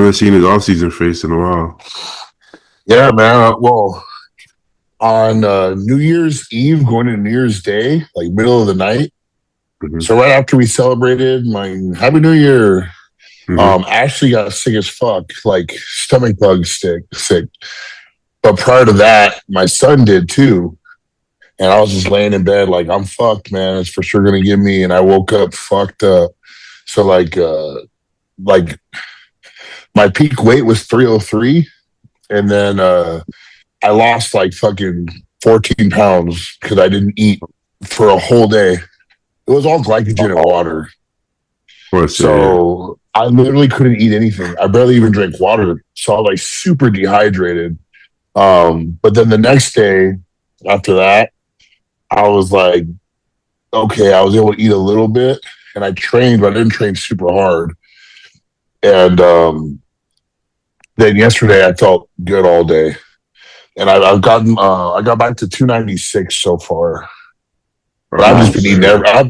haven't seen his off-season face in a while. Yeah, man. Well, on New Year's Eve, going to New Year's Day, like middle of the night. Mm-hmm. So right after we celebrated my Happy New Year, Ashley got sick as fuck, like stomach bug sick. But prior to that, my son did too. And I was just laying in bed like, I'm fucked, man. It's for sure gonna get me. And I woke up fucked up. So like my peak weight was 303. And then I lost like fucking 14 pounds because I didn't eat for a whole day. It was all glycogen and water. So I literally couldn't eat anything. I barely even drank water. So I was like super dehydrated. But then the next day after that, I was like, okay, I was able to eat a little bit. And I trained, but I didn't train super hard. And then yesterday I felt good all day. And I got back to 296 so far. But I've just been eating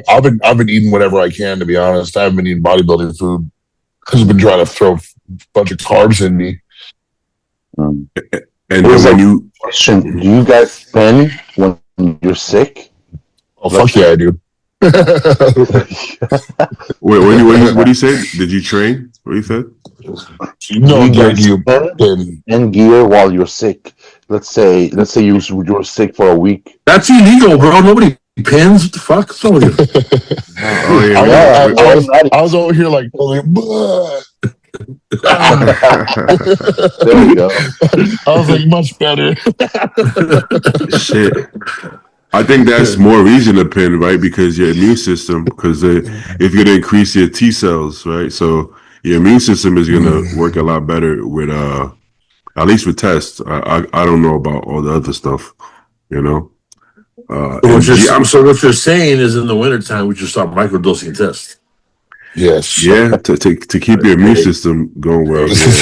I've been eating whatever I can, to be honest. I haven't been eating bodybuilding food because I've been trying to throw a bunch of carbs in me. And then question, do you guys spin when you're sick? Oh, fuck yeah, I do. Wait, what do you say? Did you train? What you said? No, you in gear while you're sick. Let's say you're sick for a week. That's illegal, bro. Nobody pins. What the fuck? What's wrong with you? I was over here like, there you go. I was like, much better. Shit. I think that's more reason to pin, right? Because your immune system, because if you're going to increase your T cells, right? So your immune system is going to work a lot better with, at least with tests. I don't know about all the other stuff, you know? So what you're saying is in the wintertime, we should start microdosing tests. Yes. Yeah, to keep your immune system going well. Yeah.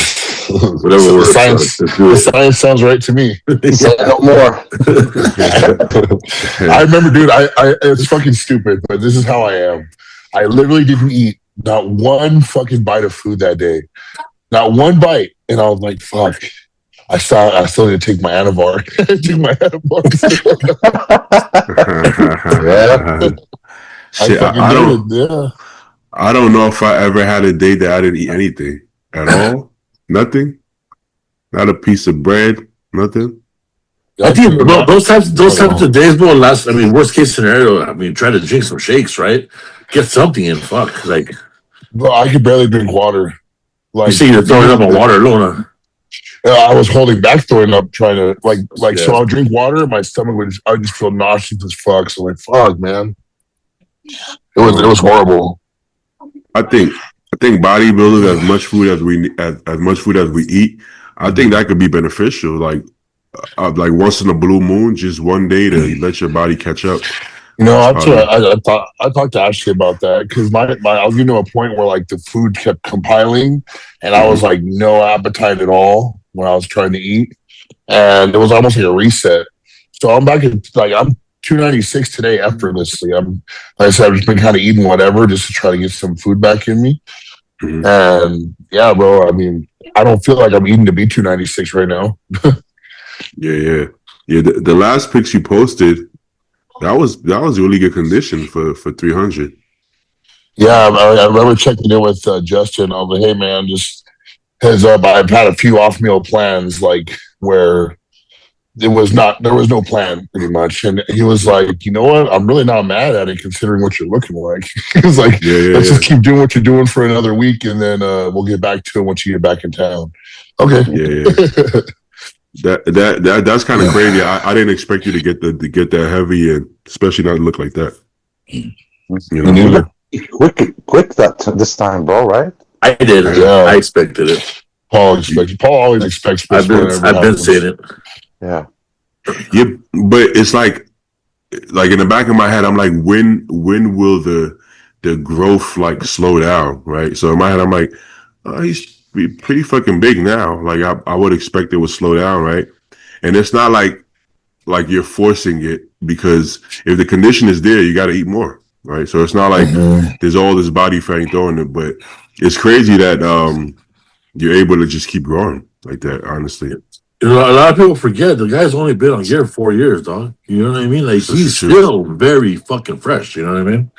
Whatever works. The science sounds right to me. No more. I remember, dude, it's fucking stupid, but this is how I am. I literally didn't eat not one fucking bite of food that day. Not one bite. And I was like, fuck. I still need to take my Anavar. Shit, I don't know if I ever had a day that I didn't eat anything at all. Nothing. Not a piece of bread. Nothing. I think, bro, those types of days, bro. Worst case scenario. Try to drink some shakes, right? Get something in. Fuck, like. Bro, I could barely drink water. Like, you see, you're throwing up on water alone. I was holding back throwing up, trying to So I'll drink water. My stomach I just feel nauseous as fuck. So like, fuck, man. It was horrible. I think bodybuilders, as much food as we eat, I think that could be beneficial. Like once in a blue moon, just one day to let your body catch up. I talked to Ashley about that because I was getting to a point where like the food kept compiling, and I was like no appetite at all when I was trying to eat, and it was almost like a reset. So I'm back at I'm 296 today effortlessly. Like I said, I've just been kind of eating whatever just to try to get some food back in me. Mm-hmm. And yeah, bro, I don't feel like I'm eating to be 296 right now. Yeah. The last pics you posted, that was really good condition for 300. Yeah, I remember checking in with Justin. I was like, hey man, just heads up, I've had a few off meal plans like where there was no plan pretty much, and he was like, you know what, I'm really not mad at it considering what you're looking like. He was like, let's just keep doing what you're doing for another week, and then we'll get back to it once you get back in town. Okay. Yeah. That's kind of crazy. I didn't expect you to get that heavy, and especially not look like that. Quick this time, bro. Right? I did. Yeah, I expected it. Paul always expects. I've been saying it. Yeah, but it's like in the back of my head, I'm like, when will the growth like slow down, right? So in my head, I'm like, he's pretty fucking big now. Like I would expect it would slow down, right? And it's not like you're forcing it, because if the condition is there, you got to eat more, right? So it's not like there's all this body fat throwing it, but it's crazy that you're able to just keep growing like that. Honestly, You know, a lot of people forget the guy's only been on gear 4 years, dog. You know what I mean? Like this is he's true. still very fucking fresh. You know what I mean?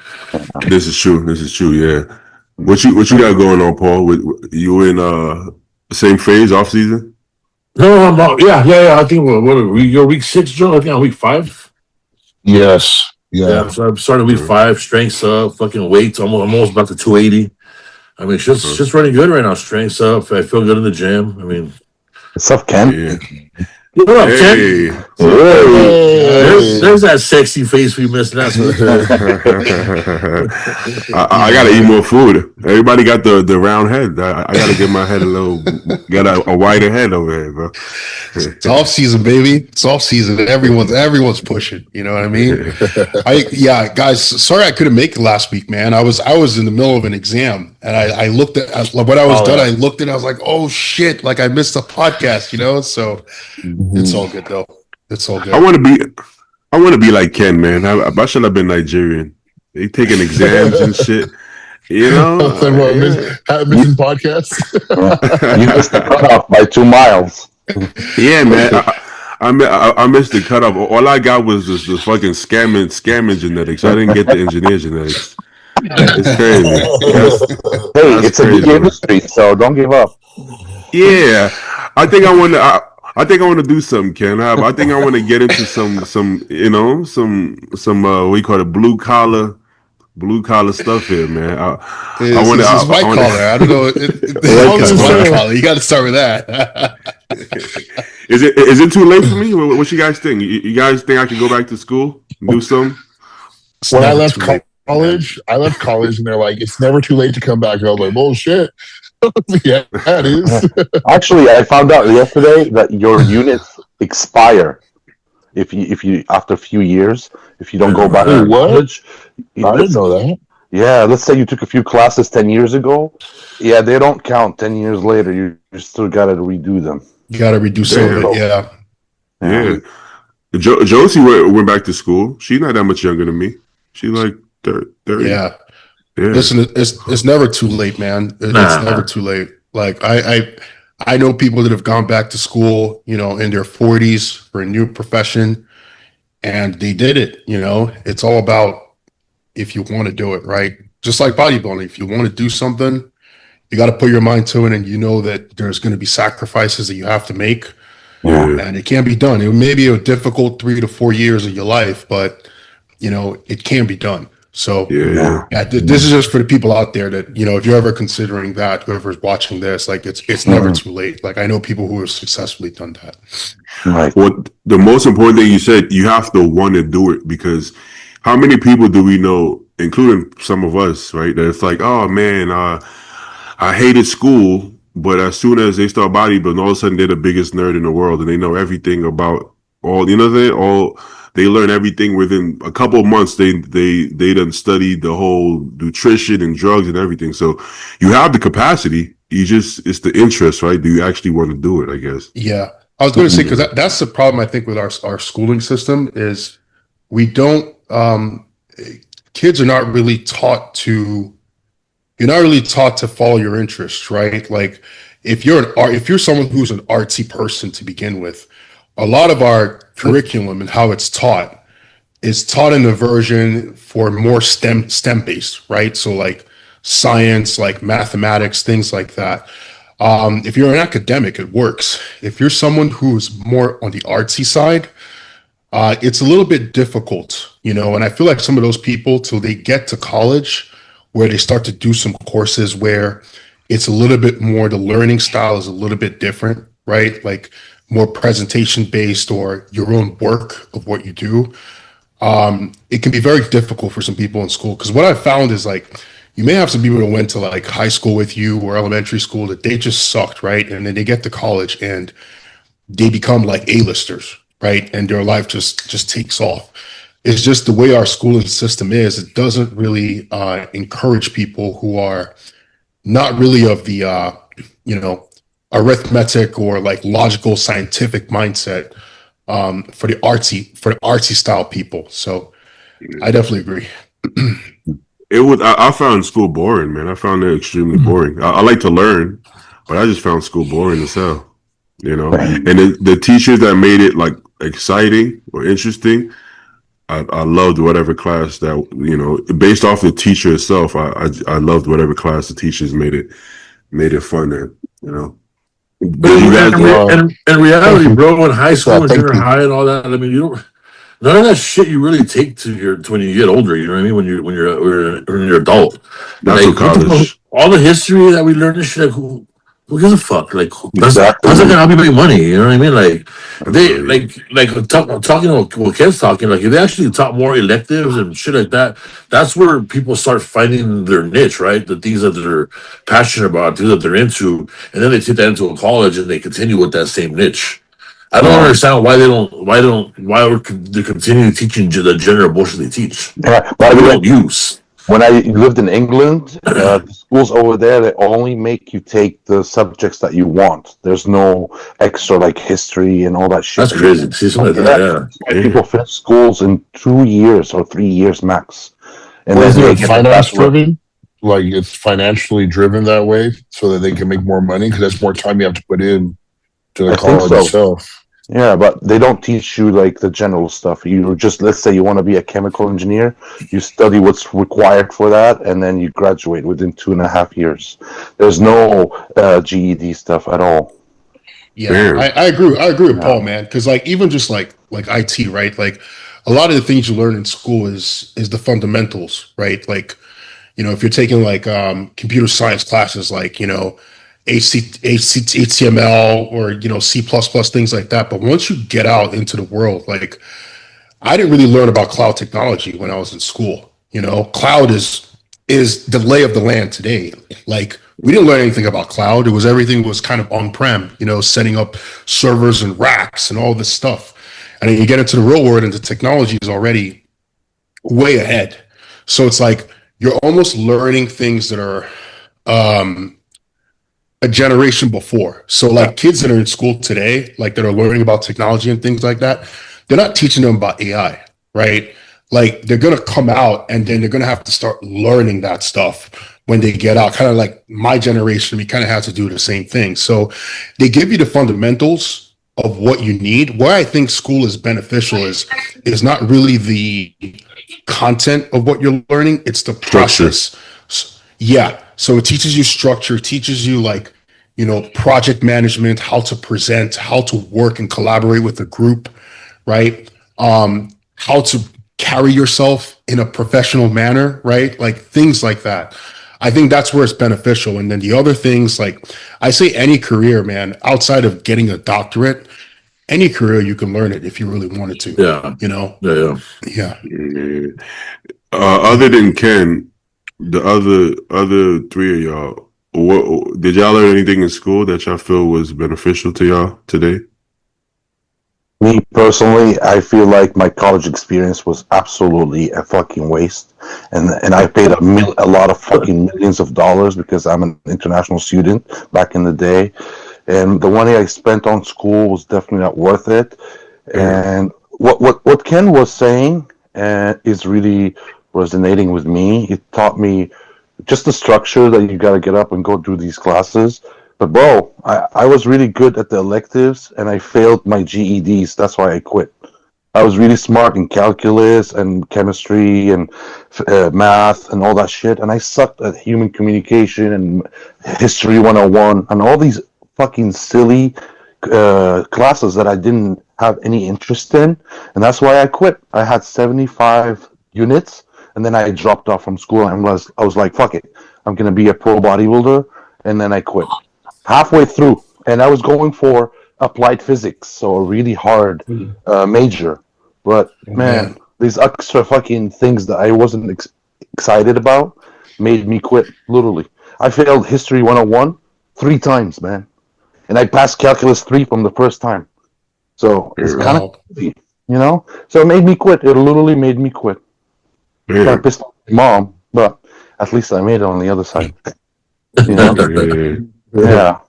This is true. This is true. Yeah. What you got going on, Paul? You in same phase off season? No, I'm not. Yeah. I think what are we? You're week 6, Joe. I think I'm week 5. Yes. Yeah, Yeah. so I'm starting week 5. Strengths up, fucking weights. I'm almost about to 280. I mean, it's just running good right now. Strengths up. I feel good in the gym. I mean, What's up, Ken? Yeah. what up, Ken? Hey. There's that sexy face we missed last week. I gotta eat more food. Everybody got the round head. I gotta get my head got a wider head over here, bro. It's off season, baby. It's off season. Everyone's pushing. You know what I mean? Guys. Sorry I couldn't make it last week, man. I was in the middle of an exam, and I looked at when I was done. I looked at it. I was like, oh shit! Like I missed a podcast. You know? So it's all good though. It's all good. I want to be like Ken, man. I should have been Nigerian. They taking exams and shit. You know, Missing podcasts. You missed the cutoff by 2 miles. Yeah, man. I missed the cutoff. All I got was the fucking scamming genetics. I didn't get the engineer genetics. It's crazy. Hey, it's crazy, a big industry, so don't give up. Yeah, I think I want to. I think I want to do something, Ken. I think I want to get into some what you call it, blue collar stuff here, man. I want It's white collar. I don't know. It's white collar. You got to start with that. Is it too late for me? What you guys think? You guys think I could go back to school, do something? When I left college, and they're like, "It's never too late to come back." And I was like, "Bullshit." Yeah, it is. Actually, I found out yesterday that your units expire if you after a few years, if you don't go back to college. I didn't know that. Yeah, let's say you took a few classes 10 years ago. Yeah, they don't count 10 years later. You still got to redo them. You got to redo some of it. Yeah. Josie went back to school. She's not that much younger than me. She's like 30. Yeah. Listen, it's never too late, man. It's never too late. Like I know people that have gone back to school, you know, in their 40s for a new profession, and they did it. You know, it's all about if you want to do it, right? Just like bodybuilding, if you want to do something, you got to put your mind to it, and you know that there's going to be sacrifices that you have to make, and it can be done. It may be a difficult 3 to 4 years of your life, but you know it can be done. So this is just for the people out there that, you know, if you're ever considering that, whoever's watching this, like it's never too late. Like I know people who have successfully done that. Right. Well, the most important thing you said, you have to want to do it, because how many people do we know, including some of us, right? That it's like, oh man, I hated school, but as soon as they start bodybuilding, all of a sudden they're the biggest nerd in the world and they know everything about all, you know, they learn everything within a couple of months. They done studied the whole nutrition and drugs and everything. So you have the capacity. It's the interest, right? Do you actually want to do it? I guess. Yeah, I was going to say, because that's the problem I think with our schooling system is we don't. Kids are not really taught to. You're not really taught to follow your interests, right? Like if you're someone who's an artsy person to begin with, a lot of our curriculum and how it's taught is taught in a version for more STEM based, right? So like science, like mathematics, things like that. If you're an academic, it works. If you're someone who's more on the artsy side, it's a little bit difficult, you know. And I feel like some of those people, till they get to college, where they start to do some courses where it's a little bit more, the learning style is a little bit different, right? Like more presentation based or your own work of what you do. It can be very difficult for some people in school, because what I've found is like you may have some people that went to like high school with you or elementary school that they just sucked, right? And then they get to college and they become like A-listers, right? And their life just takes off. It's just the way our schooling system is. It doesn't really encourage people who are not really of the arithmetic or like logical scientific mindset for the artsy style people. So I definitely agree. I found school boring, man. I found it extremely boring. I like to learn, but I just found school boring as hell. You know, and the teachers that made it like exciting or interesting, I loved whatever class that, you know, based off the teacher itself. I loved whatever class the teachers made it fun. And you know, But did you guys? in reality, bro, in high school and Thank junior you. high and all that, I mean, you don't. None of that shit you really take to when you get older. You know what I mean? When you're adult, Not like till college. all the history that we learned and shit. Like, who gives a fuck? Like, how's that gonna help you make money? You know what I mean? Like, they talking what Ken's talking. Like, if they actually taught more electives and shit like that, that's where people start finding their niche, right? The things that they're passionate about, things that they're into, and then they take that into a college and they continue with that same niche. I don't understand why they're continuing teaching the general bullshit they teach. Yeah, But we don't use. when I lived in England, the schools over there, they only make you take the subjects that you want. There's no extra like history and all that shit. That's crazy. See something like that, yeah. People finish schools in 2 years or 3 years max. And Well, then isn't they it finance driven? Like it's financially driven that way so that they can make more money because that's more time you have to put in to the I think college so. itself. Yeah, but they don't teach you like the general stuff. You just, let's say you want to be a chemical engineer, you study what's required for that, and then you graduate within 2.5 years. There's no GED stuff at all. Yeah, I agree. I agree with Paul, man. Because like even just like IT, right? Like a lot of the things you learn in school is the fundamentals, right? Like, you know, if you're taking like computer science classes, like, you know, HTML or, you know, C++, things like that. But once you get out into the world, like I didn't really learn about cloud technology when I was in school. You know, cloud is the lay of the land today. Like we didn't learn anything about cloud. It was everything was kind of on-prem, you know, setting up servers and racks and all this stuff. And then you get into the real world and the technology is already way ahead. So it's like you're almost learning things that are a generation before. So like kids that are in school today, like that are learning about technology and things like that, they're not teaching them about AI, right? Like they're going to come out and then they're going to have to start learning that stuff when they get out. Kind of like my generation, we kind of have to do the same thing. So they give you the fundamentals of what you need. Where I think school is beneficial is not really the content of what you're learning, it's the process. Yeah. So it teaches you structure, teaches you like, you know, project management, how to present, how to work and collaborate with a group, right? How to carry yourself in a professional manner, right? Like things like that. I think that's where it's beneficial. And then the other things, like I say any career, man, outside of getting a doctorate, any career you can learn it if you really wanted to. Yeah. You know? Yeah. Other than Ken, the other three of y'all, what did y'all learn anything in school that y'all feel was beneficial to y'all today? Me personally, I feel like my college experience was absolutely a fucking waste, and I paid a lot of fucking millions of dollars because I'm an international student back in the day, and the money I spent on school was definitely not worth it. And what Ken was saying is really resonating with me. It taught me just the structure that you got to get up and go do these classes. But bro, I was really good at the electives and I failed my GEDs. That's why I quit. I was really smart in calculus and chemistry and math and all that shit. And I sucked at human communication and history 101 and all these fucking silly classes that I didn't have any interest in. And that's why I quit. I had 75 units and then I dropped off from school and I was like, fuck it. I'm going to be a pro bodybuilder. And then I quit. Halfway through, and I was going for applied physics, so a really hard major. But man, these extra fucking things that I wasn't excited about made me quit. Literally, I failed history 101 3 times, man, and I passed calculus 3 from the first time. So it's kind of, you know. So it made me quit. It literally made me quit. I pissed off my mom, but at least I made it on the other side. You know. Yeah.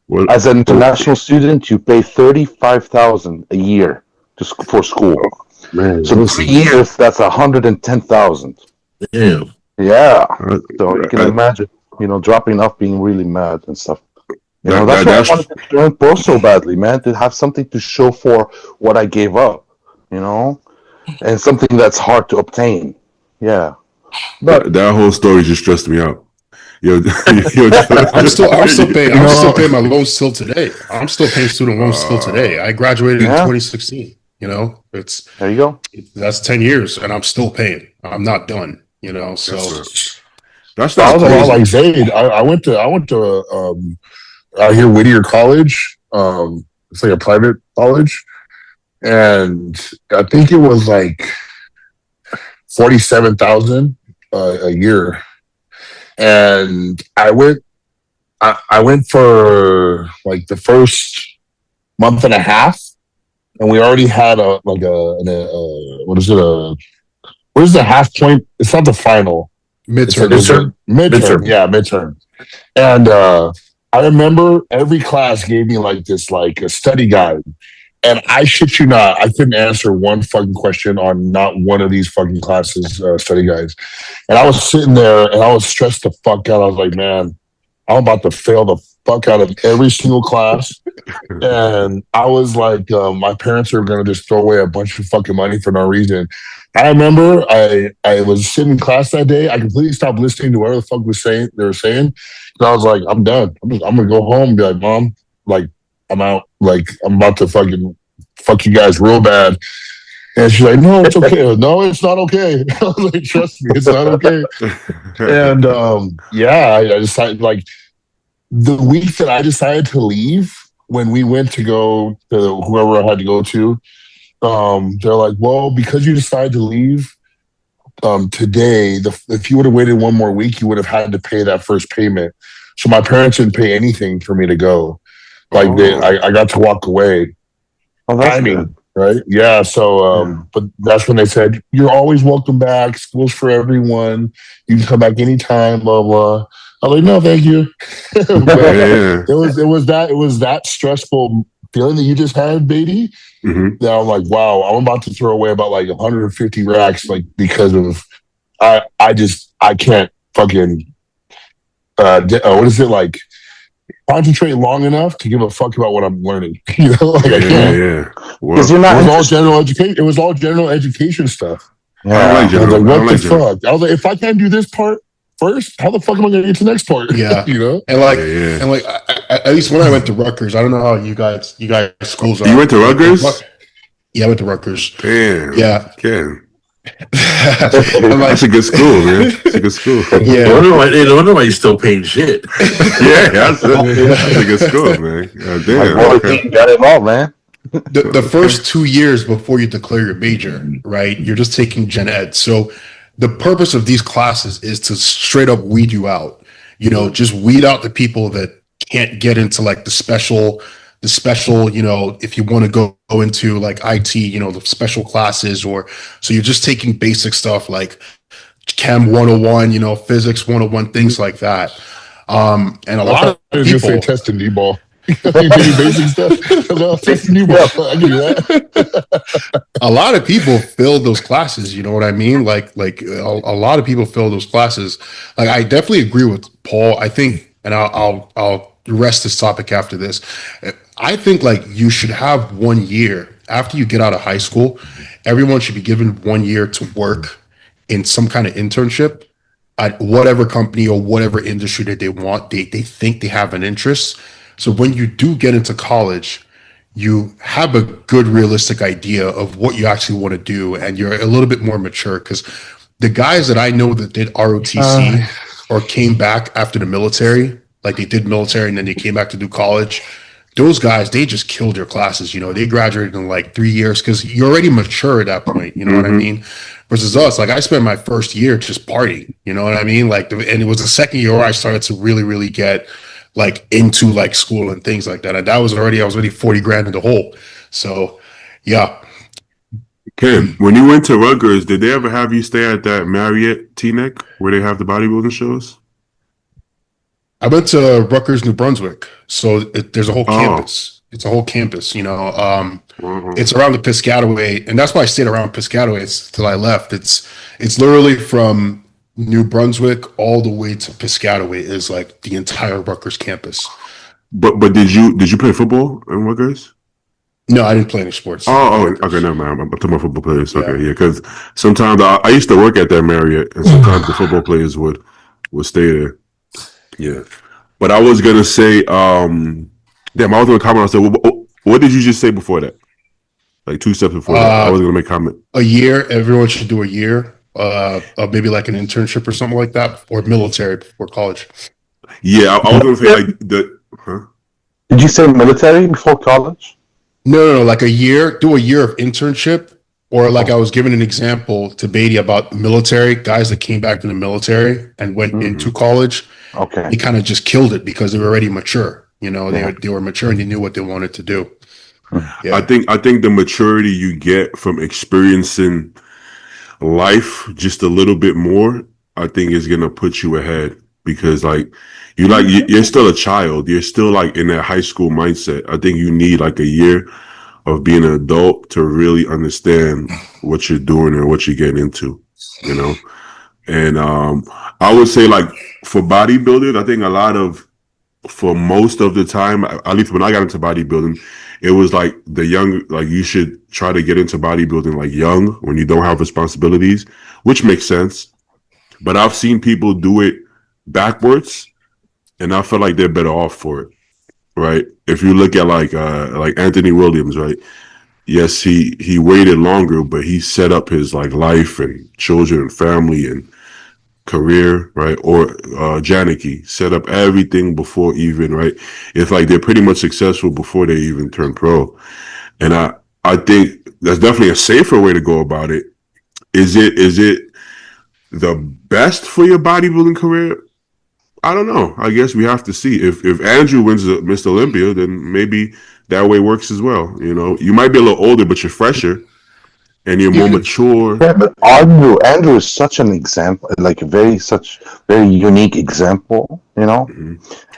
Well, as an international student, you pay $35,000 a year for school. Man, so 3 years, that's $110,000. Damn. Yeah. So you can imagine, you know, dropping off, being really mad and stuff. You know, that's why I wanted to learn pro so badly, man, to have something to show for what I gave up, you know, and something that's hard to obtain. Yeah. But that whole story just stressed me out. Yo, I'm still paying. You I'm still know- paying my loans till today. I'm still paying student loans till today. I graduated in Yeah. 2016. You know, there you go. that's 10 years, and I'm still paying. I'm not done. You know, so that's I not was a lot crazy. like Zayd. I went to out here Whittier College. It's like a private college, and I think it was like 47,000 a year. And I went for like the first month and a half, and we already had what is the half point? It's not the final. midterm. It's a midterm. Yeah, midterm. And I remember every class gave me like this, like a study guide. And I shit you not, I couldn't answer one fucking question on not one of these fucking classes study guides. And I was sitting there and I was stressed the fuck out. I was like, man, I'm about to fail the fuck out of every single class. And I was like, my parents are going to just throw away a bunch of fucking money for no reason. I remember I was sitting in class that day. I completely stopped listening to whatever the fuck they were saying. And I was like, I'm done. I'm going to go home and be like, Mom, like, I'm out. Like, I'm about to fucking fuck you guys real bad. And she's like, no, it's okay. No, it's not okay. I was like, trust me, it's not okay. And I decided, like, the week that I decided to leave, when we went to go to whoever I had to go to, they're like, well, because you decided to leave today, if you would have waited one more week, you would have had to pay that first payment. So my parents didn't pay anything for me to go. Like I got to walk away. Oh, that's Timing, good. right? Yeah. So, but that's when they said, you're always welcome back. School's for everyone. You can come back anytime, blah, blah. I was like, no, thank you. But it was that stressful feeling that you just had, Beatty. Mm-hmm. That I'm like, wow, I'm about to throw away about like 150 racks, like because of I can't fucking what is it like? Concentrate long enough to give a fuck about what I'm learning. You know, like I can't. Well, Because you're not. It was all general education. It was all general education stuff. Yeah. I like I was like, what the general. fuck? I was like, if I can't do this part first, how the fuck am I gonna get to the next part? Yeah. You know? And like, at least when I went to Rutgers, I don't know how you guys schools are. You went to Rutgers? Yeah, I went to Rutgers. Damn. Yeah. Damn. And like, That's a good school, man. It's a good school. yeah. No wonder why you're still paying shit. Yeah, that's a good school, man. Damn. My boy Okay. got it all, man. The first 2 years before you declare your major, right? You're just taking gen ed. So the purpose of these classes is to straight up weed you out. You know, just weed out the people that can't get into like the special, you know, if you want to go into like IT, you know, the special classes, or so you're just taking basic stuff like Chem 101, you know, Physics 101, things like that. And a lot of I was people gonna say testing D-ball. Basic stuff. Testing D-ball. I give you that. a lot of people failed those classes, you know what I mean? Like a lot of people failed those classes. Like I definitely agree with Paul. I think, and I'll rest this topic after this. I think like you should have 1 year after you get out of high school. Everyone should be given 1 year to work in some kind of internship at whatever company or whatever industry that they want. They think they have an interest. So when you do get into college, you have a good realistic idea of what you actually want to do, and you're a little bit more mature. Because the guys that I know that did ROTC or came back after the military, like they did military and then they came back to do college, those guys, they just killed their classes. You know, they graduated in like 3 years because you're already mature at that point. You know what I mean? Versus us, like I spent my first year just partying. You know what I mean? Like, and it was the second year where I started to really, really get like into like school and things like that. And I was already 40 grand in the hole. So yeah. Ken, when you went to Rutgers, did they ever have you stay at that Marriott Teaneck where they have the bodybuilding shows? I went to Rutgers, New Brunswick. So there's a whole campus. It's a whole campus, you know. It's around the Piscataway, and that's why I stayed around Piscataway till I left. It's literally from New Brunswick all the way to Piscataway is like the entire Rutgers campus. But did you play football in Rutgers? No, I didn't play any sports. Okay, never mind. I'm talking about football players. Yeah. Okay, yeah, because sometimes I used to work at that Marriott, and sometimes the football players would stay there. Yeah, but I was gonna say, damn, I was gonna comment. I said, what did you just say before that? Like 2 steps before that, I was gonna make a comment. A year, everyone should do a year, of maybe like an internship or something like that, or military before college. Yeah, I was gonna say like huh? Did you say military before college? No, like a year, do a year of internship, or like I was giving an example to Beatty about military guys that came back from the military and went into college. Okay. They kind of just killed it because they were already mature. You know, they were mature and they knew what they wanted to do. Yeah. I think the maturity you get from experiencing life just a little bit more, I think is gonna put you ahead because like you're still a child. You're still like in that high school mindset. I think you need like a year of being an adult to really understand what you're doing and what you're getting into, you know? And I would say like for bodybuilding, I think for most of the time, at least when I got into bodybuilding, it was like you should try to get into bodybuilding like young when you don't have responsibilities, which makes sense. But I've seen people do it backwards, and I feel like they're better off for it, right? If you look at like Anthony Williams, right? Yes, he waited longer, but he set up his like life and children and family and career, right? Or Janicki set up everything before even, right? It's like they're pretty much successful before they even turn pro. And I think that's definitely a safer way to go about it. Is it the best for your bodybuilding career? I don't know. I guess we have to see. If Andrew wins Mr. Olympia, then maybe that way works as well. You know, you might be a little older, but you're fresher and you're more mature. Yeah, but Andrew is such an example, like a very unique example. You know,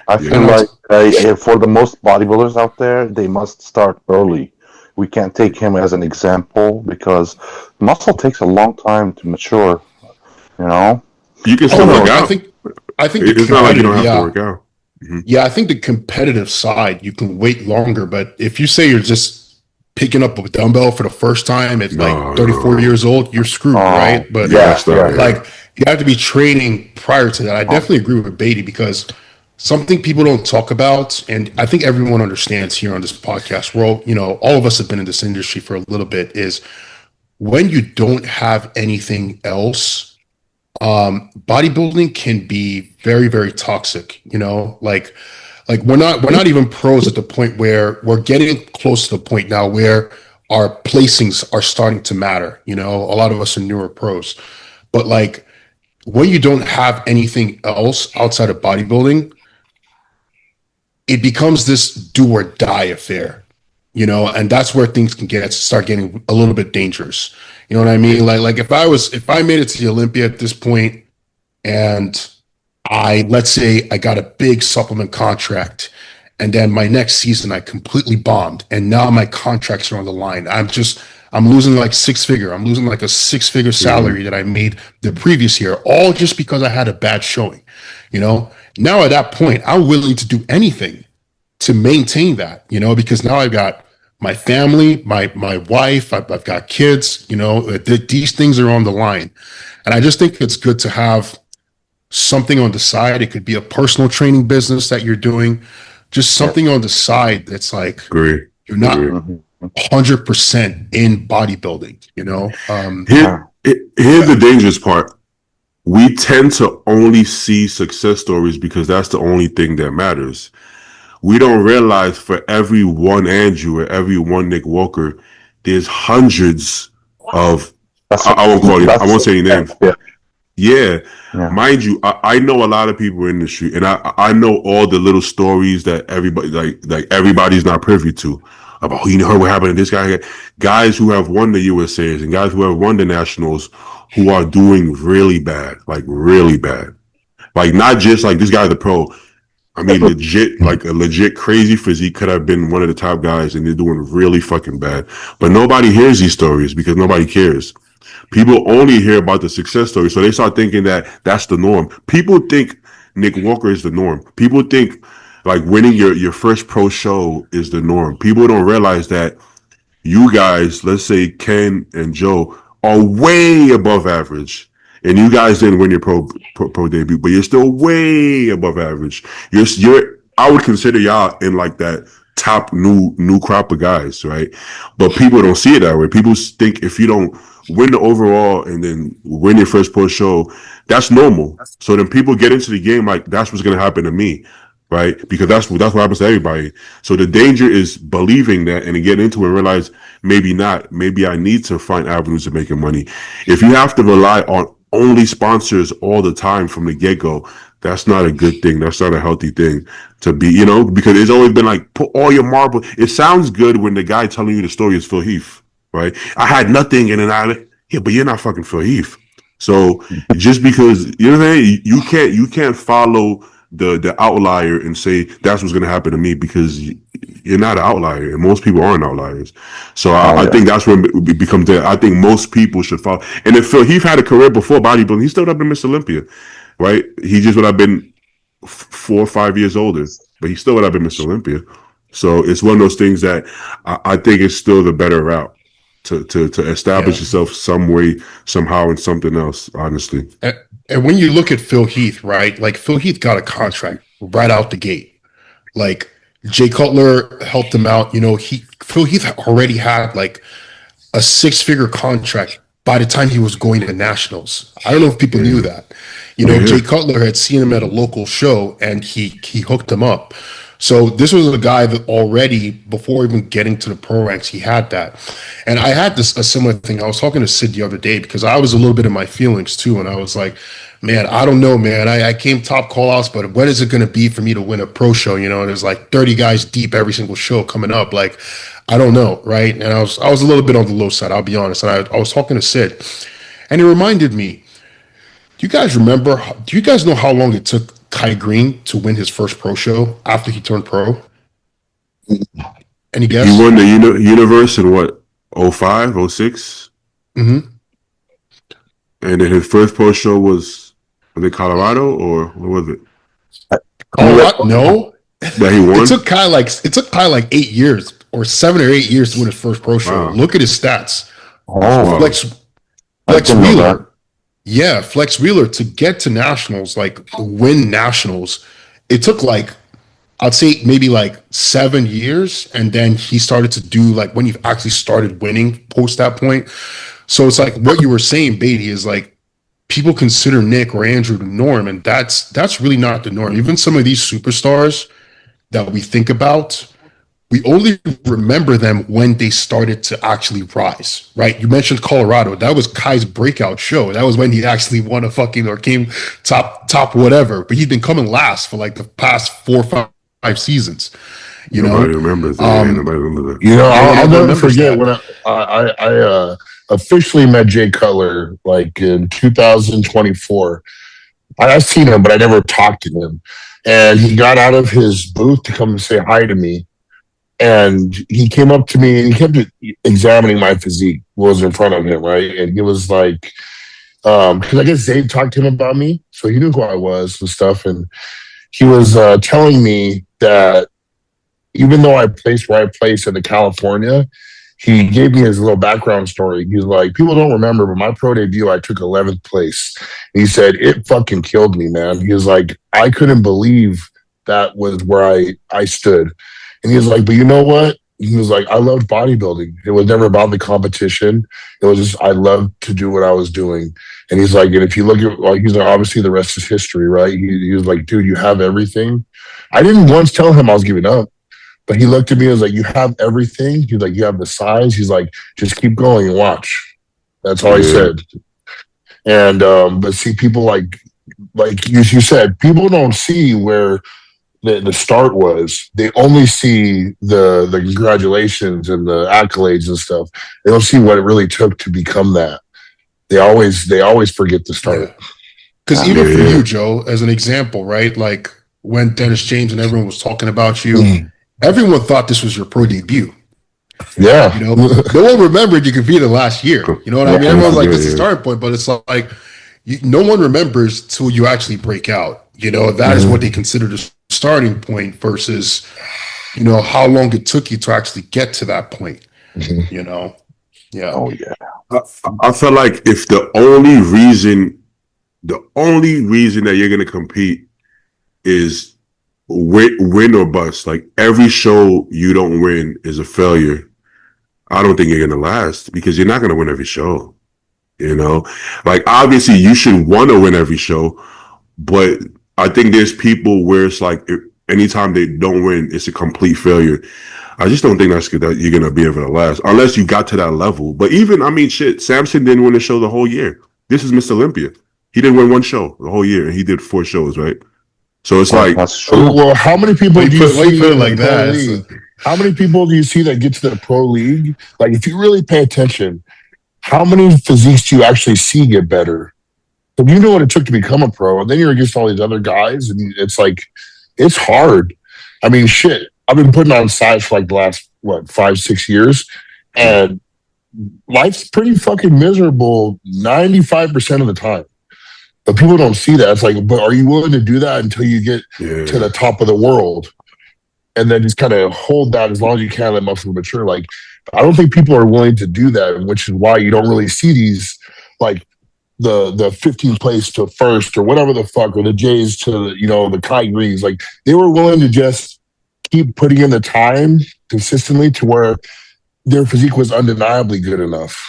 I feel like for the most bodybuilders out there, they must start early. We can't take him as an example because muscle takes a long time to mature. You know, You can still work out. I think It's not like you don't have to work out. Yeah, I think the competitive side, you can wait longer, but if you say you're just picking up a dumbbell for the first time at like 34 years old, you're screwed, right? But like you have to be training prior to that. I definitely agree with Beatty because something people don't talk about, and I think everyone understands here on this podcast, all of us have been in this industry for a little bit, is when you don't have anything else, bodybuilding can be very, very toxic, like we're not even pros at the point where we're getting close to the point now where our placings are starting to matter. A lot of us are newer pros, but like when you don't have anything else outside of bodybuilding, it becomes this do or die affair, and that's where things can start getting a little bit dangerous. You know what I mean? Like if I made it to the Olympia at this point and let's say I got a big supplement contract and then my next season I completely bombed and now my contracts are on the line. I'm losing like I'm losing like a 6-figure salary that I made the previous year, all just because I had a bad showing. Now at that point, I'm willing to do anything to maintain that, because now I've got my family, my wife, I've got kids, these things are on the line. And I just think it's good to have something on the side. It could be a personal training business that you're doing, just something on the side that's like, you're not 100% in bodybuilding, Here's the dangerous part. We tend to only see success stories because that's the only thing that matters. We don't realize for every one Andrew or every one Nick Walker, there's hundreds of, I won't say any names. Yeah. Mind you, I know a lot of people in the industry, and I know all the little stories that everybody like everybody's not privy to about heard what happened to this guy. Guys who have won the USAs and guys who have won the nationals who are doing really bad, like really bad. Like not just like this guy's a pro. I mean, like a legit crazy physique, could have been one of the top guys, and they're doing really fucking bad. But nobody hears these stories because nobody cares. People only hear about the success story, so they start thinking that that's the norm. People think Nick Walker is the norm. People think like winning your first pro show is the norm. People don't realize that you guys, let's say Ken and Joe, are way above average. And you guys didn't win your pro debut, but you're still way above average. You're I would consider y'all in like that top new crop of guys, right? But people don't see it that way. People think if you don't win the overall and then win your first pro show, that's normal. So then people get into the game like that's what's gonna happen to me, right? Because that's what happens to everybody. So the danger is believing that and get into it and realize maybe not. Maybe I need to find avenues of making money. If you have to rely on only sponsors all the time from the get-go, that's not a good thing. That's not a healthy thing to be, because it's always been like, put all your marble. It sounds good when the guy telling you the story is Phil Heath, right? I had nothing and then yeah, but you're not fucking Phil Heath. So just because, you know what I'm saying? You can't follow the outlier and say that's what's going to happen to me because you're not an outlier and most people aren't outliers. So I think that's when it becomes there. I think most people should follow. And if Phil Heath had a career before bodybuilding, he still would have been Mr. Olympia, right? He just would have been 4 or 5 years older, but he still would have been Mr. Olympia. So it's one of those things that I think is still the better route to establish yourself some way, somehow, in something else, honestly. And when you look at Phil Heath, right? Like Phil Heath got a contract right out the gate. Like Jay Cutler helped him out. Phil Heath already had like a 6-figure contract by the time he was going to nationals. I don't know if people knew that. Jay Cutler had seen him at a local show and he hooked him up. So this was a guy that already, before even getting to the pro ranks, he had that. And I had a similar thing. I was talking to Sid the other day because I was a little bit in my feelings too. And I was like, man, I don't know, man. I came top call-outs, but when is it going to be for me to win a pro show? And there's like 30 guys deep every single show coming up. Like, I don't know, right? And I was a little bit on the low side, I'll be honest. And I was talking to Sid, and he reminded me, do you guys know how long it took Kai Green to win his first pro show after he turned pro? Any guess? He won the universe in what, 05, 06? Mm-hmm. And then his first pro show was it Colorado or what was it? Colorado? No. That he won? It took Kai like 8 years or 7 or 8 years to win his first pro show. Wow. Look at his stats. Oh, Flex Wheeler. Yeah, Flex Wheeler to get to nationals, like win nationals, it took like, I'd say maybe like 7 years. And then he started to do like when he actually started winning post that point. So it's like what you were saying, Beatty, is like people consider Nick or Andrew the norm. And that's really not the norm. Even some of these superstars that we think about, we only remember them when they started to actually rise, right? You mentioned Colorado. That was Kai's breakout show. That was when he actually won or came top whatever. But he'd been coming last for like the past 4 or 5 seasons. Nobody remembers that. Nobody remembers that. I'll never forget when I officially met Jay Cutler like in 2024. I've seen him, but I never talked to him. And he got out of his booth to come and say hi to me. And he came up to me and he kept examining my physique, what was in front of him, right? And he was like, because I guess Zabe talked to him about me, so he knew who I was and stuff. And he was telling me that even though I placed where I placed in the California, he gave me his little background story. He's like, people don't remember, but my pro debut, I took 11th place. And he said, it fucking killed me, man. He was like, I couldn't believe that was where I stood. And he was like, but you know what? He was like, I loved bodybuilding. It was never about the competition. It was just, I loved to do what I was doing. And he's like, and if you look at, like, he's like, obviously the rest is history, right? He was like, dude, you have everything. I didn't once tell him I was giving up, but he looked at me and was like, you have everything. He's like, you have the size. He's like, just keep going and watch. That's all he said. And, but see, people like you said, people don't see where the start was. They only see the congratulations and the accolades and stuff. They don't see what it really took to become that. They always forget the start. Because even for you, Joe, as an example, right? Like when Dennis James and everyone was talking about you, everyone thought this was your pro debut. Yeah. No one remembered you competed last year. You know what I mean? Everyone's like, this is the starting point, but it's like no one remembers till you actually break out. That is what they consider the starting point versus, how long it took you to actually get to that point. Yeah. Oh yeah. I feel like if the only reason that you're gonna compete is win or bust, like every show you don't win is a failure. I don't think you're gonna last because you're not gonna win every show. Like obviously you should want to win every show, but I think there's people where it's like anytime they don't win, it's a complete failure. I just don't think that you're gonna be able to last unless you got to that level. But even, I mean, shit, Samson didn't win a show the whole year. This is Mr. Olympia. He didn't win one show the whole year, and he did 4 shows, right? So it's like, that's true. Well, how many people do you see put it in like the pro that? league? How many people do you see that get to the pro league? Like, if you really pay attention, how many physiques do you actually see get better? So you know what it took to become a pro, and then you're against all these other guys, and it's like, it's hard. I mean, shit. I've been putting on size for like the last 5-6 years, and life's pretty fucking miserable 95% of the time. But people don't see that. It's like, but are you willing to do that until you get to the top of the world? And then just kind of hold that as long as you can, let muscle mature. Like, I don't think people are willing to do that, which is why you don't really see these, like, the 15th place to first or whatever the fuck, or the Jays to, the Kai Greens. Like, they were willing to just keep putting in the time consistently to where their physique was undeniably good enough.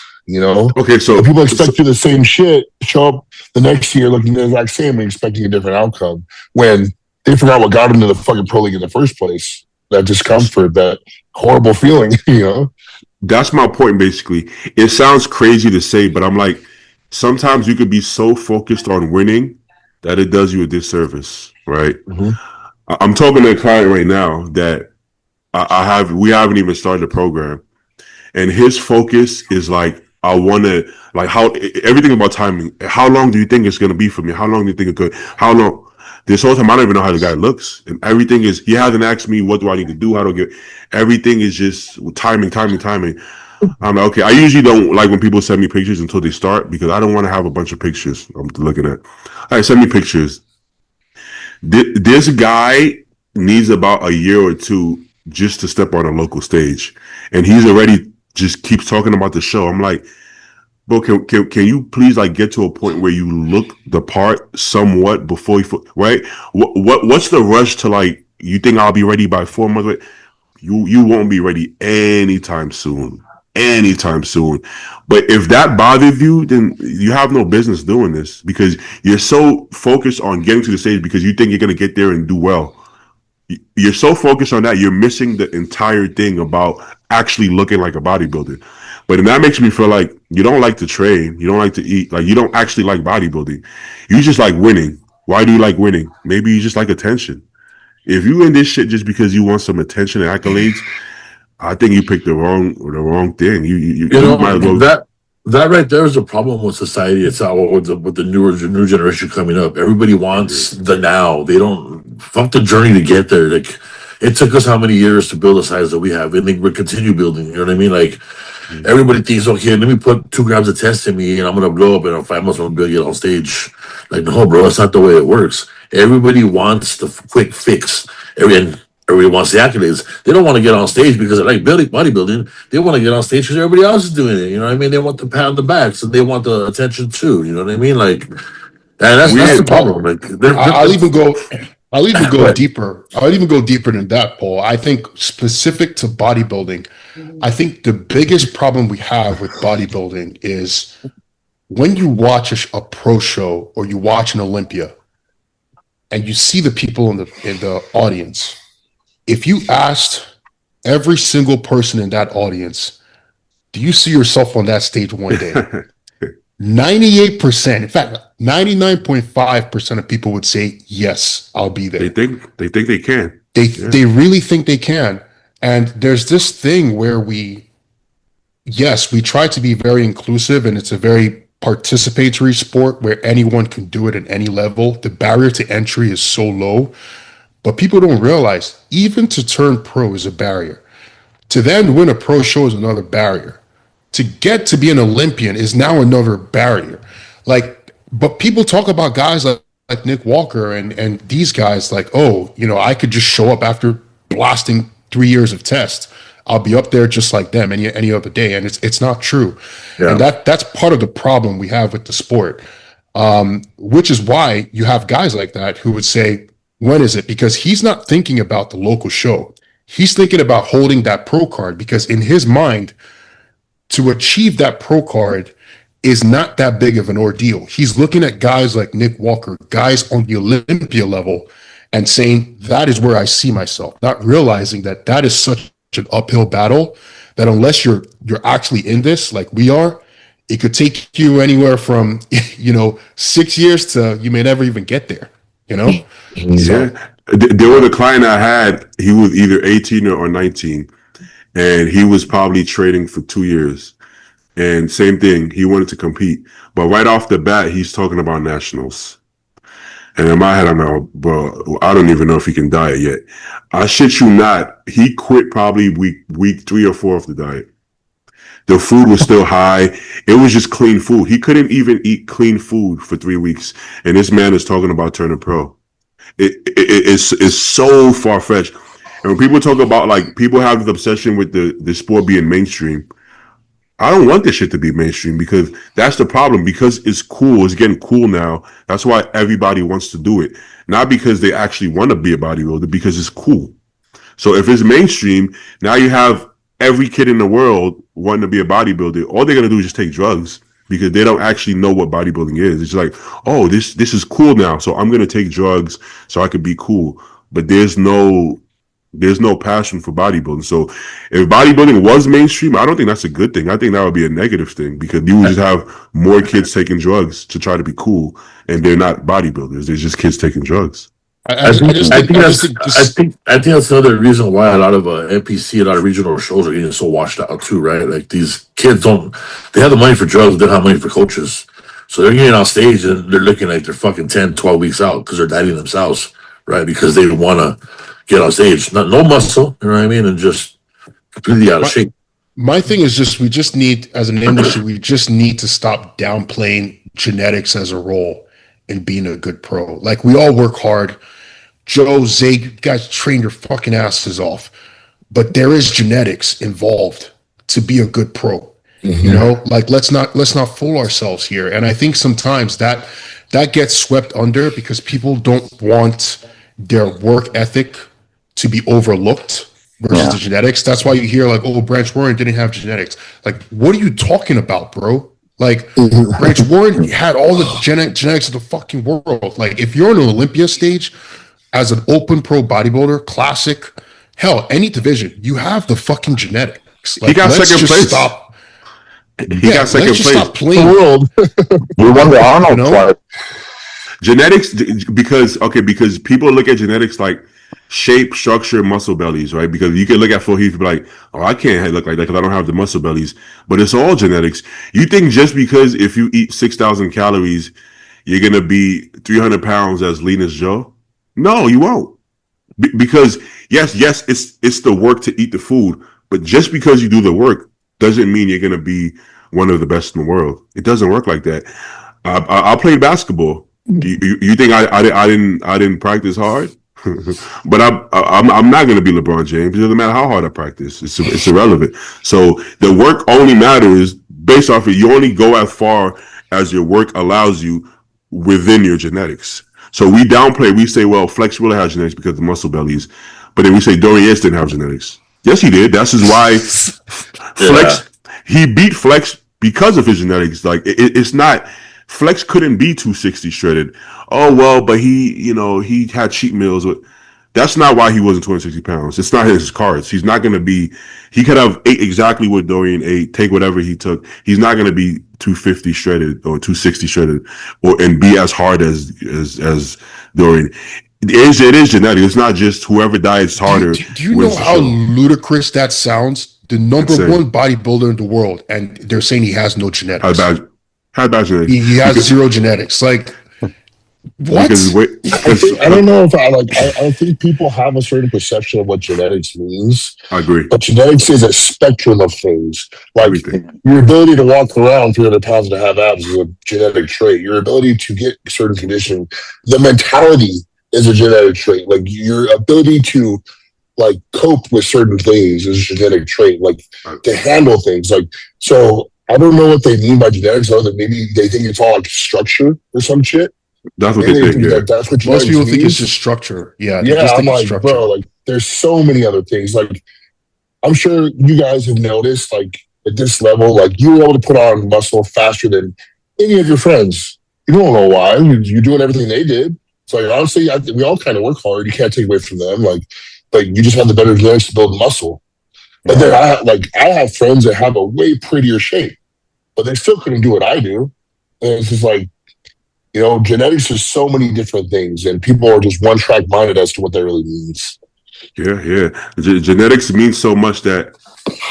okay, so if people expect you the same shit, show up the next year looking the exact same and expecting a different outcome when they forgot what got them to the fucking pro league in the first place. That discomfort, that horrible feeling, That's my point, basically. It sounds crazy to say, but I'm like, sometimes you could be so focused on winning that it does you a disservice, right? Mm-hmm. I'm talking to a client right now that we haven't even started the program, and his focus is like, I want to, like, how everything about timing. How long do you think it's going to be for me? How long do you think it could? How long? This whole time, I don't even know how the guy looks, and everything is. He hasn't asked me what do I need to do, how do I get. Everything is just timing. I'm like, okay. I usually don't like when people send me pictures until they start because I don't want to have a bunch of pictures I'm looking at. All right, send me pictures. This guy needs about a year or two just to step on a local stage, and he's already just keeps talking about the show. I'm like, bro, can you please like get to a point where you look the part somewhat before you, right? What's the rush to, like, you think I'll be ready by 4 months? You won't be ready anytime soon. But if that bothers you, then you have no business doing this because you're so focused on getting to the stage because you think you're gonna get there and do well. You're so focused on that, you're missing the entire thing about actually looking like a bodybuilder. But then that makes me feel like you don't like to train, you don't like to eat, like you don't actually like bodybuilding. You just like winning. Why do you like winning? Maybe you just like attention. If you in this shit just because you want some attention and accolades, I think you picked the wrong thing. You might as well. That right there is a problem with society itself, with the new generation coming up. Everybody wants the now. They don't fuck the journey to get there. Like, it took us how many years to build the size that we have, and we're continue building. You know what I mean? Like, everybody thinks, okay, let me put 2 grams of test in me, and I'm gonna blow up, and in 5 months I'm gonna get on stage. Like, no, bro, that's not the way it works. Everybody wants the quick fix. Everybody wants the accolades. They don't want to get on stage because they like bodybuilding. They want to get on stage because everybody else is doing it. You know what I mean? They want the pat on the back, so they want the attention too. You know what I mean? Like, and that's the problem. Like, I'll even go deeper. I'll even go deeper than that, Paul. I think specific to bodybuilding, I think the biggest problem we have with bodybuilding is when you watch a pro show or you watch an Olympia, and you see the people in the audience. If you asked every single person in that audience, do you see yourself on that stage one day? 98%, in fact, 99.5% of people would say, yes, I'll be there. They think they can. They really think they can. And there's this thing where we try to be very inclusive, and it's a very participatory sport where anyone can do it at any level. The barrier to entry is so low. But people don't realize even to turn pro is a barrier. To then win a pro show is another barrier. To get to be an Olympian is now another barrier. Like, but people talk about guys like like Nick Walker and these guys, like, oh, I could just show up after blasting 3 years of tests. I'll be up there just like them any other day, and it's not true. Yeah. And that's part of the problem we have with the sport, which is why you have guys like that who would say, when is it? Because he's not thinking about the local show. He's thinking about holding that pro card, because in his mind, to achieve that pro card is not that big of an ordeal. He's looking at guys like Nick Walker, guys on the Olympia level, and saying, that is where I see myself, not realizing that that is such an uphill battle that unless you're actually in this like we are, it could take you anywhere from 6 years to you may never even get there. Yeah. There was a client I had, he was either 18 or 19, and he was probably training for 2 years. And same thing, he wanted to compete. But right off the bat, he's talking about nationals. And in my head, I'm like, bro, I don't even know if he can diet yet. I shit you not, he quit probably week 3 or 4 of the diet. The food was still high. It was just clean food. He couldn't even eat clean food for 3 weeks. And this man is talking about turning pro. It's so far-fetched. And when people talk about, like, people have this obsession with the sport being mainstream, I don't want this shit to be mainstream, because that's the problem. Because it's cool, it's getting cool now. That's why everybody wants to do it. Not because they actually want to be a bodybuilder, because it's cool. So if it's mainstream, now you have every kid in the world wanting to be a bodybuilder. All they're going to do is just take drugs, because they don't actually know what bodybuilding is. It's like, oh, this is cool now, so I'm going to take drugs so I can be cool. But there's no passion for bodybuilding. So if bodybuilding was mainstream, I don't think that's a good thing. I think that would be a negative thing, because you would just have more kids taking drugs to try to be cool, and they're not bodybuilders. They're just kids taking drugs. I think that's another reason why a lot of NPC, a lot of regional shows are getting so washed out too, right? Like, these kids they have the money for drugs, they don't have money for coaches. So they're getting on stage and they're looking like they're fucking 10, 12 weeks out because they're dieting themselves, right? Because they want to get on stage. No muscle, you know what I mean? And just completely out of shape. My thing is just, we just need, as an industry, we just need to stop downplaying genetics as a role in being a good pro. Like, we all work hard. Joe, Zay, you guys train your fucking asses off. But there is genetics involved to be a good pro. Mm-hmm. Like, let's not fool ourselves here. And I think sometimes that gets swept under because people don't want their work ethic to be overlooked versus the genetics. That's why you hear like, oh, Branch Warren didn't have genetics. Like, what are you talking about, bro? Like, Branch Warren had all the genetics of the fucking world. Like, if you're on an Olympia stage as an open pro bodybuilder, classic, hell, any division, you have the fucking genetics. Like, he got second place. He got second place. Stop playing. The world. We won the Arnold twice. Genetics, because people look at genetics like shape, structure, muscle bellies, right? Because you can look at Phil Heath and be like, oh, I can't look like that because I don't have the muscle bellies. But it's all genetics. You think just because if you eat 6,000 calories, you're going to be 300 pounds as lean as Joe? No, you won't. Because yes, it's the work to eat the food. But just because you do the work doesn't mean you're going to be one of the best in the world. It doesn't work like that. I played basketball. You think I didn't practice hard? But I'm not going to be LeBron James. It doesn't matter how hard I practice. It's irrelevant. So the work only matters based off of, you only go as far as your work allows you within your genetics. So we downplay. We say, well, Flex will have genetics because of muscle bellies, but then we say Dorian Yates didn't have genetics. Yes, he did. That's why Flex. He beat Flex because of his genetics. Like, it's not. Flex couldn't be 260 shredded. Oh, well, but he had cheat meals. That's not why he wasn't 260 pounds. It's not his cards. He's not going to be, he could have ate exactly what Dorian ate, take whatever he took. He's not going to be 250 shredded or 260 shredded and be as hard as Dorian. It is genetic. It's not just whoever diets harder. Do you know how ludicrous that sounds? The number one bodybuilder in the world, and they're saying he has no genetics. How bad genetics? He has zero genetics. Like, What? I don't know if I think people have a certain perception of what genetics means. I agree. But genetics is a spectrum of things. Like Everything. your ability to walk around 300 pounds and have abs is a genetic trait. Your ability to get certain condition, the mentality is a genetic trait. Like your ability to like cope with certain things is a genetic trait. Like to handle things. Like so. I don't know what they mean by genetics, other than maybe they think it's all like structure or some shit. That's what Maybe they think. Yeah. that's what Most people means. think it's just structure. Yeah, they Yeah, just I'm think it's like, structure. bro, like there's so many other things. Like I'm sure you guys have noticed, like at this level, like you were able to put on muscle faster than any of your friends. You don't know why. You're doing everything they did. So like, honestly, we all kind of work hard. You can't take away from them. Like you just have the better genetics to build muscle. But then I have friends that have a way prettier shape, but they still couldn't do what I do. And it's just like, you know, genetics is so many different things, and people are just one track minded as to what that really means. Yeah. Genetics means so much that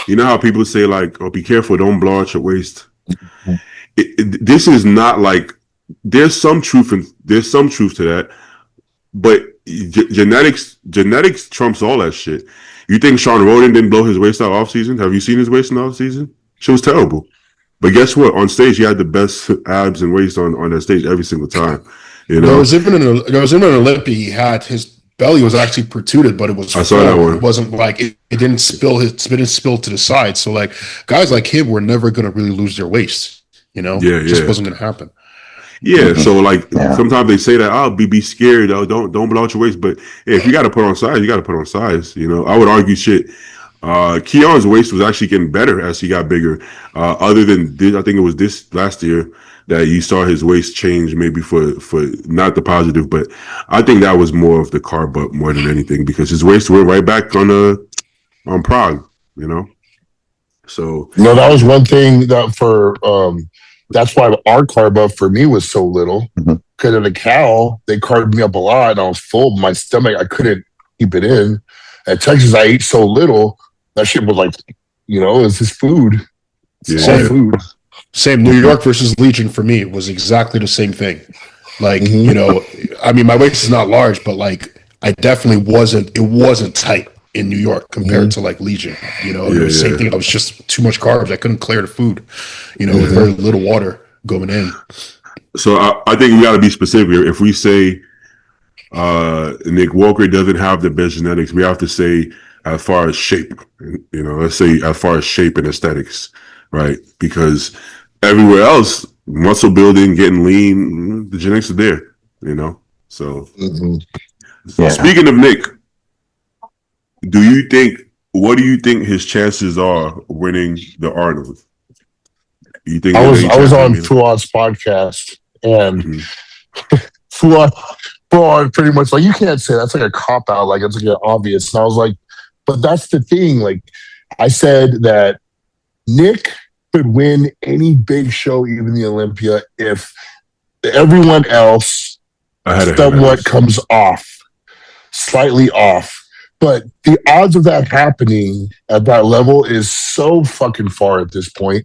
you know how people say like, "Oh, be careful, don't blow out your waist." This is not like there's some truth to that, but genetics trumps all that shit. You think Sean Roden didn't blow his waist out off season? Have you seen his waist in off season? She was terrible. But guess what? On stage, he had the best abs and waist on that stage every single time. You know, there was even an Olympia. He had his belly was actually protruded, but it was. I saw that one. It wasn't like it didn't spill. It didn't spill to the side. So like guys like him were never going to really lose their waist. You know, it just wasn't going to happen. Yeah, so like sometimes they say that, "Oh, be scared, oh, don't blow out your waist." But yeah, if you got to put on size, you got to put on size. You know, I would argue shit. Keon's waist was actually getting better as he got bigger. Other than this, I think it was this last year that you saw his waist change, maybe for not the positive, but I think that was more of the carb up more than anything because his waist went right back on Prague. You know, so no, that was one thing that for that's why our carb up for me was so little because in the cow they carbed me up a lot and I was full. My stomach I couldn't keep it in. At Texas, I ate so little that shit was like, you know, it's just food. It's all food. Same. New York versus Legion for me was exactly the same thing. Like you know, I mean, my waist is not large, but like I definitely wasn't. It wasn't tight in New York compared to like Legion. You know, the same thing. I was just too much carbs. I couldn't clear the food. You know, with very little water going in. So I think we got to be specific here. If we say Nick Walker doesn't have the best genetics, we have to say as far as shape. You know, let's say as far as shape and aesthetics, right? Because everywhere else, muscle building, getting lean, the genetics are there. You know, so. Speaking of Nick. What do you think his chances are winning the Arnold? You think I was on Fuad's podcast and Fuad pretty much like you can't say that's like a cop out, like it's like obvious. And I was like, but that's the thing. Like I said that Nick could win any big show, even the Olympia, if everyone else somewhat comes off, slightly off. But the odds of that happening at that level is so fucking far at this point.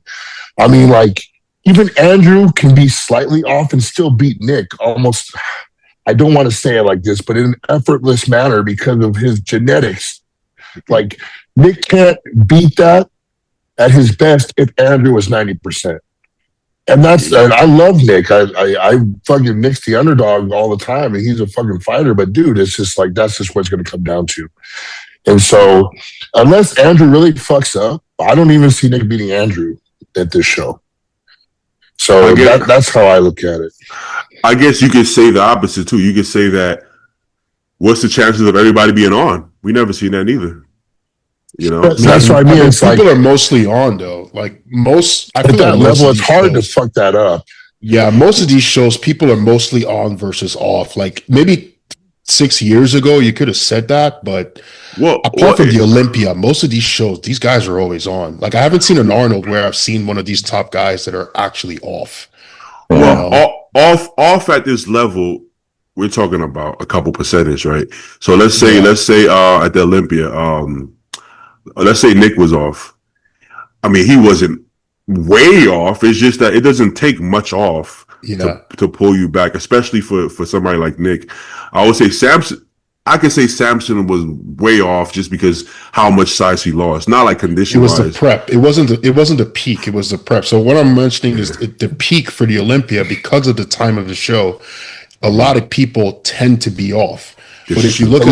I mean, like, even Andrew can be slightly off and still beat Nick almost. I don't want to say it like this, but in an effortless manner because of his genetics. Like, Nick can't beat that at his best if Andrew was 90%. And I love Nick. I fucking Nick's the underdog all the time, and he's a fucking fighter. But dude, it's just like that's just what it's going to come down to. And so, unless Andrew really fucks up, I don't even see Nick beating Andrew at this show. So that's how I look at it. I guess you could say the opposite too. You could say that what's the chances of everybody being on? We never seen that either. You know, that's what I mean. It's people like, are mostly on though. Like most, I at feel that like level, it's hard to fuck that up. Yeah, most of these shows, people are mostly on versus off. Like maybe 6 years ago, you could have said that, but apart from the Olympia, most of these shows, these guys are always on. Like I haven't seen an Arnold where I've seen one of these top guys that are actually off. Well, off at this level, we're talking about a couple percentage, right? So let's say at the Olympia, let's say Nick was off. I mean, he wasn't way off. It's just that it doesn't take much off to pull you back, especially for somebody like Nick. I would say Samson. I could say Samson was way off just because how much size he lost. Not like condition wise. It was the prep. It wasn't the peak. It was the prep. So what I'm mentioning is the peak for the Olympia, because of the time of the show. A lot of people tend to be off. But if you look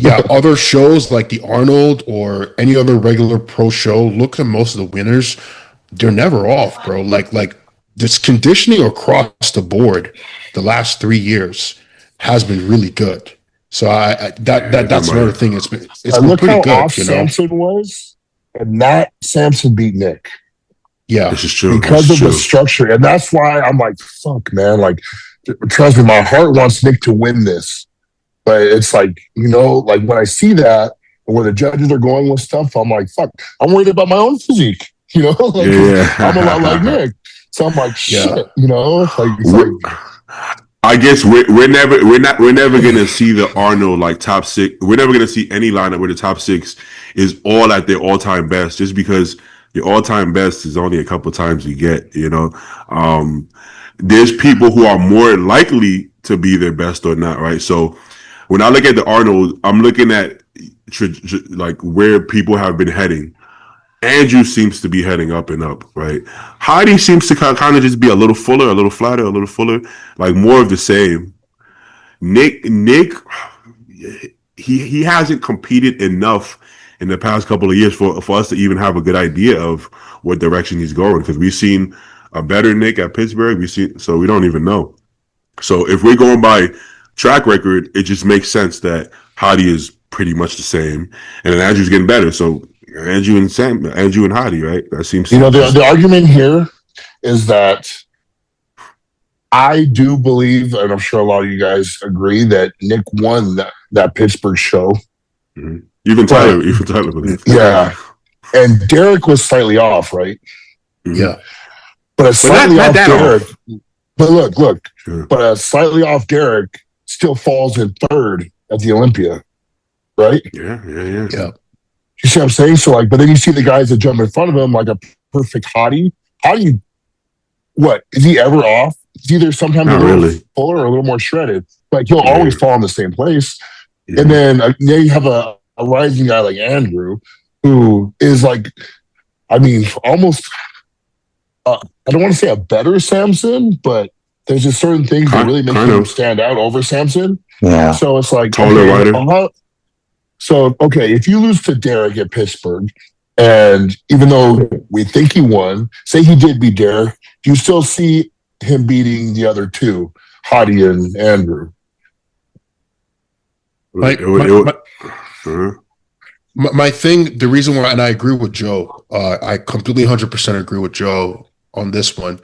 at other shows like the Arnold or any other regular pro show, look at most of the winners. They're never off, bro. Like this conditioning across the board the last 3 years has been really good. So that's another thing. It's been pretty good. Off Samson was, and that Samson beat Nick. Yeah, this is true because of the structure, and that's why I'm like, fuck, man. Like, trust me, my heart wants Nick to win this, but it's like, like when I see that and where the judges are going with stuff, I'm like, fuck, I'm worried about my own physique. I'm a lot like Nick, so I'm like, shit. I guess we're never gonna see the Arnold like top six. We're never gonna see any lineup where the top six is all at their all time best, just because your all time best is only a couple times you get. There's people who are more likely to be their best or not, right? So when I look at the Arnold, I'm looking at like where people have been heading. Andrew seems to be heading up and up, right? Heidi seems to kind of just be a little fuller, a little flatter, a little fuller, like more of the same. Nick, he hasn't competed enough in the past couple of years for us to even have a good idea of what direction he's going, because we've seen a better Nick at Pittsburgh. So we don't even know. So if we're going by track record, it just makes sense that Heidi is pretty much the same, and then Andrew's getting better. So Andrew and Heidi, right? That seems the argument here is that I do believe, and I'm sure a lot of you guys agree, that Nick won that Pittsburgh show. Mm-hmm. Even Tyler believes. Yeah, and Derek was slightly off, right? Mm-hmm. Yeah, but a slightly off Derek. Off. But look, sure. But a slightly off Derek still falls in third at the Olympia, right? Yeah. You see what I'm saying? So but then you see the guys that jump in front of him like a perfect hottie. What? Is he ever off? It's either sometimes a little fuller or a little more shredded. Like he'll always fall in the same place. Yeah. And then you have a rising guy like Andrew, who is like, almost, I don't want to say a better Samson, but there's just certain things that really make him stand out over Samson. Yeah. So it's like, taller, wider. So, if you lose to Derek at Pittsburgh, and even though we think he won, say he did beat Derek, do you still see him beating the other two, Hottie and Andrew? My thing, the reason why, and I agree with Joe, I completely 100% agree with Joe on this one.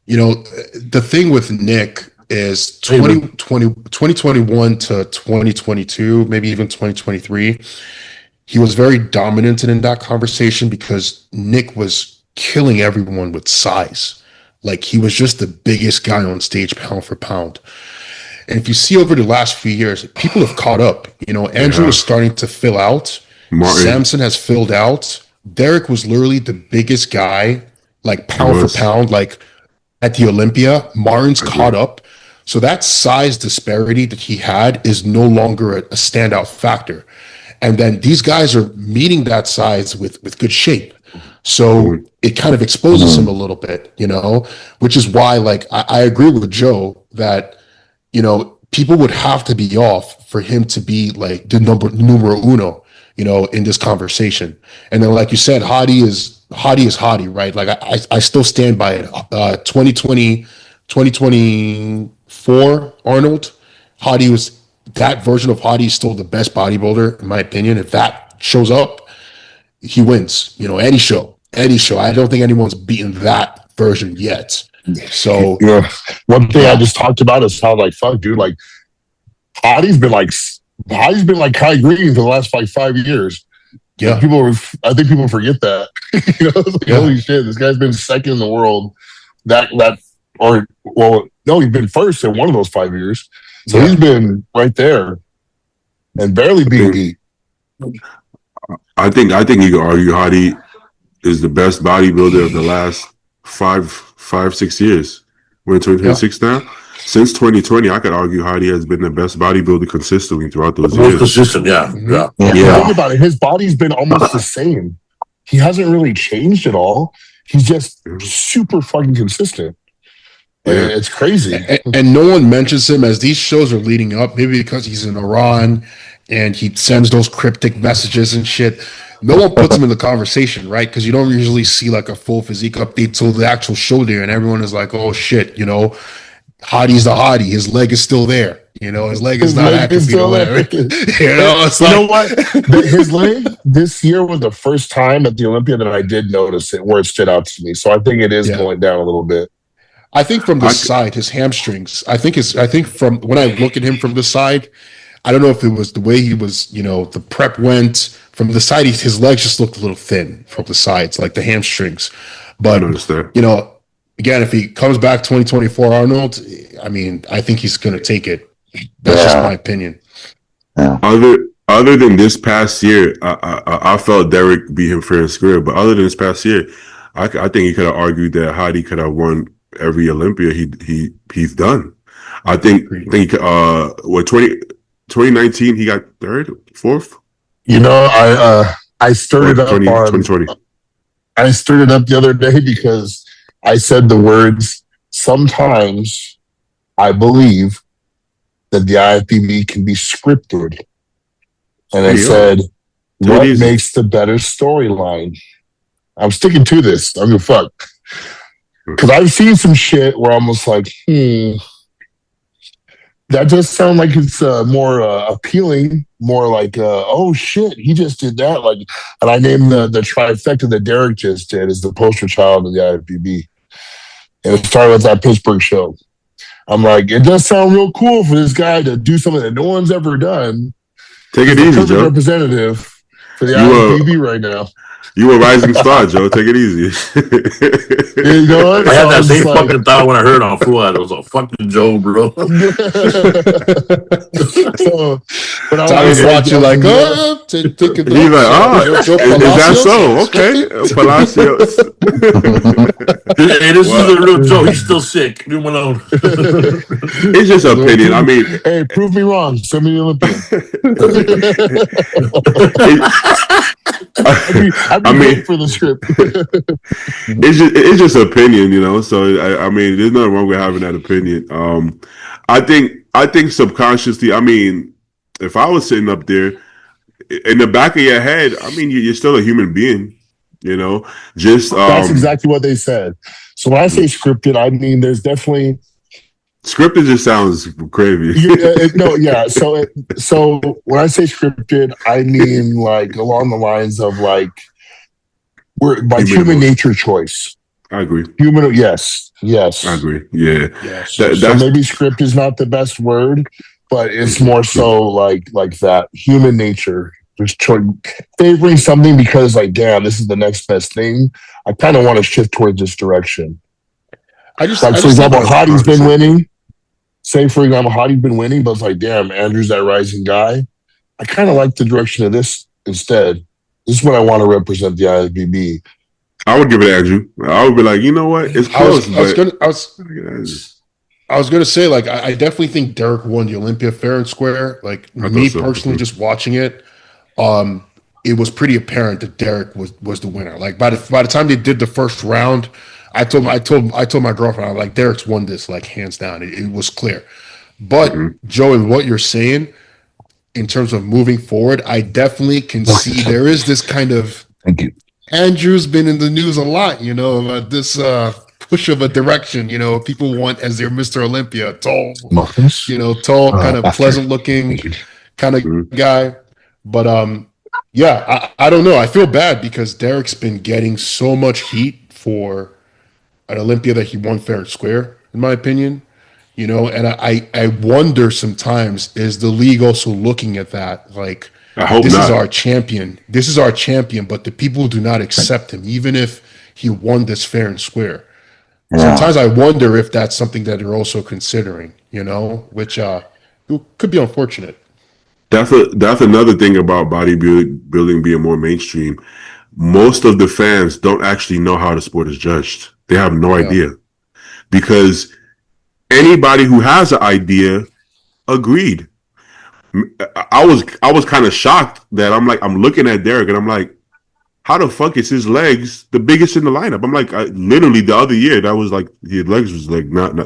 The thing with Nick is 2021 to 2022, maybe even 2023, he was very dominant in that conversation because Nick was killing everyone with size. Like he was just the biggest guy on stage pound for pound. And if you see over the last few years, people have caught up. Andrew is starting to fill out. Martin. Samson has filled out. Derek was literally the biggest guy, like pound for pound, like at the Olympia. Martin's caught up. So that size disparity that he had is no longer a standout factor. And then these guys are meeting that size with good shape. So it kind of exposes him a little bit, which is why, I agree with Joe that, people would have to be off for him to be like the numero uno, in this conversation. And then, like you said, Hottie is Hottie, right? Like I still stand by it. 2024 Arnold, Hottie was, that version of Hottie is still the best bodybuilder, in my opinion. If that shows up, he wins, any show. I don't think anyone's beaten that version yet. So one thing I just talked about is how fuck, dude, Hottie's been like Kai Green for the last 5 years. Yeah, I think people forget that. Holy shit, this guy's been second in the world. He's been first in one of those 5 years. So he's been right there and barely being beat. I think you can argue Hottie is the best bodybuilder of the last five 5-6 years. We're in 2026 now. Since 2020, I could argue Hadi has been the best bodybuilder consistently throughout those Most years. consistent, yeah. Think about it. His body's been almost the same. He hasn't really changed at all. He's just super fucking consistent. Yeah. It's crazy. And no one mentions him as these shows are leading up, maybe because he's in Iran and he sends those cryptic messages and shit. No one puts him in the conversation, right? Because you don't usually see like a full physique update till the actual show there, and everyone is like, oh shit, you know, Hadi's the Hadi. His leg is still there. You know, his leg is not atrophied or whatever. You know, it's know what? His leg this year was the first time at the Olympia that I did notice it, where it stood out to me. So I think it is going down a little bit. I think from the side, his hamstrings. I think from when I look at him from the side, I don't know if it was the way he was, you know, the prep went from the side. His legs just looked a little thin from the sides, like the hamstrings. But you know, again, if he comes back 2024, Arnold, I mean, I think he's going to take it. That's just my opinion. Yeah. Other than this past year, I felt Derek beat him fair and square. But other than this past year, I think he could have argued that Hadi could have won every Olympia he's done. I think 2019 he got third, fourth. You know, I stirred it up 2020. I stirred it up the other day because I said the words, sometimes I believe that the IFBB can be scripted. And I said, what makes the better storyline? I'm sticking to this. I'm gonna fuck. Because I've seen some shit where I'm almost like, that does sound like it's more appealing, more like, oh shit, he just did that. Like, and I named the trifecta that Derek just did as the poster child of the IFBB. And it started with that Pittsburgh show. I'm like, it does sound real cool for this guy to do something that no one's ever done. Take it easy, Joe. Representative for the IFBB right now. You a rising star, Joe. Take it easy. You know what? I had that same fucking thought when I heard on Fuad. I was like, fucking Joe, bro. But I was watching like, take it. He's like, is that so? Okay. Palacios. Hey, this is the real Joe. He's still sick. Leave him alone. It's just an opinion. I mean, hey, prove me wrong. Send me the Olympia. I mean, for the script. it's just opinion, you know. So I mean, there's nothing wrong with having that opinion. I think subconsciously, I mean, if I was sitting up there in the back of your head, I mean, you're still a human being, you know. Just that's exactly what they said. So when I say scripted, I mean there's definitely scripted. Just sounds crazy. So when I say scripted, I mean like along the lines of like we're by human nature choice. I agree. Yes. I agree. Yeah. Yes. So maybe script is not the best word, but it's more so like that human nature. Just favoring something because like, damn, this is the next best thing. I kind of want to shift towards this direction. For example, Hadi's been winning. Say, for example, Hadi's been winning, but it's like, damn, Andrew's that rising guy. I kind of like the direction of this instead. This is what I want to represent the IFBB. I would give it to Andrew. I would be like, you know what? It's close. I was gonna say, like, I definitely think Derek won the Olympia fair and square. Like me personally, just watching it, it was pretty apparent that Derek was the winner. Like by the time they did the first round, I told my girlfriend, I'm like, Derek's won this, like hands down. It was clear. But Joe, and what you're saying in terms of moving forward, I definitely can see there is this kind of. Thank you. Andrew's been in the news a lot, you know, about this push of a direction, you know, people want as their Mr. Olympia, tall, you know, tall, kind of pleasant looking kind of guy. But yeah, I don't know. I feel bad because Derek's been getting so much heat for an Olympia that he won fair and square, in my opinion. You know, and I wonder sometimes, is the league also looking at that? Like, I hope this not. is our champion. This is our champion, but the people do not accept him, even if he won this fair and square. Yeah. Sometimes I wonder if that's something that they're also considering, you know, which could be unfortunate. That's another thing about bodybuilding being more mainstream. Most of the fans don't actually know how the sport is judged. They have no idea. because anybody who has an idea agreed. I was kind of shocked that I'm looking at Derek and I'm like, how the fuck is his legs the biggest in the lineup? I'm like, literally the other year that was like his legs was like not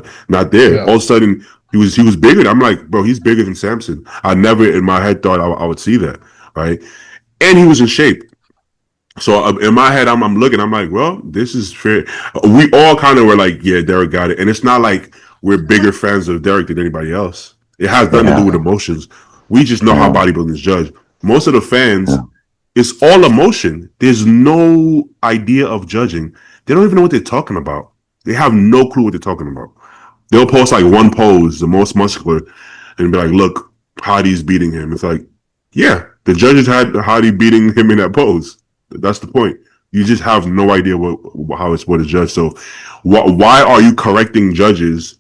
there. Yeah. All of a sudden he was bigger. I'm like, bro, he's bigger than Samson. I never in my head thought I would see that, right? And he was in shape. So in my head, I'm looking. I'm like, well, this is fair. We all kind of were like, yeah, Derek got it. And it's not like we're bigger fans of Derek than anybody else. It has nothing to do with emotions. We just know how bodybuilding is judged. Most of the fans, it's all emotion. There's no idea of judging. They don't even know what they're talking about. They have no clue what they're talking about. They'll post like one pose, the most muscular, and be like, look, Hadi's beating him. It's like, yeah, the judges had Hadi beating him in that pose. That's the point. You just have no idea what is judged. So why are you correcting judges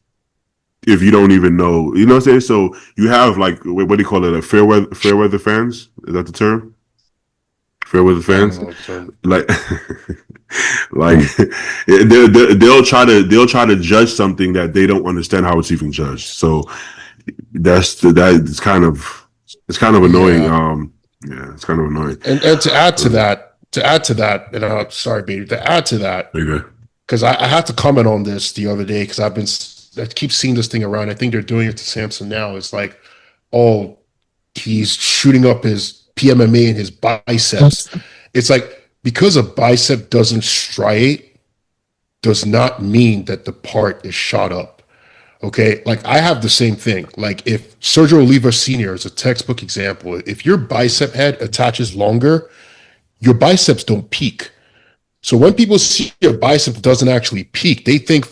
if you don't even know? You know what I'm saying? So you have like, what do you call it? A fair weather fans? Is that the term? Fair weather fans? Like, like they'll try to judge something that they don't understand how it's even judged. So it's kind of annoying. Yeah, it's kind of annoying. And to add to that, and I'm sorry, baby, to add to that, because I had to comment on this the other day because I keep seeing this thing around. I think they're doing it to Samson now. It's like, oh, he's shooting up his PMMA and his biceps. It's like, because a bicep doesn't striate does not mean that the part is shot up. Okay, like I have the same thing. Like if Sergio Oliva Sr. is a textbook example, if your bicep head attaches longer, your biceps don't peak. So when people see your bicep doesn't actually peak, they think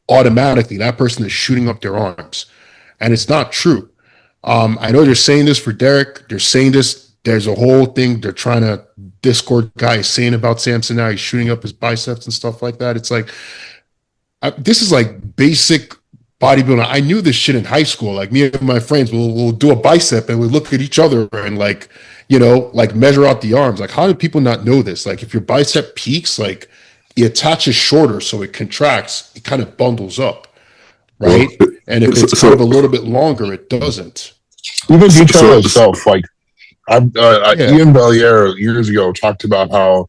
automatically that person is shooting up their arms, and it's not true. I know they're saying this for Derek. They're saying this. There's a whole thing they're trying to Discord guy is saying about Samson now. He's shooting up his biceps and stuff like that. It's like this is like basic bodybuilding. I knew this shit in high school. Like me and my friends will do a bicep and we look at each other and like, you know, like measure out the arms. Like, how do people not know this? Like if your bicep peaks, like it attaches shorter, so it contracts, it kind of bundles up, right? And if it's kind of a little bit longer, it doesn't. Even detail itself, like Ian Valliere years ago talked about how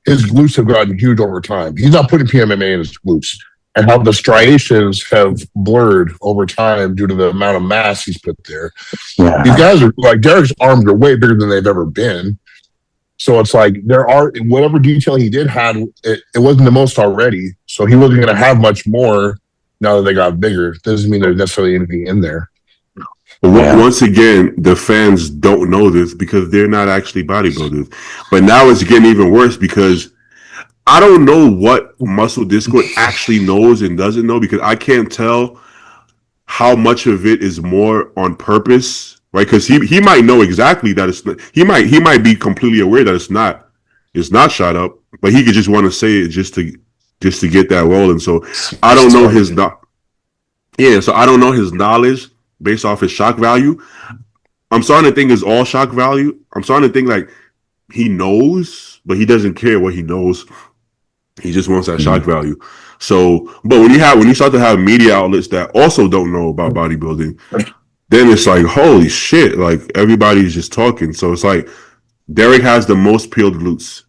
his glutes have gotten huge over time. He's not putting PMMA in his glutes, and how the striations have blurred over time due to the amount of mass he's put there. Yeah. These guys are like, Derek's arms are way bigger than they've ever been. So it's like there are, whatever detail he did have, it wasn't the most already. So he wasn't going to have much more now that they got bigger. Doesn't mean there's necessarily anything in there. But once again, the fans don't know this because they're not actually bodybuilders. But now it's getting even worse because I don't know what Muscle Discord actually knows and doesn't know, because I can't tell how much of it is more on purpose, right? Because he might know exactly that it's not, he might be completely aware that it's not shot up, but he could just want to say it just to get that rolling. So I don't know his so I don't know his knowledge based off his shock value. I'm starting to think it's all shock value. I'm starting to think like he knows, but he doesn't care what he knows. He just wants that shock value. So, but when you start to have media outlets that also don't know about bodybuilding, then it's like, holy shit, like everybody's just talking. So it's like Derek has the most peeled glutes,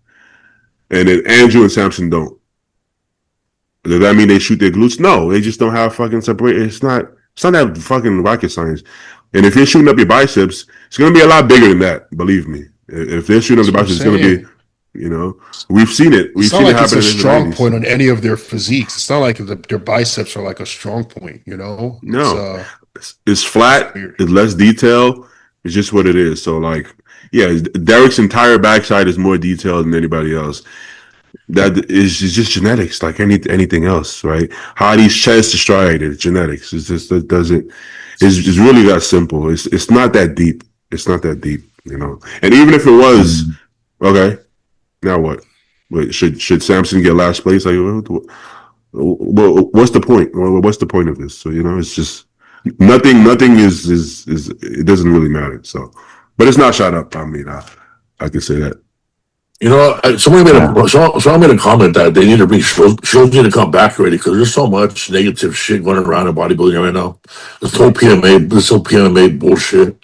and then Andrew and Samson don't. Does that mean they shoot their glutes? No, they just don't have fucking separate. It's not that fucking rocket science. And if you're shooting up your biceps, it's gonna be a lot bigger than that. Believe me. If they're shooting up the biceps, it's gonna be. You know, we've seen it. We've seen it happen. It's not like it's a strong point on any of their physiques. It's not like their biceps are like a strong point, you know? No. It's flat. It's less detail. It's just what it is. So, like, yeah, Derek's entire backside is more detailed than anybody else. That is just genetics, like anything else, right? Hadi's chest is striated. It's genetics. It's just, it doesn't, it's really that simple. It's not that deep. It's not that deep, you know? And even if it was, okay. Now what? Wait, should Samson get last place? Like, what's the point? What's the point of this? So, you know, it's just nothing is it doesn't really matter. So, but it's not shot up. I mean, I can say that. You know, someone made a comment that they need to bring shows need to come back already because there's so much negative shit going around in bodybuilding right now. This whole PMA bullshit,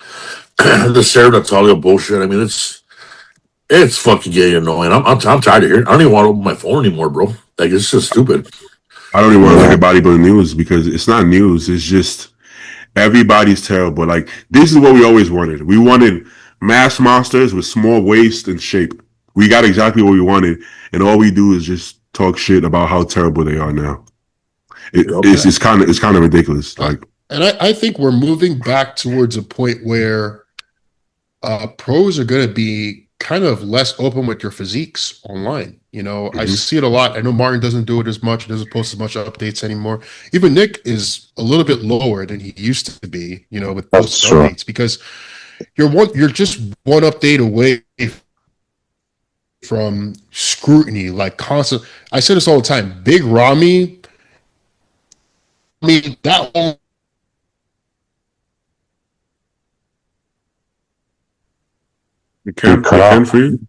the Sarah Natalia bullshit. I mean, it's fucking getting annoying. I'm tired of hearing. I don't even want to open my phone anymore, bro. Like it's just stupid. I don't even want to look at bodybuilding news because it's not news. It's just everybody's terrible. Like this is what we always wanted. We wanted mass monsters with small waist and shape. We got exactly what we wanted, and all we do is just talk shit about how terrible they are now. It's kind of ridiculous. Like, and I think we're moving back towards a point where pros are going to be kind of less open with your physiques online. You know, I see it a lot. I know Martin doesn't do it as much. He doesn't post as much updates anymore. Even Nick is a little bit lower than he used to be, you know, with post updates because you're just one update away from scrutiny, like constant. I say this all the time. Big Ramy, I mean, that whole it can for you.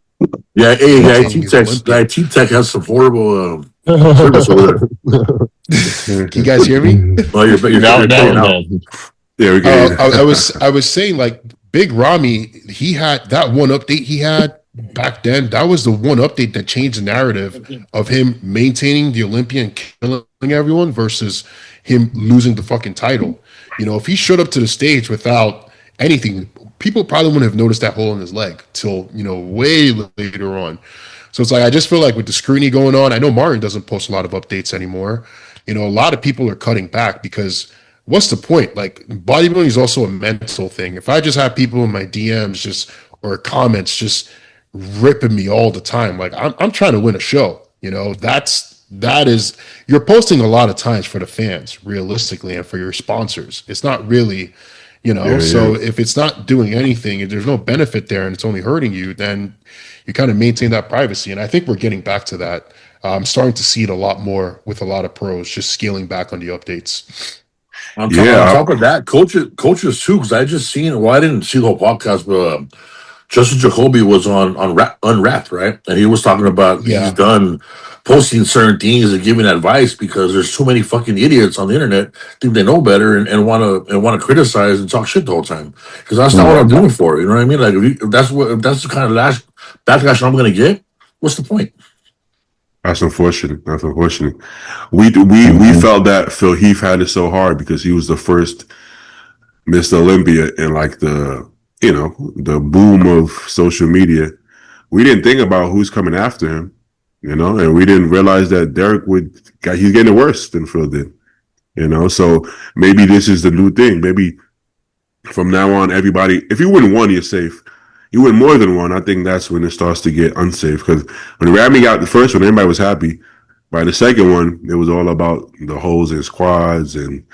Yeah, hey, IT Tech has some horrible service over there. Can you guys hear me? Well, you're now. Yeah, we can. I was saying like Big Ramy, he had that one update he had back then. That was the one update that changed the narrative of him maintaining the Olympia and killing everyone versus him losing the fucking title. You know, if he showed up to the stage without anything, people probably wouldn't have noticed that hole in his leg till, you know, way later on. So it's like, I just feel like with the scrutiny going on, I know Martin doesn't post a lot of updates anymore. You know, a lot of people are cutting back because what's the point? Like bodybuilding is also a mental thing. If I just have people in my DMs or comments just ripping me all the time, like I'm trying to win a show, you know, that is, you're posting a lot of times for the fans realistically and for your sponsors. It's not really, you know, if it's not doing anything, if there's no benefit there and it's only hurting you, then you kind of maintain that privacy. And I think we're getting back to that. I'm starting to see it a lot more with a lot of pros just scaling back on the updates. On top of that, coaches too, because I just seen, well, I didn't see the whole podcast, but Justin Jacoby was on Unwrapped, right? And he was talking about he's done posting certain things and giving advice because there's too many fucking idiots on the internet think they know better and want to criticize and talk shit the whole time. Because that's not what I'm doing for. You know what I mean? Like if that's the kind of backlash I'm going to get, what's the point? That's unfortunate. We felt that Phil Heath had it so hard because he was the first Mr. Olympia and like the boom of social media. We didn't think about who's coming after him, you know, and we didn't realize that Derek he's getting worse than Phil did, you know. So maybe this is the new thing. Maybe from now on, everybody, if you win one, you're safe. You win more than one, I think that's when it starts to get unsafe. Because when Ramy got the first one, everybody was happy. By the second one, it was all about the holes in his quads and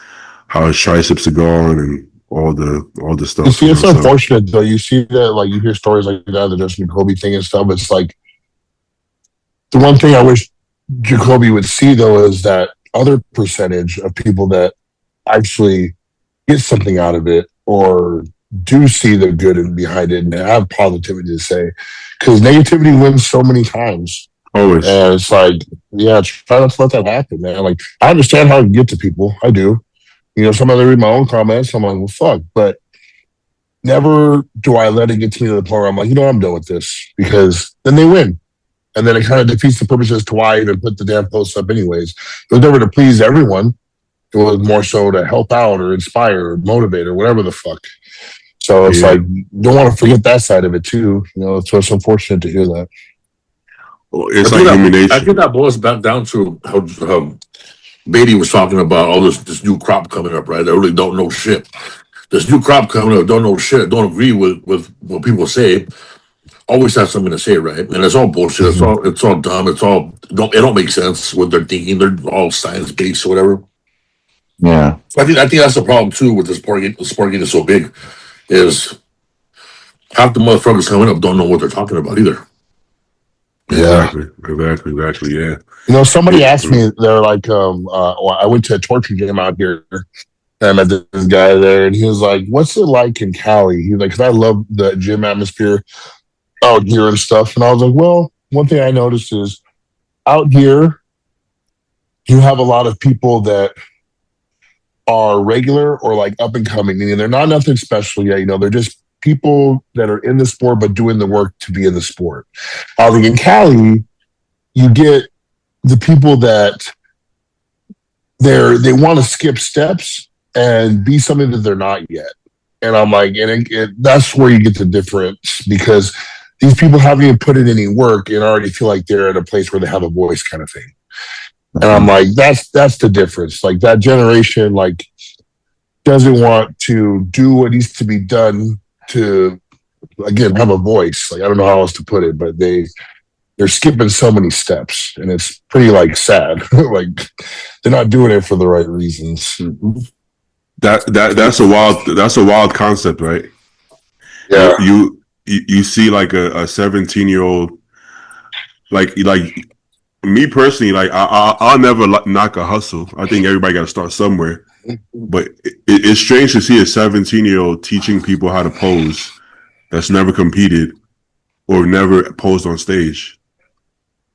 how his triceps are gone and all the stuff. You see, it's unfortunate though. You see that, like, you hear stories like that, the Justin Jacoby thing and stuff. It's like the one thing I wish Jacoby would see though is that other percentage of people that actually get something out of it or do see the good and behind it and have positivity to say, because negativity wins so many times. Always. And it's like, yeah, try not to let that happen, man. Like, I understand how to get to people. I do. You know, some of them read my own comments. I'm like, well, fuck. But never do I let it get to me to the point where I'm like, you know, I'm done with this, because then they win. And then it kind of defeats the purpose as to why I even put the damn posts up anyways. It was never to please everyone. It was more so to help out or inspire or motivate or whatever the fuck. So it's like, you don't want to forget that side of it too. You know, so it's unfortunate to hear that. Well, it's like humiliation. I think that boils back down to how Beatty was talking about all this new crop coming up, right? They really don't know shit. This new crop coming up, don't know shit, don't agree with what people say. Always have something to say, right? And it's all bullshit. It's all dumb. It don't make sense what they're thinking. They're all science based or whatever. Yeah. So I think that's the problem too with the sport getting so big. Is half the motherfuckers coming up don't know what they're talking about either. Yeah, exactly. Yeah. You know, somebody asked me, they're like, I went to a torture game out here. And I met this guy there, and he was like, "What's it like in Cali?" He's like, "Cause I love the gym atmosphere out here and stuff." And I was like, "Well, one thing I noticed is out here, you have a lot of people that are regular or like up and coming, meaning they're not nothing special yet. They're just people that are in the sport but doing the work to be in the sport. I think in Cali, you get the people that they want to skip steps and be something that they're not yet. And I'm like, that's where you get the difference, because these people haven't even put in any work and already feel like they're at a place where they have a voice, kind of thing. And I'm like, that's the difference. Like, that generation, like, doesn't want to do what needs to be done to, again, have a voice. Like, I don't know how else to put it, but they're skipping so many steps, and it's pretty like sad. Like, they're not doing it for the right reasons. That's a wild concept, right? Yeah. You see like a 17-year-old, like me personally, like I'll never knock a hustle. I think everybody got to start somewhere. But it's strange to see a 17-year-old teaching people how to pose that's never competed or never posed on stage.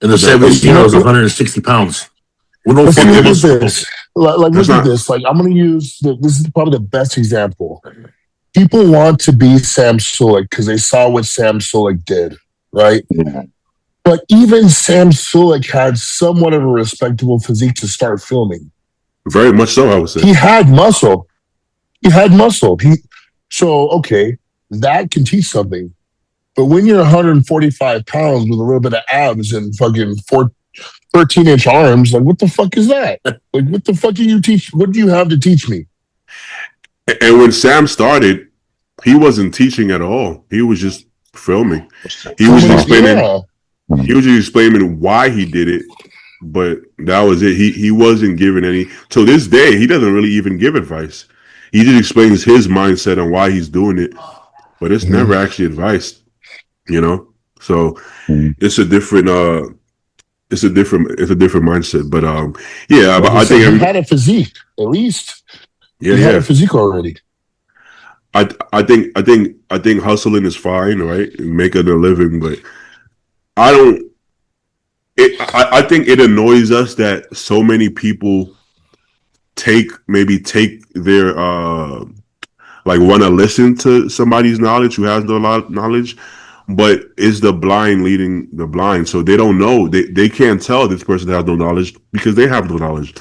And the 17-year-old is 160 pounds. With no fucking look at muscle. this. Look at this. Like, I'm going to use this is probably the best example. People want to be Sam Sulek because they saw what Sam Sulek did, right? Yeah. But even Sam Sulek had somewhat of a respectable physique to start filming. Very much so, I would say. He had muscle. So, okay, that can teach something. But when you're 145 pounds with a little bit of abs and fucking 13-inch arms, like, what the fuck is that? Like, what the fuck do you teach? What do you have to teach me? And when Sam started, he wasn't teaching at all. He was just filming. He was just explaining. Yeah. He was just explaining why he did it, but that was it. He wasn't giving any. To this day, he doesn't really even give advice. He just explains his mindset on why he's doing it, but it's never actually advice. So it's a different mindset. But yeah, Like I think he had a physique at least. Yeah, he had a physique already. I think hustling is fine, right? Making a living, but I think it annoys us that so many people take their like want to listen to somebody's knowledge who has no knowledge, but it's the blind leading the blind. So they don't know. They can't tell this person has no knowledge because they have no knowledge,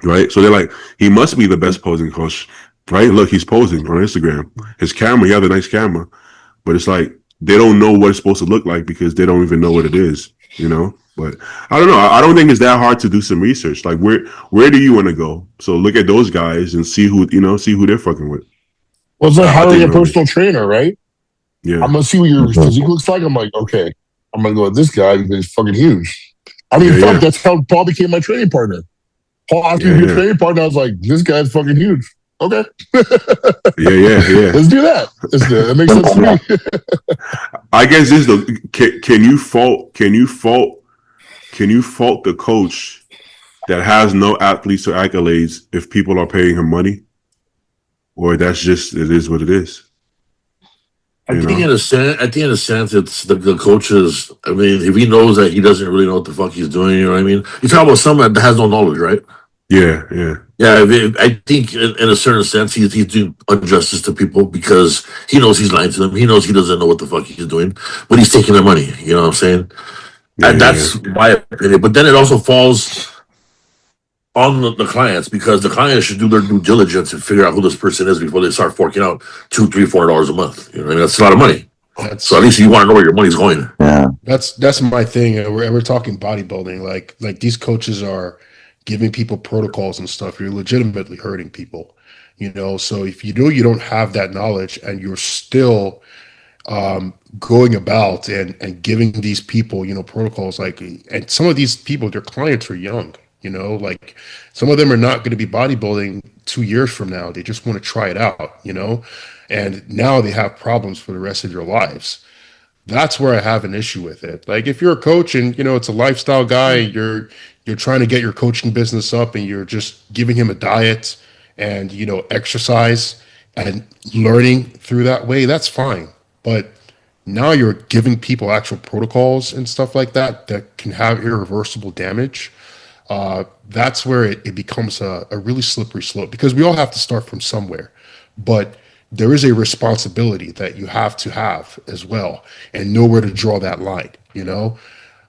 right? So they're like, he must be the best posing coach, right? Look, he's posing on Instagram. His camera, he has a nice camera, but it's like they don't know what it's supposed to look like because they don't even know what it is, But I don't know. I don't think it's that hard to do some research. Like, where do you want to go? So look at those guys and see who they're fucking with. Well, it's like hiring a personal trainer, right? Yeah. I'm gonna see what your physique looks like. I'm like, okay, I'm gonna go with this guy because he's fucking huge. I mean, that's how Paul became my training partner. Paul asked me to be a training partner. I was like, this guy's fucking huge. Okay. Yeah. Let's do that. That makes sense to me. I guess this though, can you fault the coach that has no athletes or accolades if people are paying him money? Or that's just, it is what it is. I think in a sense, it's the coaches. I mean, if he knows that he doesn't really know what the fuck he's doing, you know what I mean? You're talking about someone that has no knowledge, right? Yeah. I think in a certain sense, he's doing injustice to people because he knows he's lying to them. He knows he doesn't know what the fuck he's doing, but he's taking their money. You know what I'm saying? And that's my opinion. But then it also falls on the clients because the clients should do their due diligence and figure out who this person is before they start forking out $200, $300, $400 a month. You know, that's a lot of money. So at least you want to know where your money's going. Yeah, that's my thing. We're talking bodybuilding. Like these coaches are giving people protocols and stuff. You're legitimately hurting people. So if you don't have that knowledge and you're still going about and giving these people, protocols, and some of these people, their clients are young. Like some of them are not going to be bodybuilding 2 years from now. They just want to try it out, and now they have problems for the rest of their lives. That's where I have an issue with it. Like if you're a coach and, it's a lifestyle guy, you're trying to get your coaching business up and you're just giving him a diet and, exercise and learning through that way, that's fine. But Now you're giving people actual protocols and stuff like that that can have irreversible damage. That's where it becomes a really slippery slope, because we all have to start from somewhere. But there is a responsibility that you have to have as well, and know where to draw that line, you know?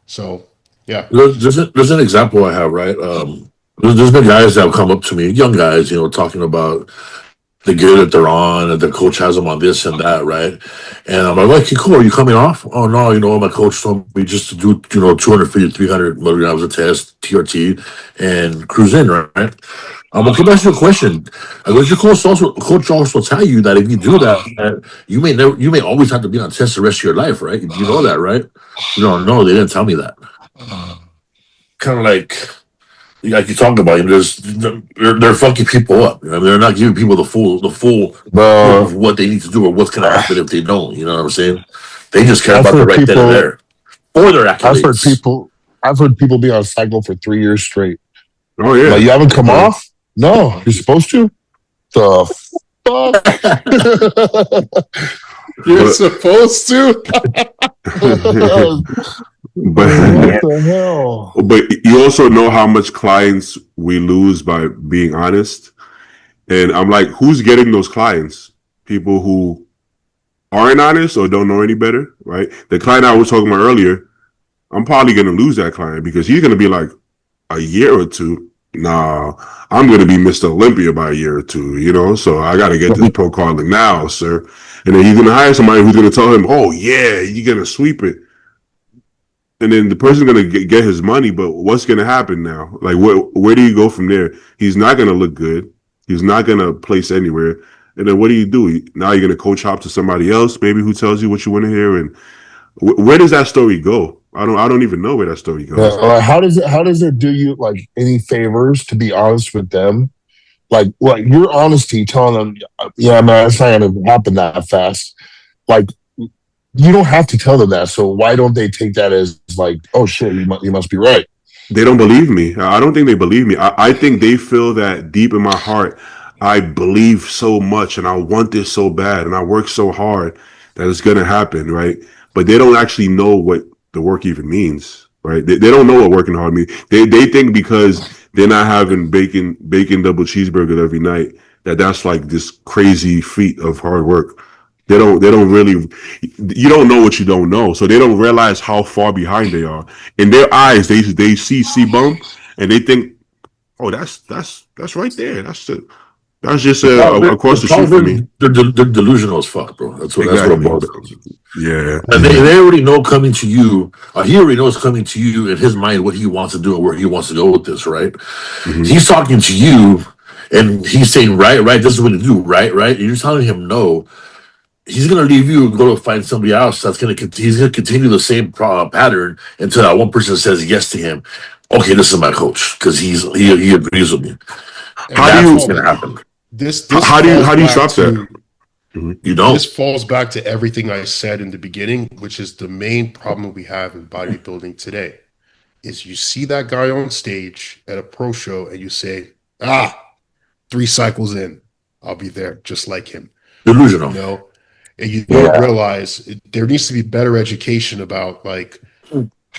So, yeah. There's an example I have, right? There's been guys that have come up to me, young guys, talking about the gear that they're on, and the coach has them on this and that, right? And I'm like, okay, cool. Are you coming off? Oh no, my coach told me just to do 250, 300 milligrams a test, TRT, and cruise in, right? I'm okay. That's your question. I go, your coach also tell you that if you do that, you may always have to be on test the rest of your life, right? You know that, right? No, they didn't tell me that. Kind of like you talking about, they're fucking people up. They're not giving people the full of what they need to do or what's going to happen if they don't. You know what I'm saying? They just care about the right then and there or their accolades. I've heard people be on cycle for 3 years straight. Oh yeah, like, you haven't come off? No, you're supposed to. The fuck? You're supposed to. But what the hell? But you also know how much clients we lose by being honest. And I'm like, who's getting those clients? People who aren't honest or don't know any better, right? The client I was talking about earlier, I'm probably going to lose that client because he's going to be like, a year or two. Nah, I'm going to be Mr. Olympia by a year or two, so I got to get this pro card now, sir. And then he's going to hire somebody who's going to tell him, oh, yeah, you're going to sweep it. And then the person's going to get his money, but what's going to happen now? Like, where do you go from there? He's not going to look good. He's not going to place anywhere. And then what do? Now you're going to coach hop to somebody else, maybe, who tells you what you want to hear. And where does that story go? I don't even know where that story goes. How does it do you like any favors to be honest with them? Like your honesty, telling them, yeah, man, it's not going to happen that fast. Like, you don't have to tell them that. So why don't they take that as like, oh shit, you must be right? They don't believe me. I don't think they believe me. I think they feel that deep in my heart, I believe so much and I want this so bad and I work so hard that it's going to happen, right? But they don't actually know what the work even means, right? They don't know what working hard means. They think because they're not having bacon double cheeseburger every night that's like this crazy feat of hard work. They don't really. You don't know what you don't know, so they don't realize how far behind they are. In their eyes, they see C-bum and they think, oh, that's right there. That's just across the street from me. They're delusional as fuck, bro. That's what it boils down to. Yeah. And they already know coming to you. He already knows coming to you in his mind what he wants to do and where he wants to go with this, right? Mm-hmm. He's talking to you and he's saying, right, this is what to do, right? And you're telling him no. He's gonna leave you and go to find somebody else he's gonna continue the same pattern until that one person says yes to him. Okay, this is my coach because he agrees with me. How do you? What's gonna happen? How do you stop that? You don't. This falls back to everything I said in the beginning, which is the main problem we have in bodybuilding today. Is you see that guy on stage at a pro show and you say, 3 cycles in, I'll be there just like him. Delusional. And you don't realize there needs to be better education about like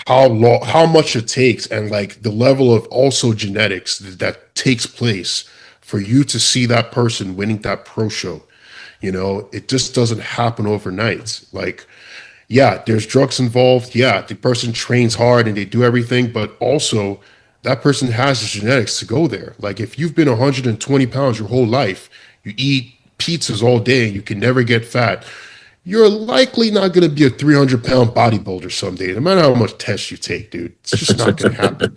how much it takes and like the level of also genetics that takes place for you to see that person winning that pro show. It just doesn't happen overnight. Like, yeah, there's drugs involved. Yeah, the person trains hard and they do everything, but also that person has the genetics to go there. Like, if you've been 120 pounds your whole life, you eat pizzas all day and you can never get fat, you're likely not going to be a 300-pound bodybuilder someday, no matter how much tests you take, dude. It's just not going to happen,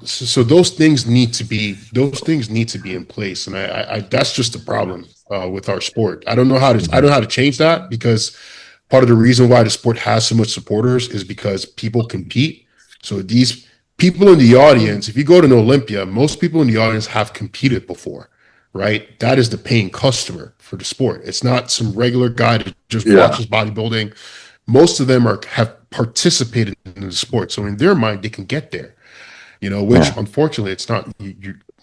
So those things need to be in place, and I that's just the problem with our sport. I don't know how to change that, because part of the reason why the sport has so much supporters is because people compete. So these people in the audience, if you go to an Olympia, most people in the audience have competed before. Right? That is the paying customer for the sport. It's not some regular guy that just watches bodybuilding. Most of them have participated in the sport. So in their mind, they can get there, which unfortunately it's not,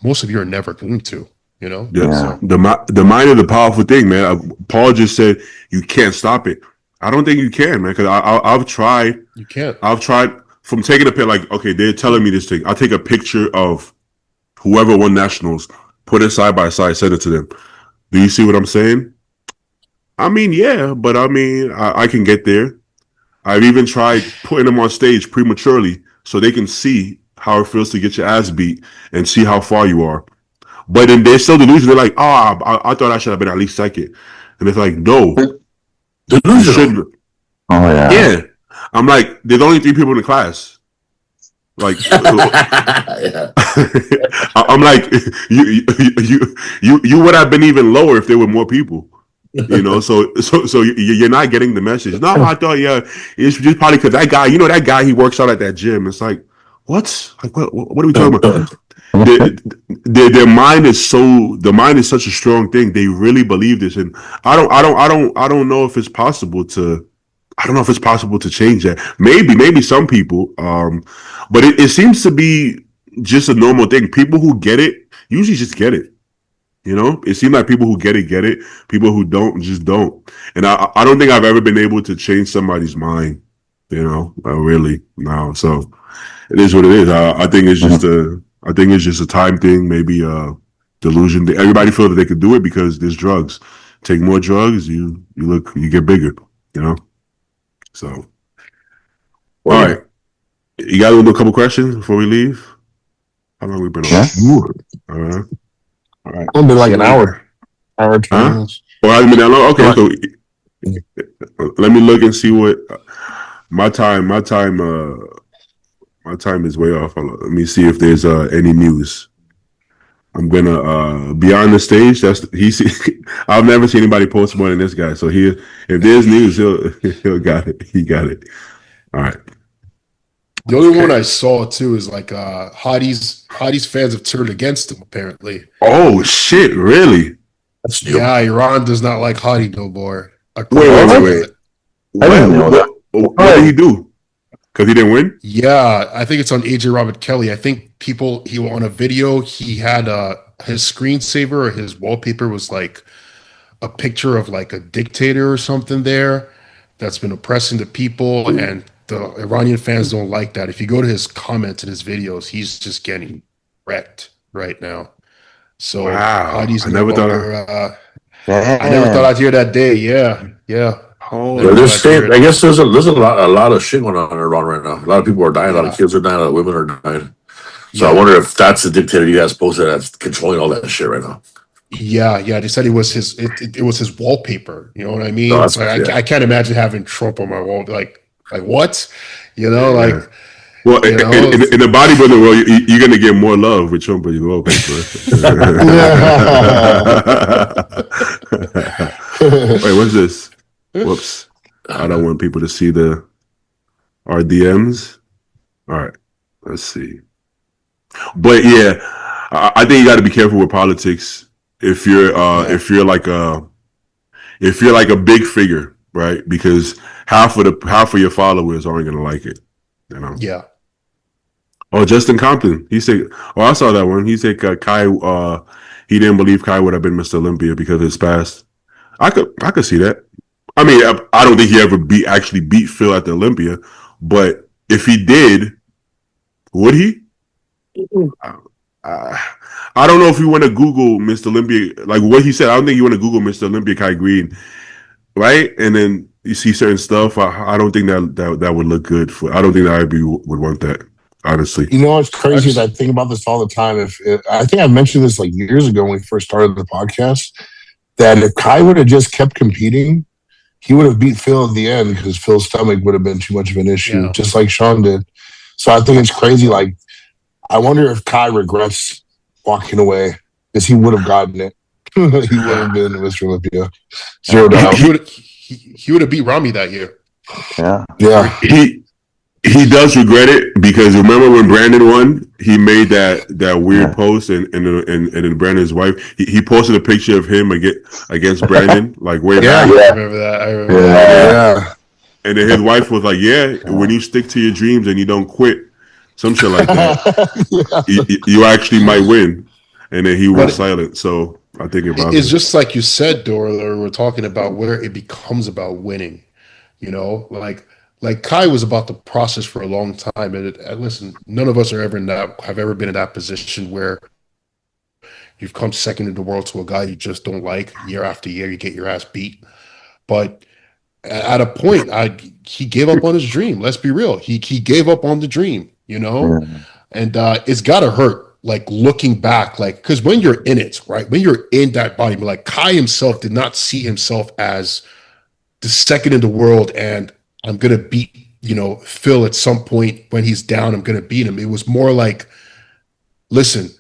most of you are never going to. you know? Yeah. So, The mind is a powerful thing, man. Paul just said you can't stop it. I don't think you can, man, because I've tried. you can't. I've tried from taking a picture. Like, okay, they're telling me this thing. I'll take a picture of whoever won nationals, put it side by side, send it to them. Do you see what I'm saying? I mean, yeah, but I mean, I can get there. I've even tried putting them on stage prematurely so they can see how it feels to get your ass beat and see how far you are. But then they're still delusional. They're like, oh, I thought I should have been at least second. And it's like, no, you Delusional. shouldn't. Oh yeah. Yeah. I'm like, there's only 3 people in the class. Like, Yeah. I'm like, you would have been even lower if there were more people. You know, so you're not getting the message. No, I thought, yeah, it's just probably because that guy, that guy, he works out at that gym. It's like, what? Like, what are we talking about? Their mind is such a strong thing. They really believe this, and I don't know if it's possible to. I don't know if it's possible to change that. Maybe some people, but it seems to be just a normal thing. People who get it usually just get it. It seems like people who get it. People who don't just don't. And I don't think I've ever been able to change somebody's mind. Really, no. So it is what it is. I think it's just a time thing, maybe a delusion. Everybody feels that they could do it because there's drugs. Take more drugs, you get bigger. So, all right. You guys want to do a couple questions before we leave? How long have we been on? Yeah. All right. It's been like an hour. Hour 20 Huh? minutes. Well, hasn't been that long. Okay, so let me look and see what my time is way off. Let me see if there's any news. I'm gonna beyond the stage. I've never seen anybody post more than this guy. So if there's news, he'll got it. He got it. All right. The only one I saw too is like Hadi's fans have turned against him apparently. Oh shit! Really? That's new. Yeah, Iran does not like Hadi no more. Wait. I didn't know that. What did he do? Because he didn't win? Yeah, I think it's on AJ Robert Kelly. I think on a video, he had his screensaver or his wallpaper was like a picture of like a dictator or something there that's been oppressing the people, and the Iranian fans don't like that. If you go to his comments and his videos, he's just getting wrecked right now. So Wow. Hadi's I never thought I'd hear that day. Yeah. Oh, Yeah, I guess there's a lot of shit going on in Iran right now. A lot of people are dying. A lot of kids are dying. A lot of women are dying. So I wonder if that's the dictator you guys posted that's controlling all that shit right now. Yeah. They said it was his wallpaper. You know what I mean? No, I can't imagine having Trump on my wall. Like what? Well, in the bodybuilding world, you're gonna get more love with Trump on your wallpaper. Wait, what's this? Whoops! I don't want people to see our DMs. All right, let's see. But yeah, I think you got to be careful with politics if you're like a big figure, right? Because half of your followers aren't gonna like it. Yeah. Oh, Justin Compton. He said, "Oh, I saw that one." He said, "Kai, he didn't believe Kai would have been Mr. Olympia because of his past." I could see that. I mean, I don't think he ever actually beat Phil at the Olympia, but if he did, would he? I don't know if you want to Google Mr. Olympia, like what he said. I don't think you want to Google Mr. Olympia Kai Green, right? And then you see certain stuff. I don't think that would look good for. I don't think the IB would want that. Honestly, What's crazy is I think about this all the time. I think I mentioned this like years ago when we first started the podcast, that if Kai would have just kept competing, he would have beat Phil at the end because Phil's stomach would have been too much of an issue, just like Sean did. So I think it's crazy. Like, I wonder if Kai regrets walking away because he would have gotten it. He would have been Mr. Olympia. Zero doubt. He would have beat Rami that year. Yeah. He does regret it because remember when Brandon won, he made that weird post and then Brandon's wife, he posted a picture of him against Brandon like way back. I remember that. Yeah. And then his wife was like, when you stick to your dreams and you don't quit, some shit like that, you actually might win. and then he But went silent. So I think it bothers it's me. just like you said, Dora. We're talking about where it becomes about winning. Like Kai was about the process for a long time, and listen, none of us are ever in that have ever been in that position where you've come second in the world to a guy you just don't like year after year. You get your ass beat, but at a point, he gave up on his dream. Let's be real. He gave up on the dream, and it's gotta hurt. Like looking back, like because when you're in it, right? When you're in that body, like Kai himself did not see himself as the second in the world, and I'm gonna beat Phil at some point when he's down. I'm gonna beat him. It was more like, listen,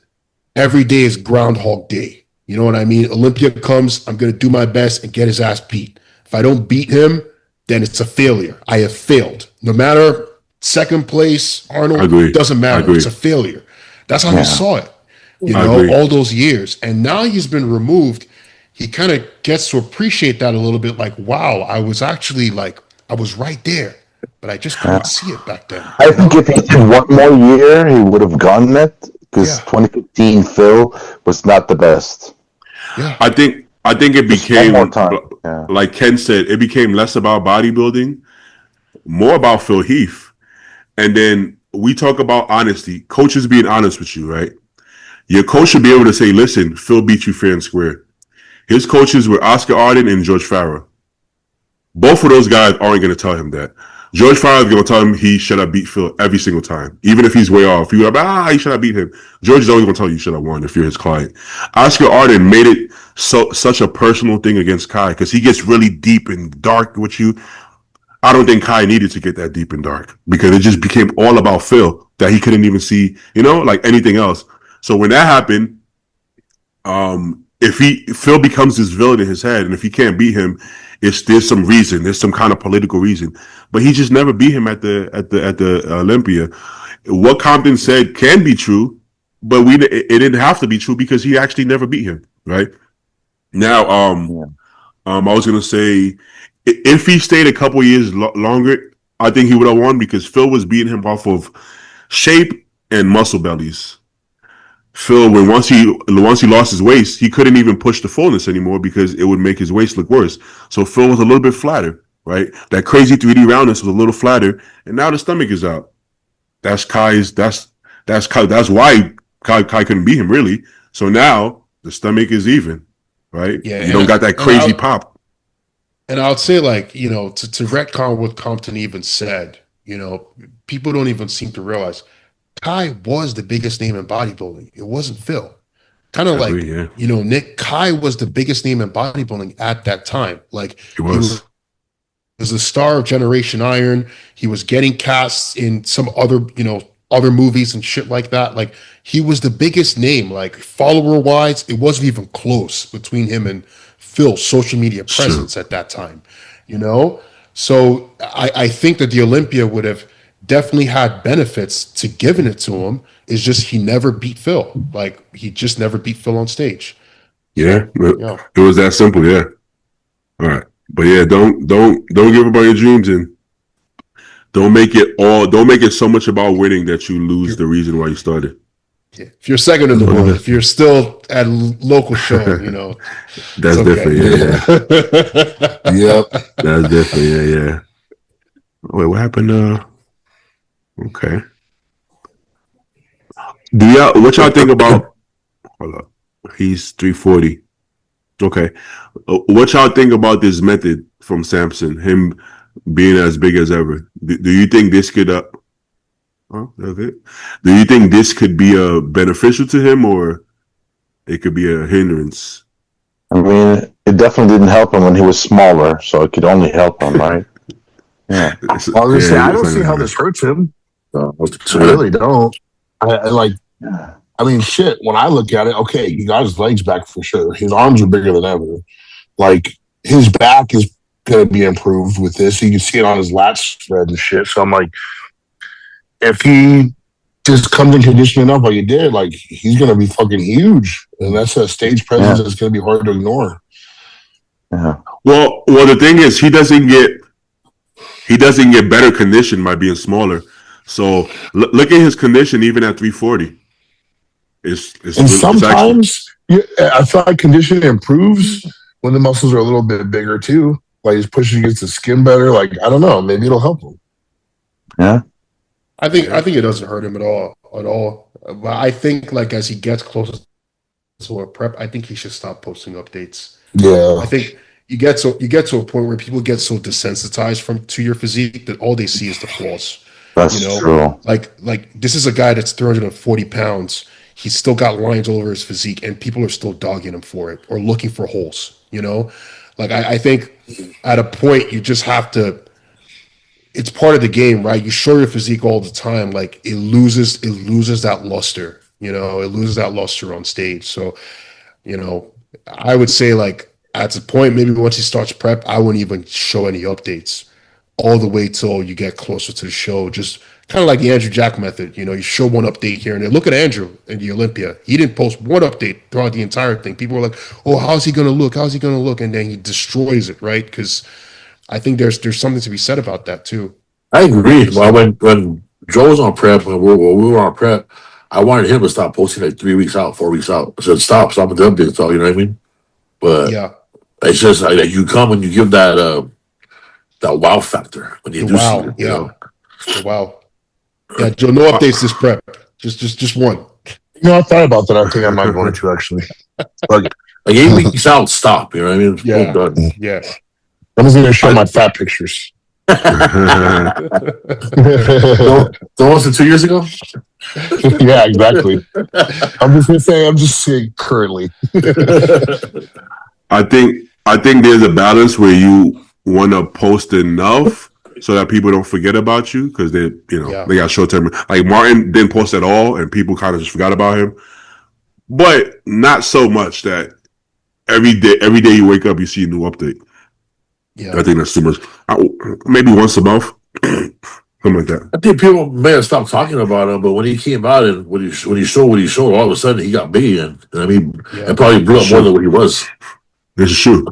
every day is Groundhog Day. You know what I mean? Olympia comes, I'm going to do my best and get his ass beat. If I don't beat him, then it's a failure. I have failed. No matter second place, Arnold, doesn't matter. It's a failure. That's how he saw it, all those years. And now he's been removed. He kind of gets to appreciate that a little bit like, wow, I was actually like, I was right there, but I just couldn't see it back then. I think if he did one more year, he would have gotten it. Because 2015 Phil was not the best. Yeah, I think it became one more time. like Ken said, it became less about bodybuilding, more about Phil Heath. And then we talk about honesty, coaches being honest with you, right? Your coach should be able to say, listen, Phil beat you fair and square. His coaches were Oscar Arden and George Farah. Both of those guys aren't going to tell him that. George Farah is going to tell him he should have beat Phil every single time. Even if he's way off. You're like, you should have beat him. George is always going to tell you should have won if you're his client. Oscar Arden made it such a personal thing against Kai because he gets really deep and dark with you. I don't think Kai needed to get that deep and dark because it just became all about Phil that he couldn't even see, like anything else. So when that happened, if Phil becomes this villain in his head, and if he can't beat him, there's some reason, there's some kind of political reason. But he just never beat him at the Olympia. What Compton said can be true, but it didn't have to be true because he actually never beat him. Right now, I was gonna say if he stayed a couple years longer, I think he would have won because Phil was beating him off of shape and muscle bellies. Phil, once he lost his waist, he couldn't even push the fullness anymore because it would make his waist look worse. So Phil was a little bit flatter, right? That crazy 3D roundness was a little flatter, and now the stomach is out. That's Kai's. That's why Kai couldn't beat him really. So now the stomach is even, right? Yeah, you don't got that crazy pop. And I would say, like, to retcon what Compton even said, people don't even seem to realize Kai was the biggest name in bodybuilding. It wasn't Phil. Kind of like, Nick, Kai was the biggest name in bodybuilding at that time. Like, he was the star of Generation Iron. He was getting casts in some other movies and shit like that. Like, he was the biggest name. Like, follower-wise, it wasn't even close between him and Phil's social media presence at that time. So I think that the Olympia would have definitely had benefits to giving it to him. It's just he never beat Phil. Like, he just never beat Phil on stage. Yeah, it was that simple. Yeah. All right, but yeah, don't give up on your dreams and don't make it so much about winning that you lose the reason why you started. Yeah. If you're second in the world, if you're still at a local show, that's different. Yeah. Yep. That's different. Yeah. Wait, what happened? Okay. What y'all think about? Hold up. He's 340. Okay. What y'all think about this method from Samson? Him being as big as ever. Do you think this could? That's it. Do you think this could be beneficial to him, or it could be a hindrance? I mean, it definitely didn't help him when he was smaller, so it could only help him, right? Yeah. Honestly, I don't see how this hurts him. I really don't. I mean, shit, when I look at it, okay, he got his legs back for sure. His arms are bigger than ever. Like, his back is going to be improved with this. You can see it on his lats spread and shit. So I'm like, if he just comes in condition enough like he did, like, he's going to be fucking huge. And that's a stage presence that's going to be hard to ignore. Yeah. Well, the thing is, he doesn't get better condition by being smaller. So look at his condition even at 340. And it's actually sometimes I feel like conditioning improves when the muscles are a little bit bigger too. Like he's pushing against the skin better. Like I don't know, maybe it'll help him. Yeah. I think it doesn't hurt him at all. But I think like as he gets closer to a prep, I think he should stop posting updates. Yeah, I think you get to a point where people get so desensitized to your physique that all they see is the flaws. That's You know, true. like this is a guy that's 340 pounds. He's still got lines all over his physique, and people are still dogging him for it or looking for holes. You know, like I think at a point you just have to. It's part of the game, right? You show your physique all the time, like it loses that luster. You know, it loses that luster on stage. So, you know, I would say like at the point maybe once he starts prep, I wouldn't even show any updates all the way till you get closer to the show. Just kind of like the Andrew Jack method. You know, you show one update here and there. Look at Andrew in the Olympia. He didn't post one update throughout the entire thing. People were like, "Oh, how's he gonna look? How's he gonna look?" And then he destroys it, right? Because I think there's something to be said about that too. I agree. Well, when Joe was on prep, when we were on prep, I wanted him to stop posting like 3 weeks out, 4 weeks out. I said, stop with the updates, all, you know what I mean? But Yeah, it's just like you come and you give that wow factor when you the do see wow, it, you yeah, know? the wow, yeah. Joe, no updates this prep. Just one. I thought about that. I think I might going to actually. Like, Like 8 weeks out, stop, you know what I mean? Yeah, Boom, done. yeah. I'm just gonna show my fat pictures. So was it 2 years ago? Yeah, exactly. I'm just saying currently. I think there's a balance where you want to post enough so that people don't forget about you because they got short term. Like Martin didn't post at all, and people kind of just forgot about him. But not so much that every day you wake up, you see a new update. Yeah. I think that's too much. Maybe once a month, something like that. I think people may have stopped talking about him, but when he came out and when he showed what he showed, all of a sudden he got big again. I mean, and probably blew up more than what he was. This is true.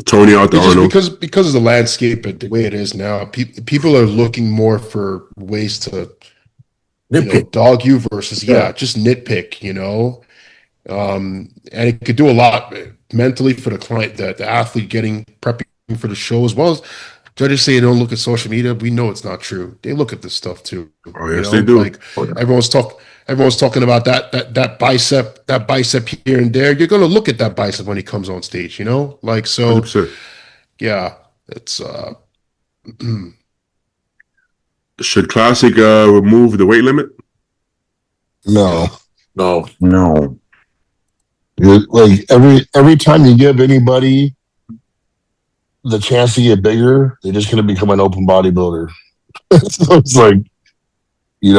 Tony out the Arnold. Because of the landscape and the way it is now, people are looking more for ways to dog you versus just nitpick. And it could do a lot mentally for the client, the athlete getting prepping for the show, as well as judges say don't look at social media. We know it's not true. They look at this stuff too. Oh yes, they do. Like everyone's talking about that bicep here and there. You're gonna look at that bicep when he comes on stage. Like so. 100%. Yeah, it's Should Classic remove the weight limit? No. Like every time you give anybody the chance to get bigger, they're just going to become an open bodybuilder. So it's like, it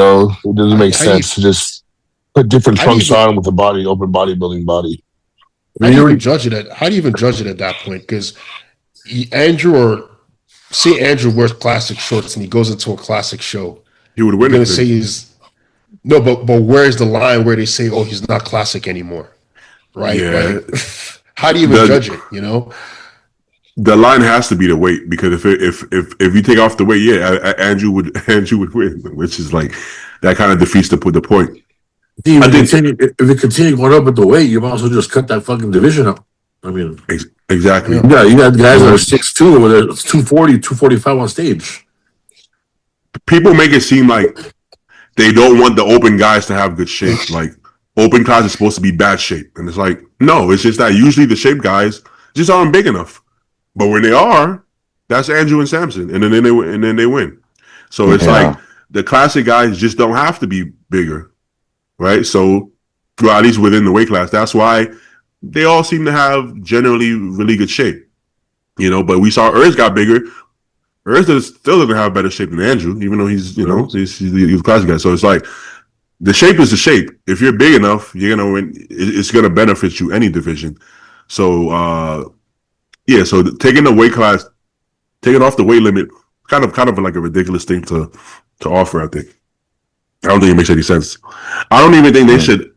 doesn't make sense to just put different trunks on with a open bodybuilding body. How do you even judge it at that point? Because Andrew wears classic shorts and he goes into a classic show. He would win. You're gonna say but where's the line where they say, oh, he's not classic anymore? Right? Yeah. Like, how do you even judge it? The line has to be the weight, because if you take off the weight, Andrew would win, which is like that kind of defeats the point. If you continue going up with the weight, you might as well just cut that fucking division up. I mean, exactly. Yeah, you got guys that are 6'2", where it's 240, 245 on stage. People make it seem like they don't want the open guys to have good shape. Like open guys are supposed to be bad shape, and it's like no, it's just that usually the shape guys just aren't big enough. But when they are, that's Andrew and Samson, and then they win. So it's like the classic guys just don't have to be bigger, right? So, well, at least within the weight class, that's why they all seem to have generally really good shape, But we saw Urs got bigger. Urs still doesn't have better shape than Andrew, even though he's the classic guy. So it's like the shape is the shape. If you're big enough, you're gonna win. It's gonna benefit you any division. So. So taking the weight class, taking off the weight limit, kind of like a ridiculous thing to offer. I think. I don't think it makes any sense. I don't even think they should.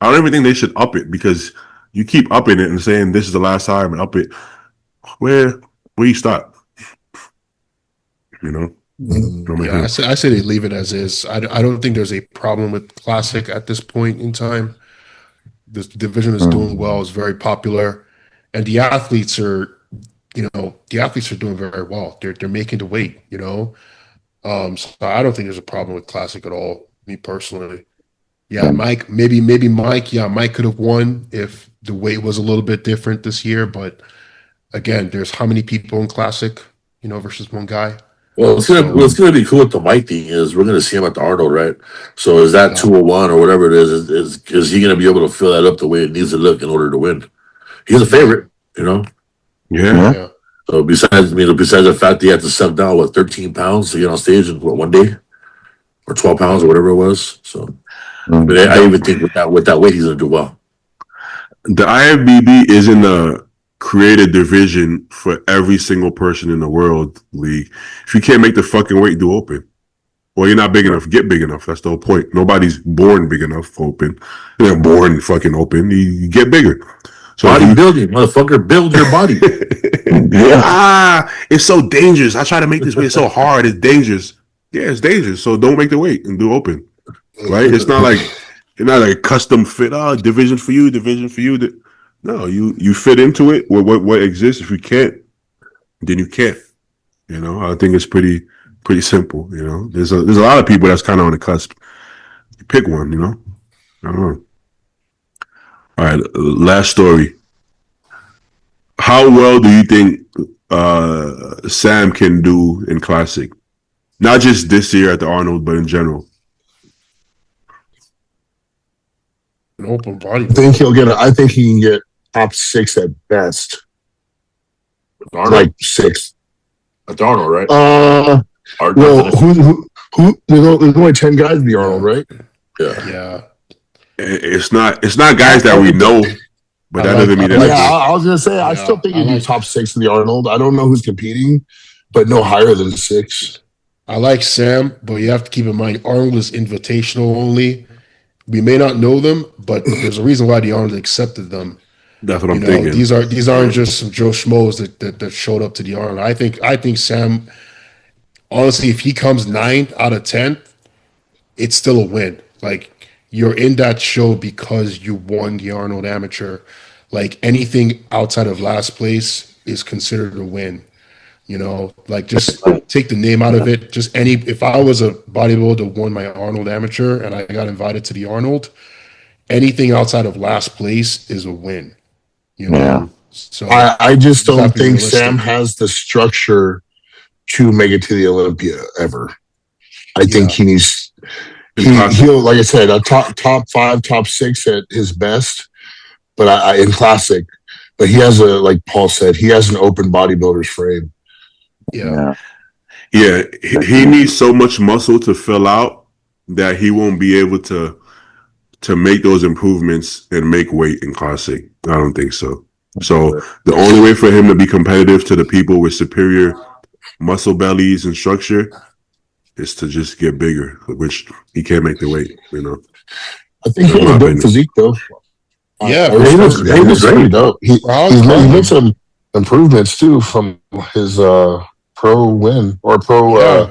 I don't even think they should up it, because you keep upping it and saying this is the last time and up it. Where you stop? Yeah, I say they leave it as is. I don't think there's a problem with Classic at this point in time. This division is doing well, is very popular, and the athletes are, the athletes are doing very well. They're making the weight, So I don't think there's a problem with Classic at all. Me personally, yeah, Mike, maybe Mike, yeah, Mike could have won if the weight was a little bit different this year. But again, there's how many people in Classic, versus one guy. Well, what's gonna be cool with the Mike thing is we're gonna see him at the Arnold, right? So is that 201 or whatever it is he gonna be able to fill that up the way it needs to look in order to win? He's a favorite, Yeah. So besides the fact that he had to step down 13 pounds to get on stage in one day, or 12 pounds or whatever it was. So, but I even think with that weight he's gonna do well. The IFBB isn't a created division for every single person in the world league. If you can't make the fucking weight, do open. Well, you're not big enough. Get big enough. That's the whole point. Nobody's born big enough for open. They're born fucking open. You get bigger. So bodybuilding, motherfucker, build your body. It's so dangerous. I try to make this weight so hard. It's dangerous. Yeah, it's dangerous. So don't make the weight and do open. Right? It's not like custom fit. Division for you. No, you fit into it. What exists. If you can't, then you can't. I think it's pretty simple. There's a lot of people that's kind of on the cusp. You pick one. I don't know. All right, last story. How well do you think Sam can do in Classic? Not just this year at the Arnold, but in general. An open body. I think he can get top 6 at best. Like 6. At Arnold, right? Well, who? There's only 10 guys in the Arnold, right? Yeah. It's not guys that we know, but that doesn't mean that. Yeah, I was gonna say I still think he'd do top 6 in the Arnold. I don't know who's competing, but no higher than 6. I like Sam, but you have to keep in mind Arnold is invitational only. We may not know them, but there's a reason why the Arnold accepted them. That's what I'm thinking. These aren't just some Joe Schmoes that showed up to the Arnold. I think Sam, honestly, if he comes 9th out of 10, it's still a win. Like, you're in that show because you won the Arnold Amateur. Like, anything outside of last place is considered a win. Just take the name out of it. If I was a bodybuilder that won my Arnold Amateur and I got invited to the Arnold, anything outside of last place is a win. Yeah. So I just don't think Sam has the structure to make it to the Olympia ever. I think he needs. He'll, like I said, a top 5, top 6 at his best, but in Classic. But he has like Paul said, he has an open bodybuilder's frame. Yeah. He needs so much muscle to fill out that he won't be able to make those improvements and make weight in Classic. I don't think so. So the only way for him to be competitive to the people with superior muscle bellies and structure is to just get bigger, which he can't make the weight. I think he has a dope physique though. Yeah, he looks pretty dope. He made some improvements too from his pro win or pro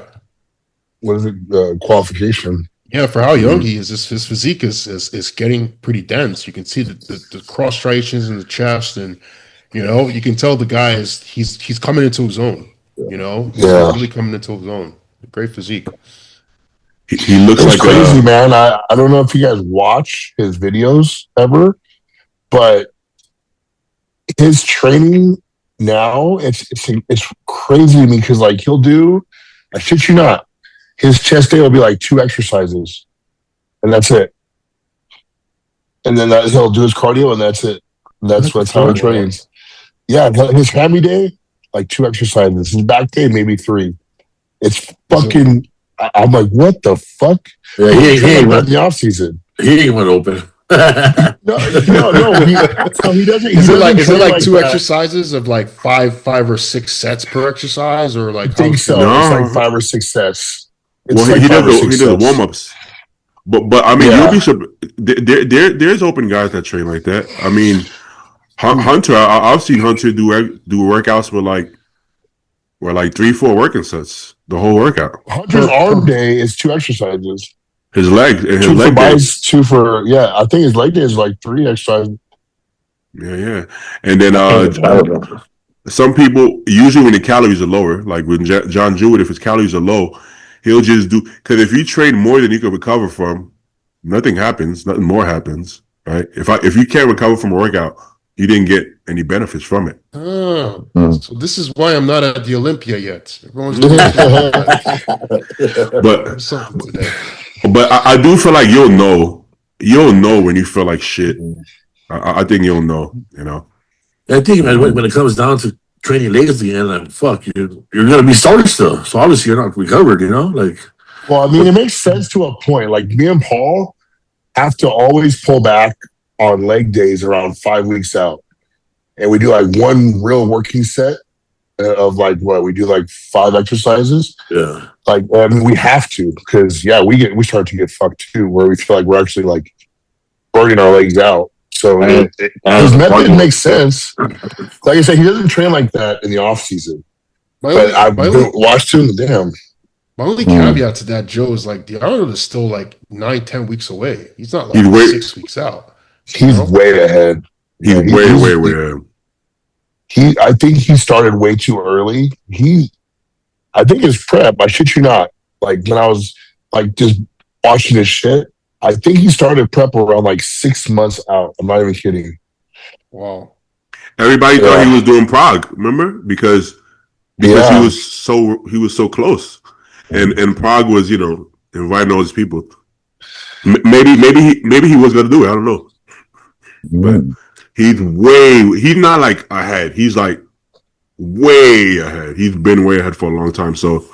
what is it qualification. Yeah, for how young he is, his physique is getting pretty dense. You can see the cross striations in the chest, and you can tell the guy he's coming into his own. He's really coming into his own. Great physique. He looks like crazy, man. I don't know if you guys watch his videos ever, but his training now it's crazy to me because like he'll do, I shit you not, his chest day will be like 2 exercises, and that's it. And then he'll do his cardio, and that's it. That's how he trains. Yeah, his hammy day, like 2 exercises. His back day, maybe 3. It's fucking. I'm like, what the fuck? Yeah, he ain't in the off season. He ain't went open. No. He doesn't. Is it like 2 exercises of like five or 6 sets per exercise, or like? I think so. No. It's like 5 or 6 sets. He does warm ups. But I mean, you'll be there's open guys that train like that. I mean, Hunter, I've seen Hunter do workouts with like 3-4 working sets. the whole workout. Hunter's arm day is 2 exercises. His legs and his 2 for leg day. biceps, 2 for I think his leg day is like 3 exercises. Yeah. And then I don't know. some people, usually when the calories are lower, like with John Jewett, if his calories are low, he'll just do, because if you train more than you can recover from, nothing happens, nothing more happens, right? If you can't recover from a workout, you didn't get any benefits from it. Oh, so this is why I'm not at the Olympia yet. Everyone's doing something today. But I do feel like you'll know when you feel like shit. I think you'll know, you know. I think, man, when it comes down to training legs again, like, fuck, you're gonna be started still. So obviously you're not recovered, you know? Like, well, I mean, it makes sense to a point. Like me and Paul have to always pull back on leg days around 5 weeks out. And we do like one real working set of like what we do, like 5 exercises. yeah. Like, I mean, we have to, because we start to get fucked too, where we feel like we're actually like burning our legs out. So his method makes sense. Like I said, he doesn't train like that in the off season. But I've watched him. Damn. My only caveat to that, Joe, is like the Arnold is still like 9-10 weeks away. He's not like He's 6 weeks out. He's way ahead. He's way ahead. I think he started way too early. I think his prep, I shit you not, like when I was like just watching his shit, I think he started prep around like 6 months out. I'm not even kidding. Wow. Everybody thought he was doing Prague, remember? Because he was so close. And Prague was, you know, inviting all these people. Maybe he was gonna do it. I don't know. But he's not like ahead. He's like way ahead. He's been way ahead for a long time. So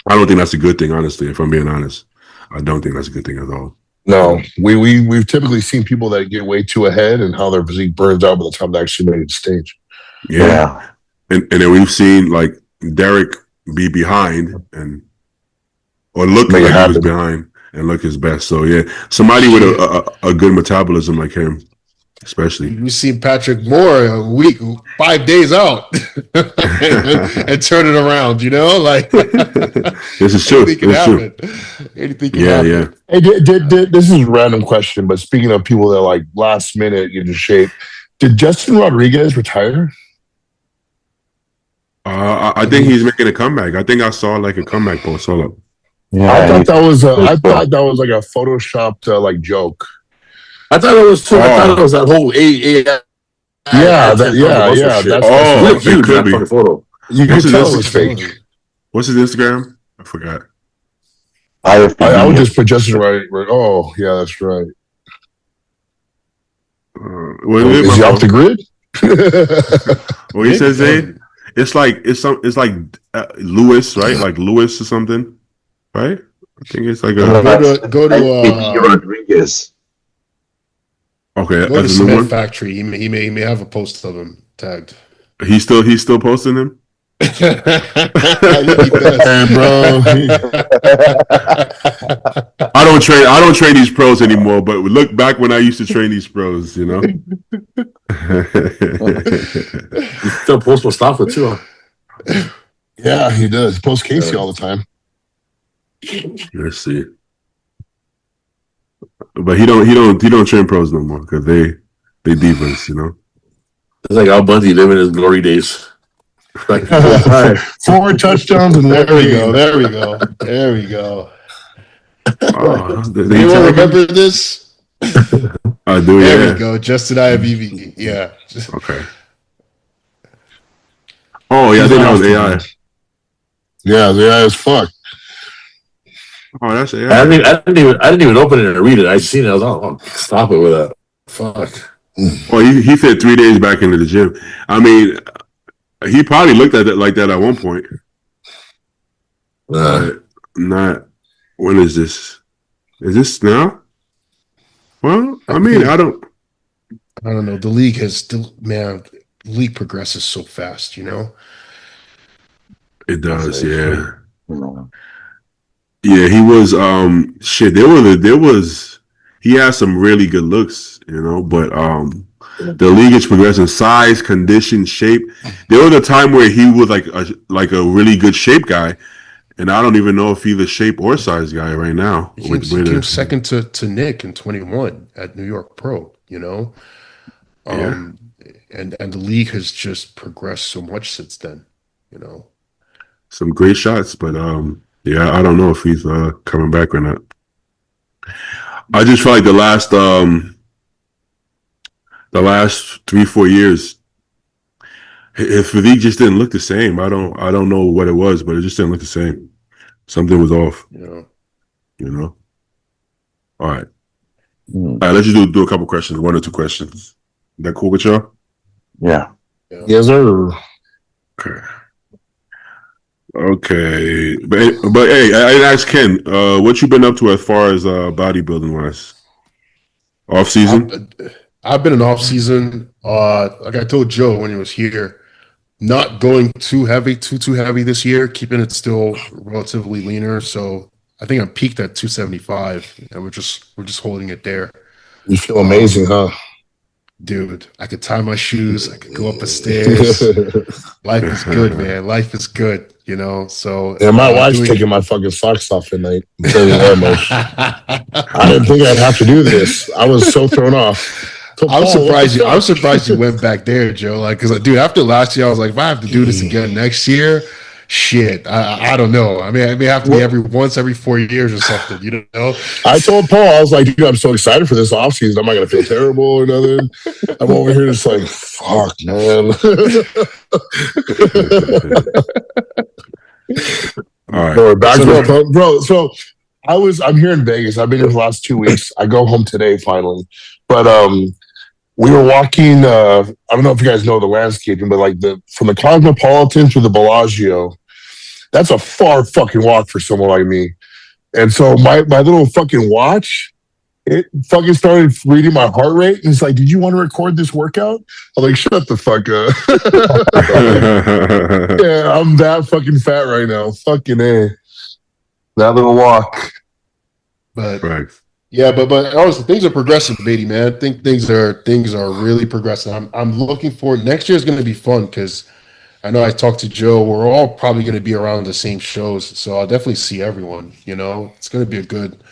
I don't think that's a good thing, honestly, if I'm being honest. I don't think that's a good thing at all. No, we've typically seen people that get way too ahead and how their physique burns out by the time they actually make it to stage. Yeah. And then we've seen like Derek be behind or look like he was behind and look his best. So yeah, somebody with a good metabolism like him, especially. We've seen Patrick Moore a week, 5 days out, and turn it around. You know, like this is true. Anything can happen. Anything can happen. Yeah. Hey, this is a random question, but speaking of people that like last minute get into shape, did Justin Rodriguez retire? I think he's making a comeback. I think I saw like a comeback post. Hold up. Yeah, I thought that was like a photoshopped like joke. I thought it was too. I thought it was that whole That's huge could be. photo. You can tell it was fake. What's his Instagram? I forgot. I would just put Justin right. Oh, yeah, that's right. Is he off the grid? What he says, Zayd? It's like Lewis, right? Like Lewis or something, right? I think it's like go to Rodriguez. Okay, go to Cement Factory. He may have a post of him tagged. He's still posting him. I think he does. Hey, bro. I don't train these pros anymore, but look back when I used to train these pros, you know. He still posts Mustafa too. Yeah, he does. He posts Casey all the time. Let's see. But he don't train pros no more because they divas, you know. It's like Al Bundy living his glory days. Like, 4 touchdowns and there we go. Do anyone remember this? I do. There we go. Justin IVV. Yeah. Okay. Oh yeah, I think that was AI. Yeah, the AI is fuck. Oh, that's AI. I didn't even open it and read it. I seen it. I was like, oh, stop it with that. Fuck. Well, he fit 3 days back into the gym. I mean, he probably looked at it like that at one point. Not. When is this? Is this now? Well, I mean, I don't know. The league has still, man. The league progresses so fast, you know. It does, yeah. Yeah, he was. Shit. He had some really good looks, you know, but the league is progressing. Size, condition, shape. There was a time where he was like a really good shape guy, And I don't even know if he's the shape or size guy right now. He came second to Nick in 21 at New York Pro, you know? Yeah. And the league has just progressed so much since then, you know? Some great shots, but yeah, I don't know if he's coming back or not. I just feel like the last 3-4 years, his physique just didn't look the same. I don't know what it was, but it just didn't look the same. Something was off. Yeah. You know. All right. All right. Let's just do a couple questions, 1 or 2 questions. Is that cool with y'all? Yeah. Yes, sir. Okay. Okay, but hey, I asked Ken, what you been up to as far as bodybuilding wise? Off season? I've been in off season. Like I told Joe when he was here, not going too heavy this year, keeping it still relatively leaner. So I think I'm peaked at 275, and we're just holding it there. You feel amazing, huh? Dude, I could tie my shoes. I could go up the stairs. Life is good, man. Life is good, you know. So yeah, my wife's taking my fucking socks off at night. I'm telling you that much. I didn't think I'd have to do this. I was so thrown off. I'm surprised you went back there, Joe. Like, because dude, after last year, I was like, if I have to do this again next year, shit, I don't know. I mean, I may have to be every 4 years or something, you know? I told Paul, I was like, dude, I'm so excited for this offseason. I'm not going to feel terrible or nothing. I'm over here just like, fuck, man. All right. Bro, back to bro. So I'm here in Vegas. I've been here for the last 2 weeks. I go home today finally. But we were walking, I don't know if you guys know the landscaping, but like from the Cosmopolitan to the Bellagio, that's a far fucking walk for someone like me. And so my little fucking watch, it fucking started reading my heart rate. And it's like, did you want to record this workout? I'm like, shut the fuck up. Yeah, I'm that fucking fat right now. Fucking A. That little walk. But Right. yeah, but honestly, things are progressing, Beatty, man. I think things are really progressing. I'm looking forward. Next year is going to be fun because I know I talked to Joe. We're all probably going to be around the same shows, so I'll definitely see everyone. You know, it's going to be a good.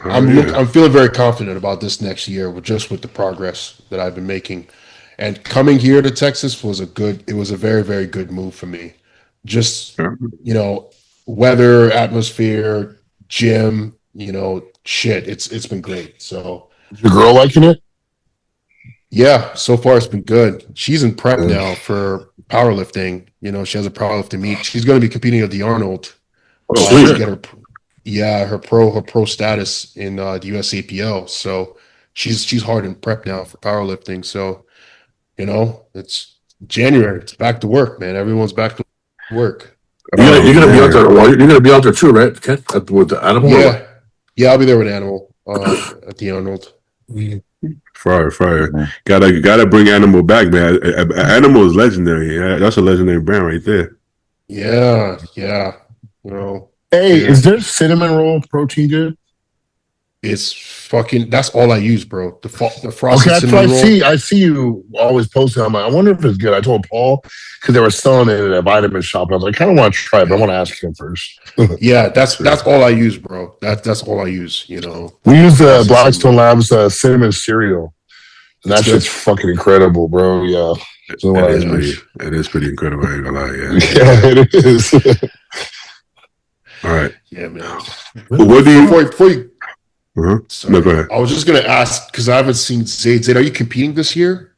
I'm feeling very confident about this next year with the progress that I've been making, and coming here to Texas was a very, very good move for me. Just, you know, weather, atmosphere, gym, you know, shit, it's been great. So is your girl liking it? Yeah, so far it's been good. She's in prep now for powerlifting. You know, she has a powerlifting meet. She's going to be competing at the Arnold. To get her pro status in the USAPL. So she's hard in prep now for powerlifting. So, you know, it's January. It's back to work, man. Everyone's back to work. You're gonna be out there. You're gonna be out there too, right? Ken? With the animal. Yeah, I'll be there with Animal at the Arnold. Fire. Gotta bring Animal back, man. Animal is legendary. Yeah, that's a legendary brand right there. Yeah. You know. Hey, is there cinnamon roll protein good? It's fucking. That's all I use, bro. The frosted okay, cinnamon roll. I see you always posting. I'm like, I wonder if it's good. I told Paul because they were selling it at a vitamin shop. I was like, I kind of want to try it, but I want to ask him first. Yeah, that's all I use, bro. That's all I use. You know, we use the Blackstone Labs cinnamon cereal, and that shit's fucking incredible, bro. Yeah, it is pretty incredible. I ain't gonna lie. Yeah, it is. All right. Yeah, man. What do you? Before you No, go ahead. I was just gonna ask because I haven't seen Zayd. Zayd, are you competing this year?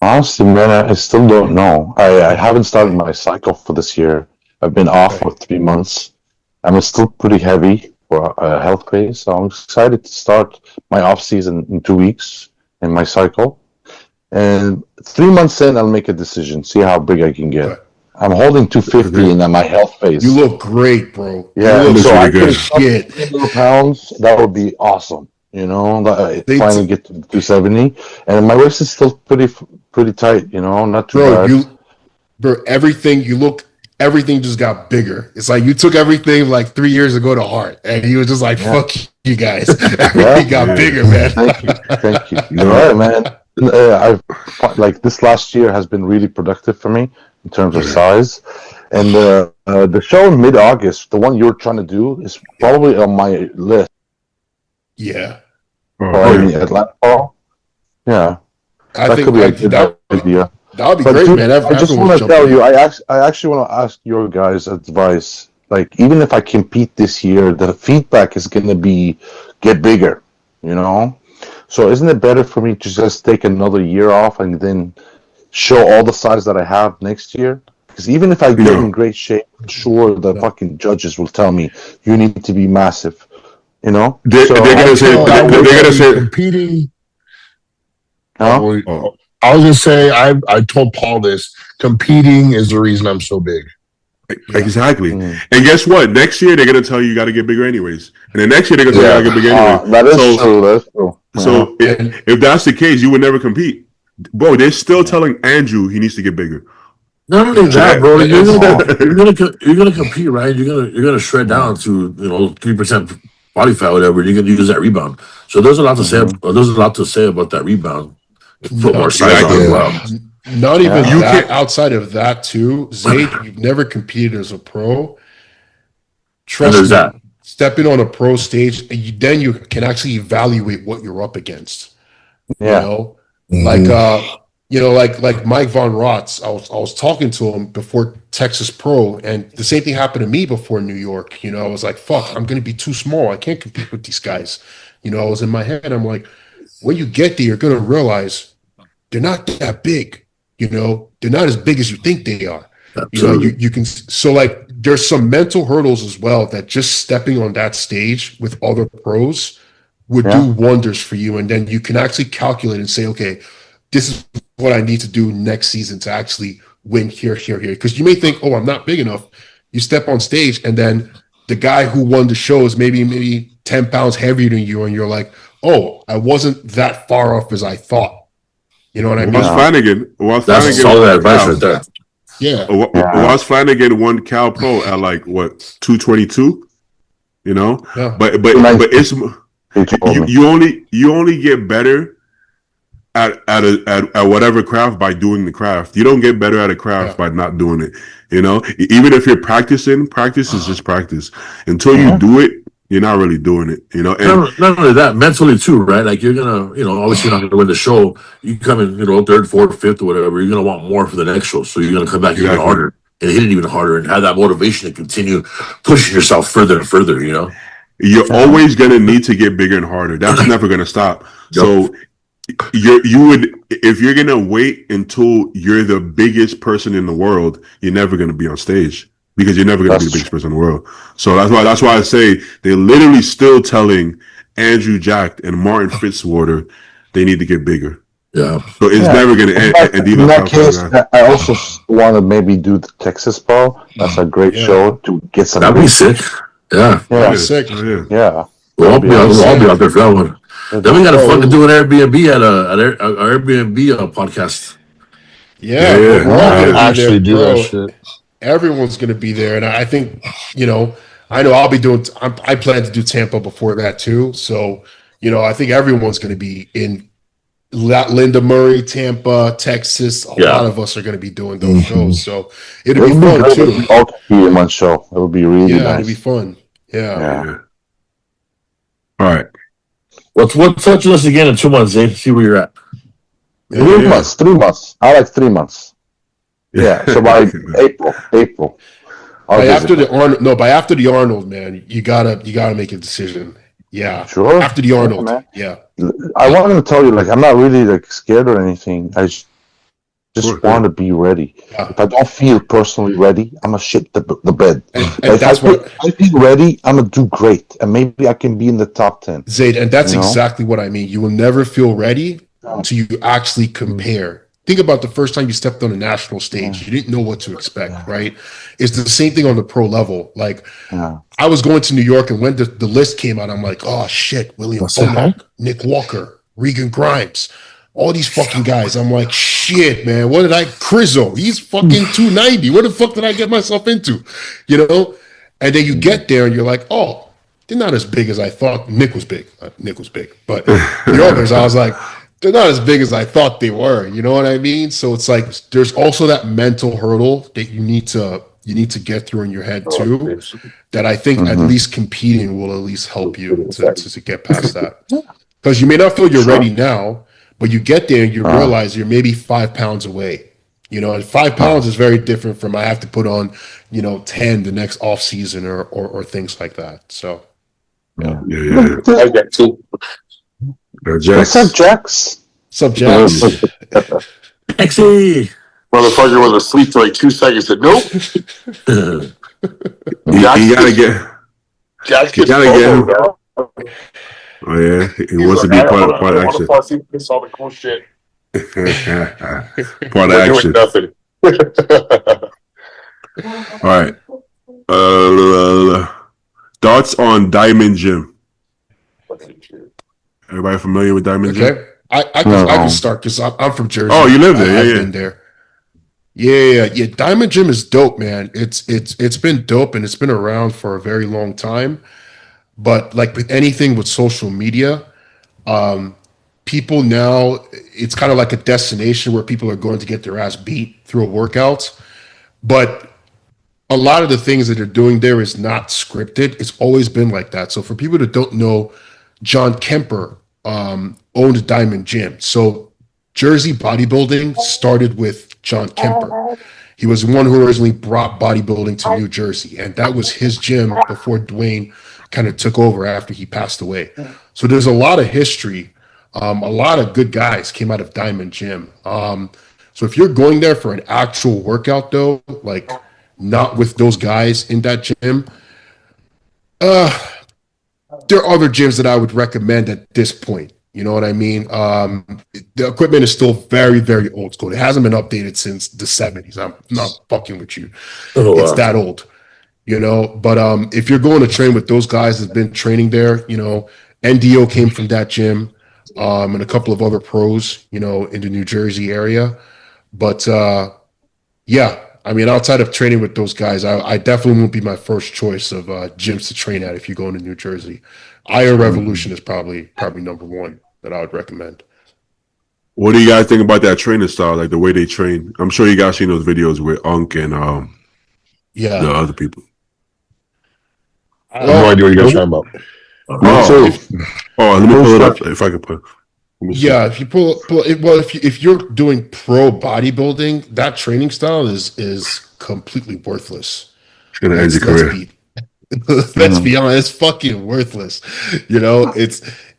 Honestly, man, I still don't know. I haven't started my cycle for this year. I've been off for 3 months. I'm still pretty heavy for a health phase, so I'm excited to start my off season in 2 weeks in my cycle. And 3 months in, I'll make a decision, see how big I can get. Okay. I'm holding 250 in my health phase. You look great, bro. Yeah, so I can shit. pounds. That would be awesome. You know, finally get to 270, and my waist is still pretty tight. You know, not too bad. Everything just got bigger. It's like you took everything like 3 years ago to heart, and you were just like, "Fuck you guys." Everything got bigger, man. Thank you. All right, man. I've like this last year has been really productive for me. in terms of size. And the show in mid-August, the one you're trying to do, is probably on my list. Yeah. For the Atlanta Fall. Yeah. I think could be a good idea. That would be But great, dude, man. I just want to tell you, I actually want to ask your guys' advice. Like, even if I compete this year, the feedback is going to get bigger, you know? So isn't it better for me to just take another year off and then show all the size that I have next year? Because even if I get in great shape, I'm sure the fucking judges will tell me, you need to be massive, you know? They're going to say competing. Huh? I was gonna say I told Paul this. Competing is the reason I'm so big. Exactly. And guess what? Next year they're gonna tell you got to get bigger anyways. And then next year they're gonna tell you got to get bigger anyways. That is true. That's true. So if that's the case, you would never compete, bro. They're still telling Andrew he needs to get bigger. Not only that, bro. You're gonna compete, right? You're gonna shred down to 3% body fat, whatever. You're gonna use that rebound. So there's a lot to say. There's a lot to say about that rebound. Put more size on as well. Not even that. Outside of that, too, Zayd, you've never competed as a pro. Trust me, stepping on a pro stage, then you can actually evaluate what you're up against. Yeah. Like Mike Von Rotz, I was talking to him before Texas Pro, and the same thing happened to me before New York. I was like, fuck, I'm going to be too small. I can't compete with these guys. I was in my head. I'm like, when you get there, you're going to realize they're not that big. They're not as big as you think they are. You can, so like there's some mental hurdles as well that just stepping on that stage with other pros would do wonders for you. And then you can actually calculate and say, okay, this is what I need to do next season to actually win here. Because you may think, oh, I'm not big enough. You step on stage and then the guy who won the show is maybe 10 pounds heavier than you. And you're like, oh, I wasn't that far off as I thought. You know what I mean? That's solid advice right there. Yeah. Ross Flanagan won Cal Pro at like what 222. But it's you only get better at whatever craft by doing the craft. You don't get better at a craft by not doing it. Even if you're practicing, practice is just practice. Until you do it, you're not really doing it, And not only that, mentally too, right? Like you're gonna, obviously you're not gonna win the show. You come in, third, fourth, fifth, or whatever. You're gonna want more for the next show, so you're gonna come back even harder and hit it even harder, and have that motivation to continue pushing yourself further and further. You're always gonna need to get bigger and harder. That's never gonna stop. So you would, if you're gonna wait until you're the biggest person in the world, you're never gonna be on stage. Because you're never going to be the biggest person in the world. So that's why I say they're literally still telling Andrew Jack and Martin Fitzwater they need to get bigger. Yeah. So it's never going to end. In that case, I also want to maybe do the Texas Pro. That's a great show to get some. That'd be sick. Yeah. That'd be sick. Yeah. We'll all be out there for that one. Then we got to fucking do an Airbnb at an Airbnb podcast. Yeah. We're all gonna actually do that shit. Everyone's going to be there. And I think, I know I'll be doing, I plan to do Tampa before that too. So, I think everyone's going to be in Linda Murray, Tampa, Texas. A lot of us are going to be doing those shows. So it'll be fun too. All be in one show. It'll be really nice. It'll be fun. Yeah. All right. What's touching us again in 2 months, Zay? See where you're at. 3 months. 3 months. I like 3 months. Yeah, so by April. By after the Arnold, man, you gotta make a decision. Yeah, sure. After the Arnold, I wanted to tell you, like, I'm not really scared or anything. I just want to be ready. Yeah. If I don't feel personally ready, I'm gonna shit the bed. And that's what I feel ready. I'm gonna do great, and maybe I can be in the top 10. Zayd, and that's exactly what I mean. You will never feel ready until you actually compare. Think about the first time you stepped on a national stage. You didn't know what to expect, right? It's the same thing on the pro level. Like, I was going to New York, and when the list came out, I'm like, oh, shit, William Bonac, Nick Walker, Regan Grimes, all these fucking guys. I'm like, shit, man, what did Crizzo, he's fucking 290. What the fuck did I get myself into? And then you get there, and you're like, oh, they're not as big as I thought. Nick was big. But the others, I was like, they're not as big as I thought they were. You know what I mean? So it's like there's also that mental hurdle that you need to get through in your head too. That I think at least competing will at least help you to get past that. Because you may not feel you're ready now, but you get there and you realize you're maybe 5 pounds away. You know, and 5 pounds is very different from I have to put on, 10 the next off season or things like that. So Yeah. I get to. What's up, Jax? what's up, Jax? Sexy. Motherfucker was asleep for like 2 seconds. Said, nope. You gotta get. Jax You gets gotta get FOMO, him. bro. Oh yeah, he He's wants to like, be part of I want action. to fall asleep. This all the cool shit. Part of We're action. doing nothing. All right. Thoughts on Diamond Gym? Everybody familiar with Diamond Gym? Okay, I can start because I'm from Jersey. Oh, you live there? I've Yeah. been there. Yeah. Diamond Gym is dope, man. It's been dope and it's been around for a very long time. But like with anything with social media, people now it's kind of like a destination where people are going to get their ass beat through a workout. But a lot of the things that they're doing there is not scripted. It's always been like that. So for people that don't know, John Kemper owned Diamond Gym. So Jersey bodybuilding started with John Kemper. He was the one who originally brought bodybuilding to New Jersey, and that was his gym before Dwayne kind of took over after he passed away. So there's a lot of history. A lot of good guys came out of Diamond Gym. So if you're going there for an actual workout, though, like not with those guys in that gym, there are other gyms that I would recommend at this point. You know what I mean? The equipment is still very, very old school. It hasn't been updated since the 70s. I'm not fucking with you. It's that old, But if you're going to train with those guys that's been training there, NDO came from that gym, and a couple of other pros, in the New Jersey area. But yeah, I mean, outside of training with those guys, I definitely won't be my first choice of gyms to train at if you go into New Jersey. Iron Revolution is probably number one that I would recommend. What do you guys think about that training style, like the way they train? I'm sure you guys seen those videos with Unk and the other people. I have no idea what you guys are talking about. Let me pull it up if I can put. Yeah, if you pull it, well, if you're doing pro bodybuilding, that training style is completely worthless. It's gonna end your career. Let's be honest, it's fucking worthless.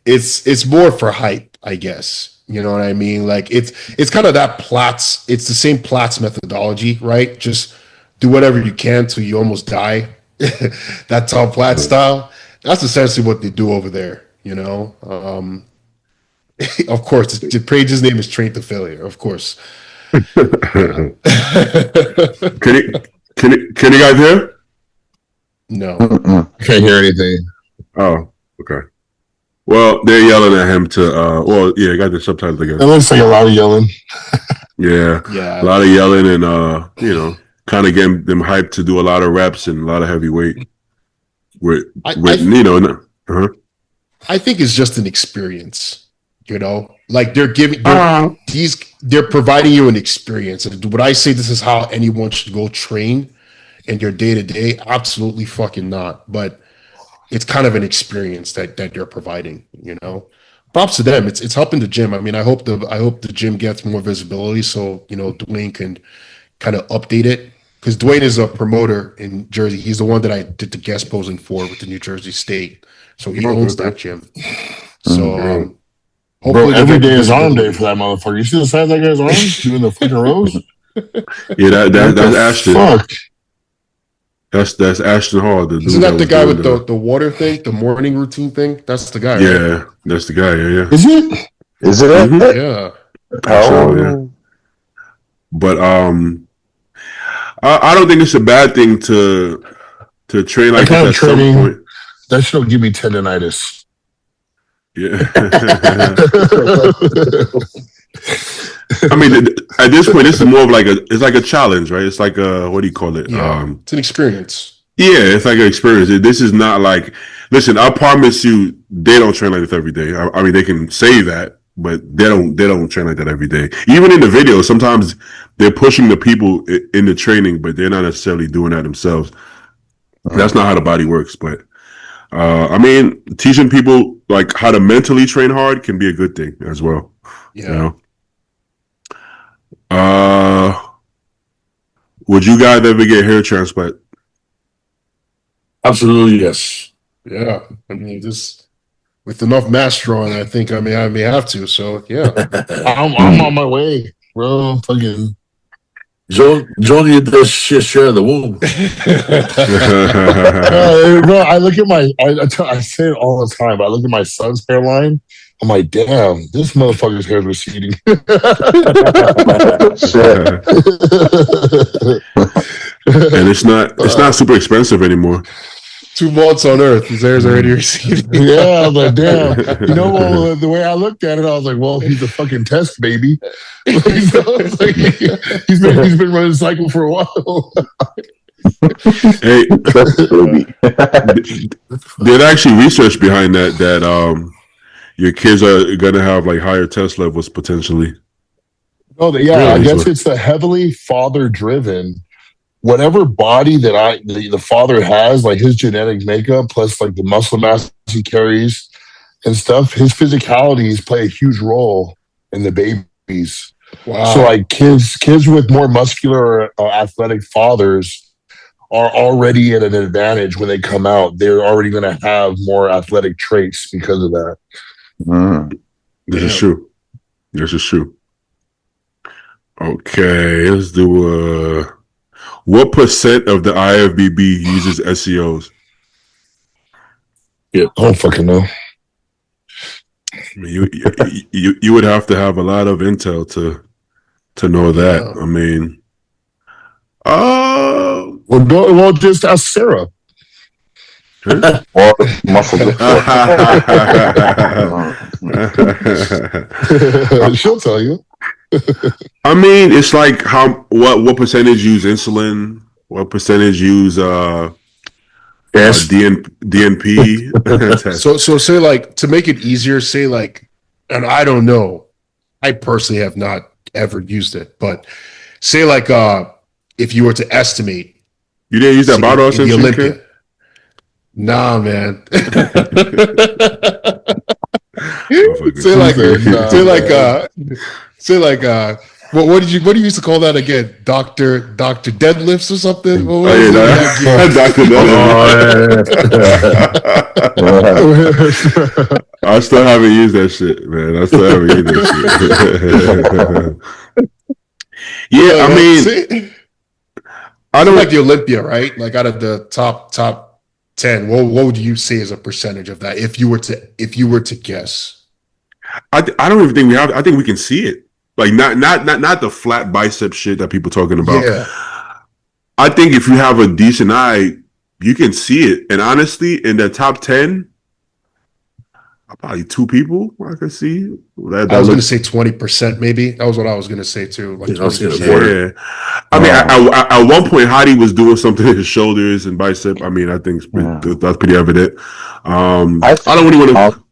It's more for hype, I guess. You know what I mean? Like it's kind of that Platz. It's the same Platz methodology, right? Just do whatever you can till you almost die. That's all Platz style. That's essentially what they do over there. Of course, the page's name is Train to Failure. Of course. Can you guys hear? No. I can't hear anything. Oh, okay. Well, they're yelling at him to. I got the subtitles It again. looks like a lot of yelling. Yeah, Yeah. a lot of yelling and kind of getting them hyped to do a lot of reps and a lot of heavy weight. I think it's just an experience, like they're providing you an experience. And would I say this is how anyone should go train in your day to day? Absolutely fucking not. But it's kind of an experience that they're providing, Props to them. It's helping the gym. I mean, I hope the gym gets more visibility so, Dwayne can kind of update it. Because Dwayne is a promoter in Jersey. He's the one that I did the guest posing for with the New Jersey State. So he owns that gym. So hopefully every day is arm day for that motherfucker. You see the size of that guy's arm doing the fucking rows? Yeah, that's Ashton. Fuck. That's Ashton Hall. Isn't that the guy with the water thing, the morning routine thing? That's the guy, right? Yeah, that's the guy. Yeah. Is it? Is it? Mhm. Yeah. So, yeah. But I don't think it's a bad thing to train like kind this of at some training- point. That shit'll give me tendonitis. Yeah. I mean, at this point, this is more of it's like a challenge, right? It's like what do you call it? Yeah. It's an experience. Yeah, it's like an experience. This is not like, listen, I promise you, they don't train like this every day. I mean, they can say that, but they don't train like that every day. Even in the video, sometimes they're pushing the people in the training, but they're not necessarily doing that themselves. That's not how the body works. But I mean, teaching people like how to mentally train hard can be a good thing as well. Yeah. You know? Would you guys ever get hair transplant? Absolutely, yes. Yeah. I mean, just with enough mass drawing, I think I may have to. So yeah. I'm on my way, bro. Fucking Joe need to share the womb. bro, I look at I say it all the time, but I look at my son's hairline. I'm like, damn, this motherfucker's hair is receding. And it's not super expensive anymore. 2 months on Earth, his hair's already receding. Yeah, I was like, damn. You know, well, the way I looked at it, I was like, well, he's a fucking test baby. So it's like, he's been running cycle for a while. Hey, there's actually research behind that your kids are gonna have like higher test levels potentially. Oh, yeah, I guess it's the heavily father driven. Whatever body that the father has, like his genetic makeup, plus like the muscle mass he carries and stuff, his physicalities play a huge role in the babies. Wow. So like kids with more muscular, athletic fathers are already at an advantage when they come out. They're already going to have more athletic traits because of that. This is true. This is true. Okay, let's do what percent of the IFBB uses SEOs? Yeah, I don't fucking know. I mean, you would have to have a lot of intel to know that. Yeah. I mean, Well, just ask Sarah. Or muscle She'll tell you. I mean, it's like what percentage use insulin? What percentage use DNP? So say like, to make it easier, say like, and I don't know, I personally have not ever used it, but say like if you were to estimate, You didn't use that bottle in since the you Olympia. kid? Nah, man. What do you used to call that again? Doctor deadlifts or something? What was it? Dr. Deadlift. I still haven't used that shit, man. I still haven't used that shit. Yeah, I mean, I don't like the Olympia, right? Like out of the top 10, what would you say is a percentage of that if you were to guess? I don't even think we have. I think we can see it. Like not the flat bicep shit that people talking about. Yeah. I think if you have a decent eye, you can see it. And honestly, in the top 10, probably 2 people I can see. I was going to say 20%, maybe. That was what I was going to say too. Like 20%. Yeah. I mean, at one point, Hadi was doing something in his shoulders and bicep. I mean, I think that's pretty evident. I don't really want to.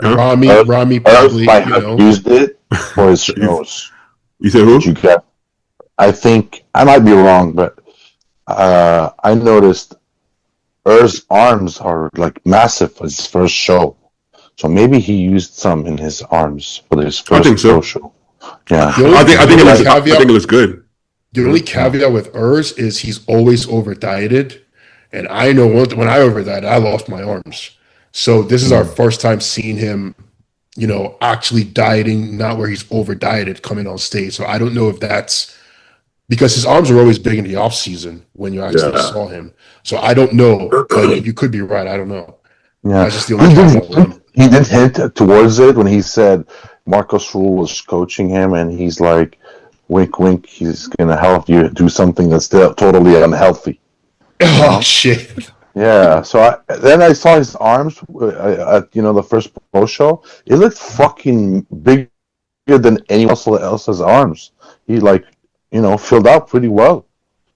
Rami probably might have used it for his shows. You said who? I think I might be wrong, but I noticed Earth's arms are like massive for his first show. So maybe he used some in his arms for his first show. Yeah, I think it looks good. The only caveat with Urs is he's always over dieted, and I know when I over dieted, I lost my arms. So this is our first time seeing him, actually dieting, not where he's over dieted coming on stage. So I don't know if that's because his arms were always big in the off season when you actually saw him. So I don't know, but you could be right. I don't know. Yeah, that's just the only caveat with him. He did hint towards it when he said Marcos Rule was coaching him, and he's like, "Wink, wink. He's gonna help you do something that's still totally unhealthy." Oh shit! Yeah. So then I saw his arms at the first post show. It looked fucking bigger than anyone else's arms. He filled out pretty well.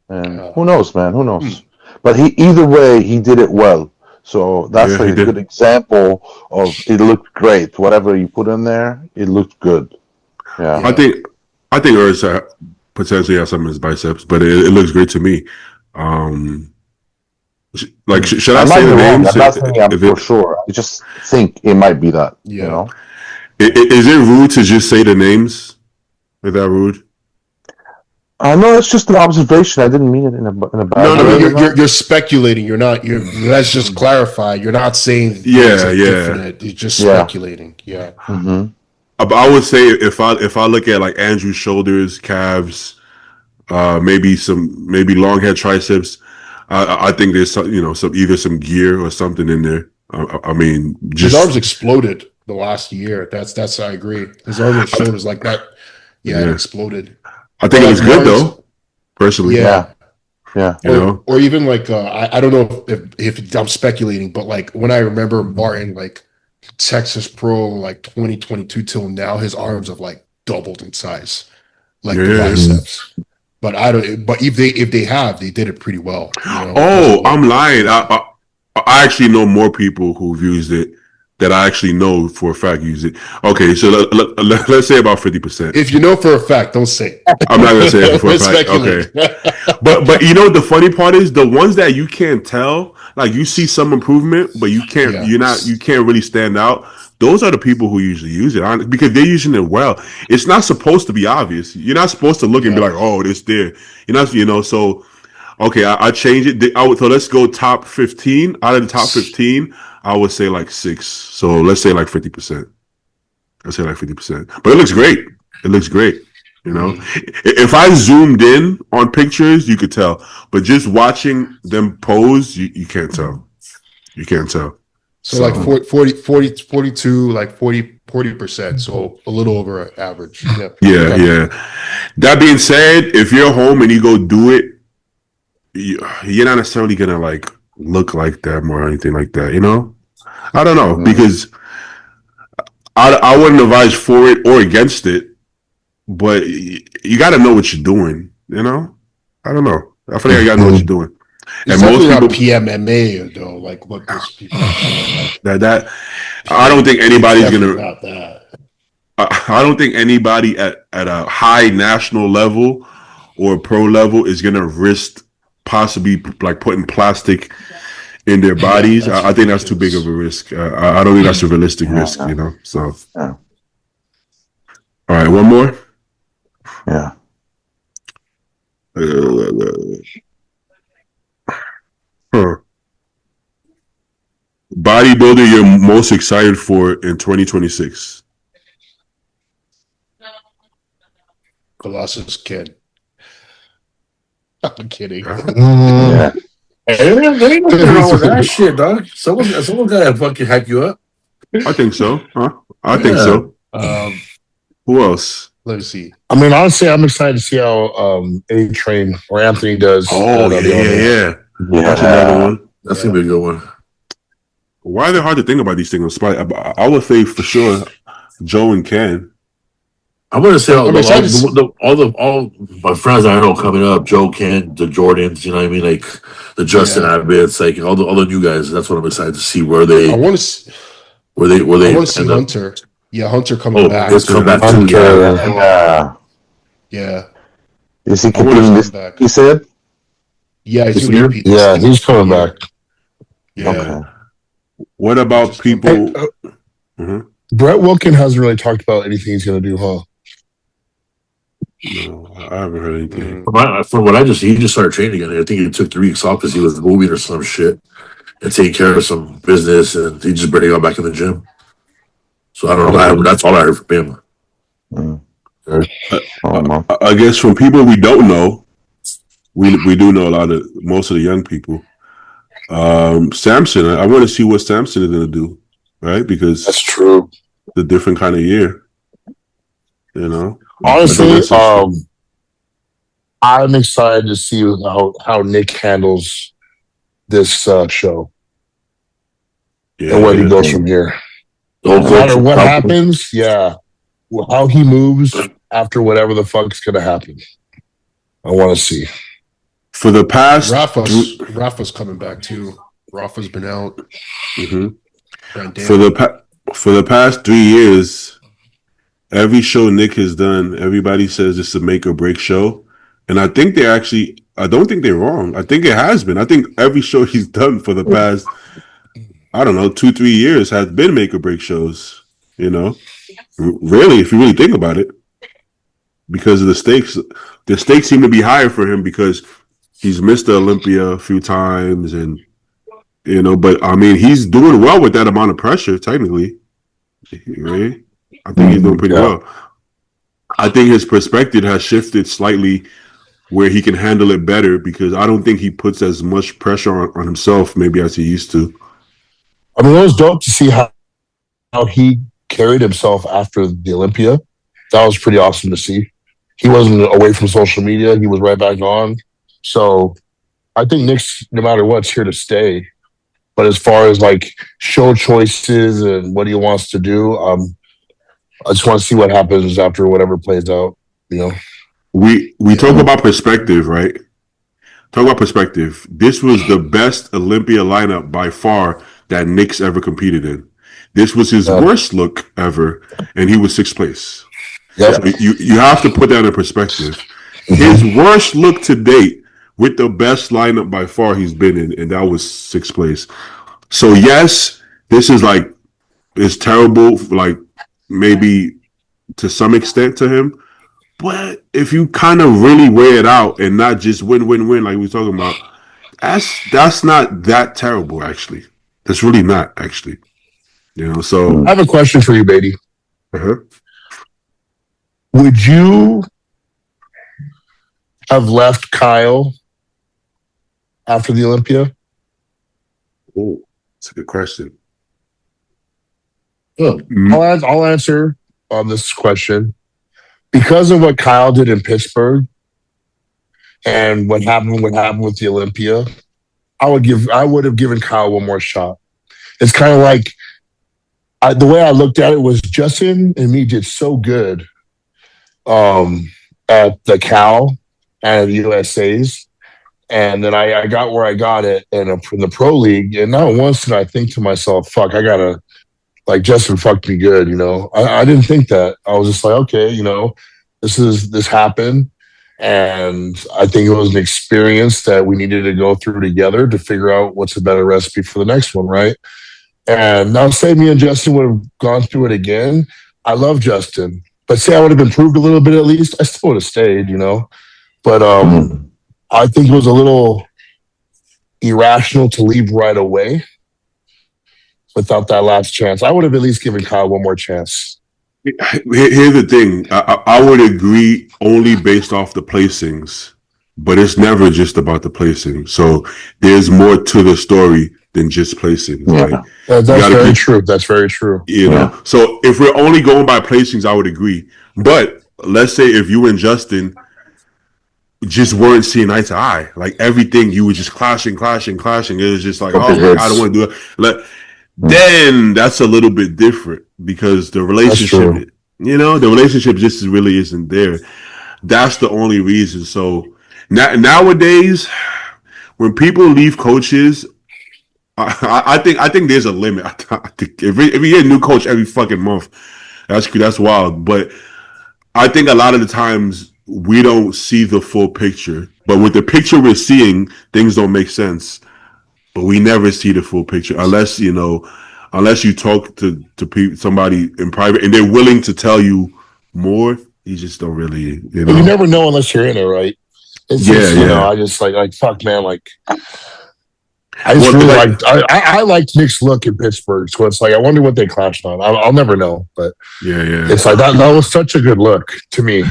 And who knows, man? Who knows? But either way, he did it well. So that's Yeah, like he a did. good example of it looked great. Whatever you put in there, it looked good. Yeah. I think Urs potentially has some in his biceps, but it looks great to me. Like, should I I might say be the wrong. names? I'm not saying I'm If for it sure. I just think it might be that. Yeah. You know. is it rude to just say the names? Is that rude? I know it's just an observation. I didn't mean it in a bad I No, mean, way. no. you're speculating. You're not. You're. Let's just clarify. You're not saying things Yeah, are yeah. definite. You're just Yeah. speculating. Yeah. Mm-hmm. I would say if I look at like Andrew's shoulders, calves, maybe long head triceps, I think there's some either some gear or something in there. I mean, His arms just exploded the last year. That's. I agree. His arms and shoulders like that. Yeah, it Yeah. exploded. I think Or it like was good Martin's- though, personally. Yeah. Yeah. You know? Or even like I don't know if I'm speculating, but like when I remember Martin like Texas Pro like 2022 till now, his arms have like doubled in size, like the Yeah. biceps. But I don't. But if they did it pretty well. You know? Oh, Like, I'm lying. I actually know more people who've used it that I actually know for a fact use it. Okay, so let's say about 50%. if you know for a fact, don't say. I'm not gonna say it for a Let's fact. speculate. Okay. But you know what the funny part is, the ones that you can't tell, like you see some improvement, but you can't Yeah. you can't really stand out. Those are the people who usually use it because they're using it well. It's not supposed to be obvious. You're not supposed to look and be Yeah. like, oh, this there. You're not, so okay, I change it. So let's go top 15. Out of the top 15, I would say like 6. So let's say like 50%. Let's say like 50%. But it looks great. It looks great. You know, if I zoomed in on pictures, you could tell. But just watching them pose, you can't tell. You can't tell. So like 42, like 40%. So a little over average. Yeah. Yeah, yeah. That being said, if you're home and you go do it, you're not necessarily gonna like look like them or anything like that. You know, I don't know because I wouldn't advise for it or against it, but you got to know what you're doing. You know, I don't know. I feel like I got to know what you're doing. It's And most definitely people not PMMA though, like what those people are doing. Like, that I don't think anybody's definitely gonna. not that. I don't think anybody at a high national level or pro level is gonna risk possibly like putting plastic in their bodies. that's I think that's too big of a risk. I don't think that's a realistic risk. You know. So, Yeah. all right, one more. Yeah. Huh. Bodybuilder you're most excited for in 2026? Colossus kid. I'm kidding. Yeah. Hey, there ain't nothing wrong with that shit, dog. Someone gotta fucking hype you up. I think so. Huh? I think so. Who else? Let me see. I mean, honestly, I'm excited to see how A Train or Anthony does. Oh yeah. That's another one. That's gonna be a good one. Why are they hard to think about these things? I would say for sure Joe and Ken. I'm gonna say all my friends I know coming up, Joe, Ken, the Jordans, you know what I mean, like the Justin Abbott's, like all the new guys. That's what I'm excited to see where they I want to see end up. Hunter. Yeah, Hunter coming back. He's come back too. Hunter, Yeah. Yeah. Is he I wanna competing see this? him back. He said. Yeah, he's This doing year? repeat. Yeah, he's coming back. Yeah. Okay. What about people? Brett Wilkin hasn't really talked about anything he's going to do, huh? No, I haven't heard anything. From what he just started training again. I think he took 3 weeks off because he was moving or some shit and taking care of some business, and he just barely got back in the gym. So I don't know. That's all I heard from him. I guess from people we don't know, we do know most of the young people. Samson, I want to see what Samson is going to do, right? Because That's true. the different kind of year, you know. Honestly, I'm excited to see how Nick handles this show and where he goes from here. No matter what happens, how he moves after whatever the fuck's gonna happen. I want to see. For the past, Rafa's coming back too. Rafa's been out. hmm God damn. For the past 3 years, every show Nick has done, everybody says it's a make or break show, and I think they actually. I don't think they're wrong. I think it has been. I think every show he's done for the past, I don't know, 2-3 years has been make or break shows. You know, really, if you really think about it, because of the stakes seem to be higher for him because he's missed the Olympia a few times, and but I mean, he's doing well with that amount of pressure. Technically, right? I think he's doing pretty well. I think his perspective has shifted slightly where he can handle it better because I don't think he puts as much pressure on himself maybe as he used to. I mean, it was dope to see how he carried himself after the Olympia. That was pretty awesome to see. He wasn't away from social media. He was right back on. So I think Nick's, no matter what's here to stay. But as far as like show choices and what he wants to do, I just want to see what happens after whatever plays out, you know. We talk about perspective, right? Talk about perspective. This was the best Olympia lineup by far that Nick's ever competed in. This was his worst look ever, and he was 6th place. Yep. So you have to put that in perspective. His worst look to date with the best lineup by far he's been in, and that was 6th place. So yes, this is like it's terrible, like maybe to some extent to him. But if you kind of really weigh it out and not just win like we were talking about, that's not that terrible actually. That's really not actually. So I have a question for you, Beatty. Uh-huh. Would you have left Kyle after the Olympia? Oh, that's a good question. I'll answer on this question. Because of what Kyle did in Pittsburgh and what happened with the Olympia, I would have given Kyle one more shot. It's kind of like the way I looked at it was Justin and me did so good at the Cal and the USAs. And then I got where I got it in the pro league. And not once did I think to myself, fuck, I gotta, like, Justin fucked me good, I didn't think that. I was just like, okay, this happened. And I think it was an experience that we needed to go through together to figure out what's a better recipe for the next one, right? And now say me and Justin would have gone through it again. I love Justin. But say I would have improved a little bit at least, I still would have stayed, But I think it was a little irrational to leave right away without that last chance. I would have at least given Kyle one more chance. Here's the thing. I would agree only based off the placings, but it's never just about the placing. So there's more to the story than just placing. Yeah. Right? That's very true. That's very true. So if we're only going by placings, I would agree. But let's say if you and Justin just weren't seeing eye to eye, like everything, you were just clashing. It was just like, I don't want to do it. Then that's a little bit different because the relationship, the relationship just really isn't there. That's the only reason. So nowadays, when people leave coaches, I think there's a limit. I think if you get a new coach every fucking month, that's wild. But I think a lot of the times we don't see the full picture. But with the picture we're seeing, things don't make sense. But we never see the full picture unless you talk to somebody in private and they're willing to tell you more. You just don't really, You never know unless you're in it, right? It's just, I just like fuck, man, like. I liked Nick's look in Pittsburgh, so it's like I wonder what they clashed on. I'll never know, but it's like that was such a good look to me.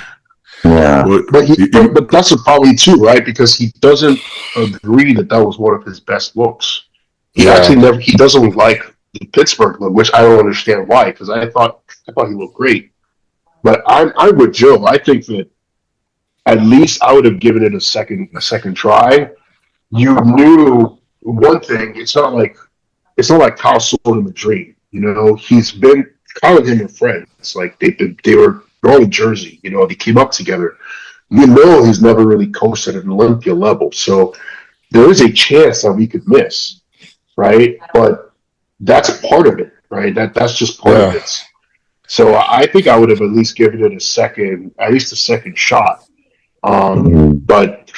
Yeah, but that's a problem too, right? Because he doesn't agree that was one of his best looks. He he doesn't like the Pittsburgh look, which I don't understand why. Because I thought he looked great, but I'm with Joe. I think that at least I would have given it a second try. You knew one thing. It's not like Kyle sold him a dream. He's been Kyle and him are friends. Like they're all in Jersey. They came up together. He's never really coached at an Olympia level, so there is a chance that we could miss. right? But that's part of it, right? That's just part of it. So I think I would have at least given it at least a second shot. But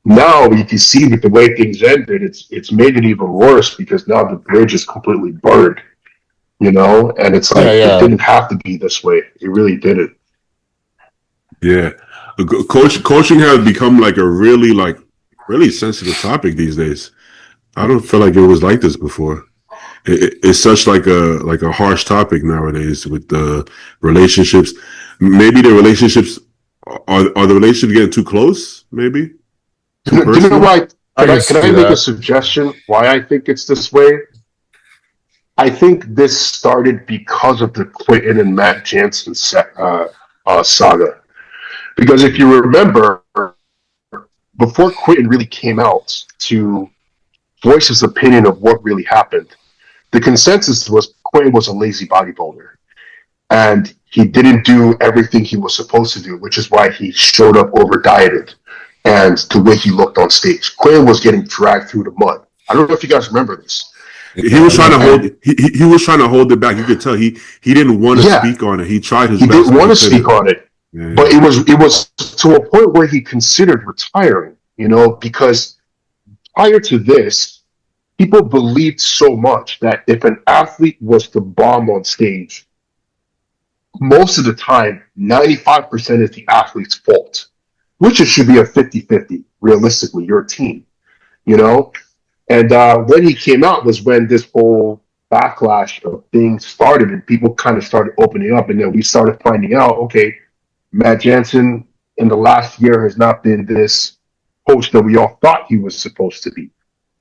now you can see with the way things ended, it's made it even worse because now the bridge is completely burned, and it's like it didn't have to be this way. It really didn't. Yeah, coaching has become like a really sensitive topic these days. I don't feel like it was like this before. It's such like a harsh topic nowadays with the relationships. Maybe the relationships are the relationships getting too close? Maybe. Do you know why? Can I make a suggestion? Why I think it's this way? I think this started because of the Quentin and Matt Jansen saga. Because if you remember, before Quentin really came out to voice his opinion of what really happened, the consensus was Quentin was a lazy bodybuilder. And he didn't do everything he was supposed to do, which is why he showed up over dieted and the way he looked on stage. Quentin was getting dragged through the mud. I don't know if you guys remember this. He was trying to hold. He was trying to hold it back. You could tell he didn't want to speak on it. He tried his best. He didn't want to speak on it, but it was to a point where he considered retiring. Because prior to this, people believed so much that if an athlete was to bomb on stage, most of the time, 95% is the athlete's fault, which it should be a 50-50. Realistically, your team, And when he came out was when this whole backlash of things started and people kind of started opening up. And then we started finding out, okay, Matt Jansen in the last year has not been this coach that we all thought he was supposed to be,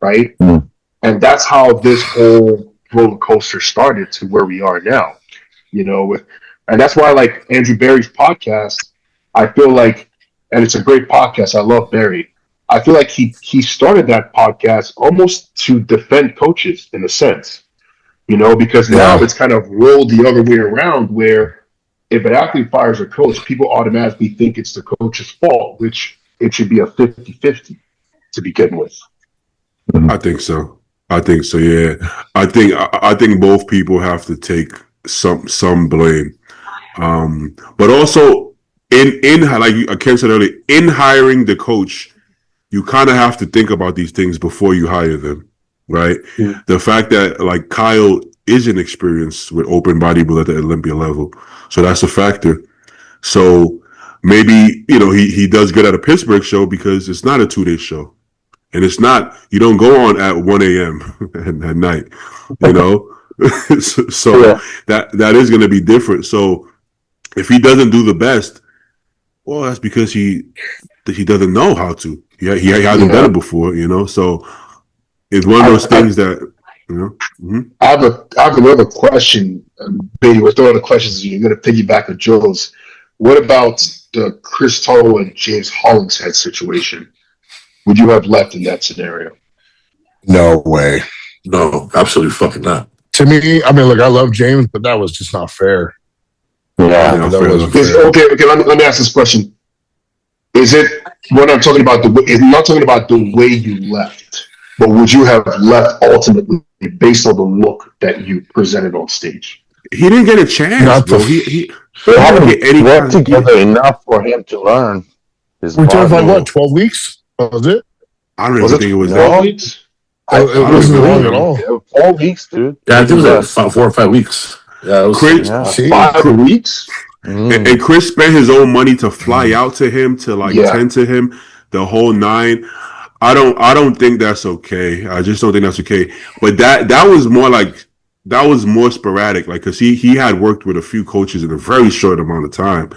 right? And that's how this whole roller coaster started to where we are now, and that's why, like Andrew Barry's podcast, I feel like, and it's a great podcast. I love Barry. I feel like he started that podcast almost to defend coaches in a sense, because now it's kind of rolled the other way around where if an athlete fires a coach, people automatically think it's the coach's fault, which it should be a 50-50 to begin with. I think so. Yeah. I think both people have to take some blame. But also in like Ken said earlier, in hiring the coach, you kind of have to think about these things before you hire them, right? Yeah. The fact that like Kyle isn't experienced with open bodybuilding at the Olympia level, so that's a factor. So maybe he does good at a Pittsburgh show because it's not a 2-day show, and it's not you don't go on at 1 a.m. at night, so yeah. that is going to be different. So if he doesn't do the best, well, that's because he doesn't know how to. He hasn't done it before, So it's one of those things that, Mm-hmm. I have another question, Beatty. We're throwing the questions. You're going to piggyback on Joe's. What about the Chris Tuttle and James Hollingshead situation? Would you have left in that scenario? No way. No, absolutely fucking not. To me, I mean, look, I love James, but that was just not fair. Yeah, that wasn't fair. Okay. Let me ask this question. Is it what I'm talking about? I'm not talking about the way you left, but would you have left ultimately based on the look that you presented on stage? He didn't get a chance, bro. He haven't worked together enough for him to learn. We're talking about what, 12 weeks? Was it? I don't even think it was 12 weeks. It wasn't long at all. 4 weeks, dude. Yeah, I think it was like 4 or 5 weeks. Yeah, it was Chris, 5 weeks. And Chris spent his own money to fly out to him to tend to him the whole 9. I don't think that's okay. I just don't think that's okay. But that was more sporadic, because he had worked with a few coaches in a very short amount of time.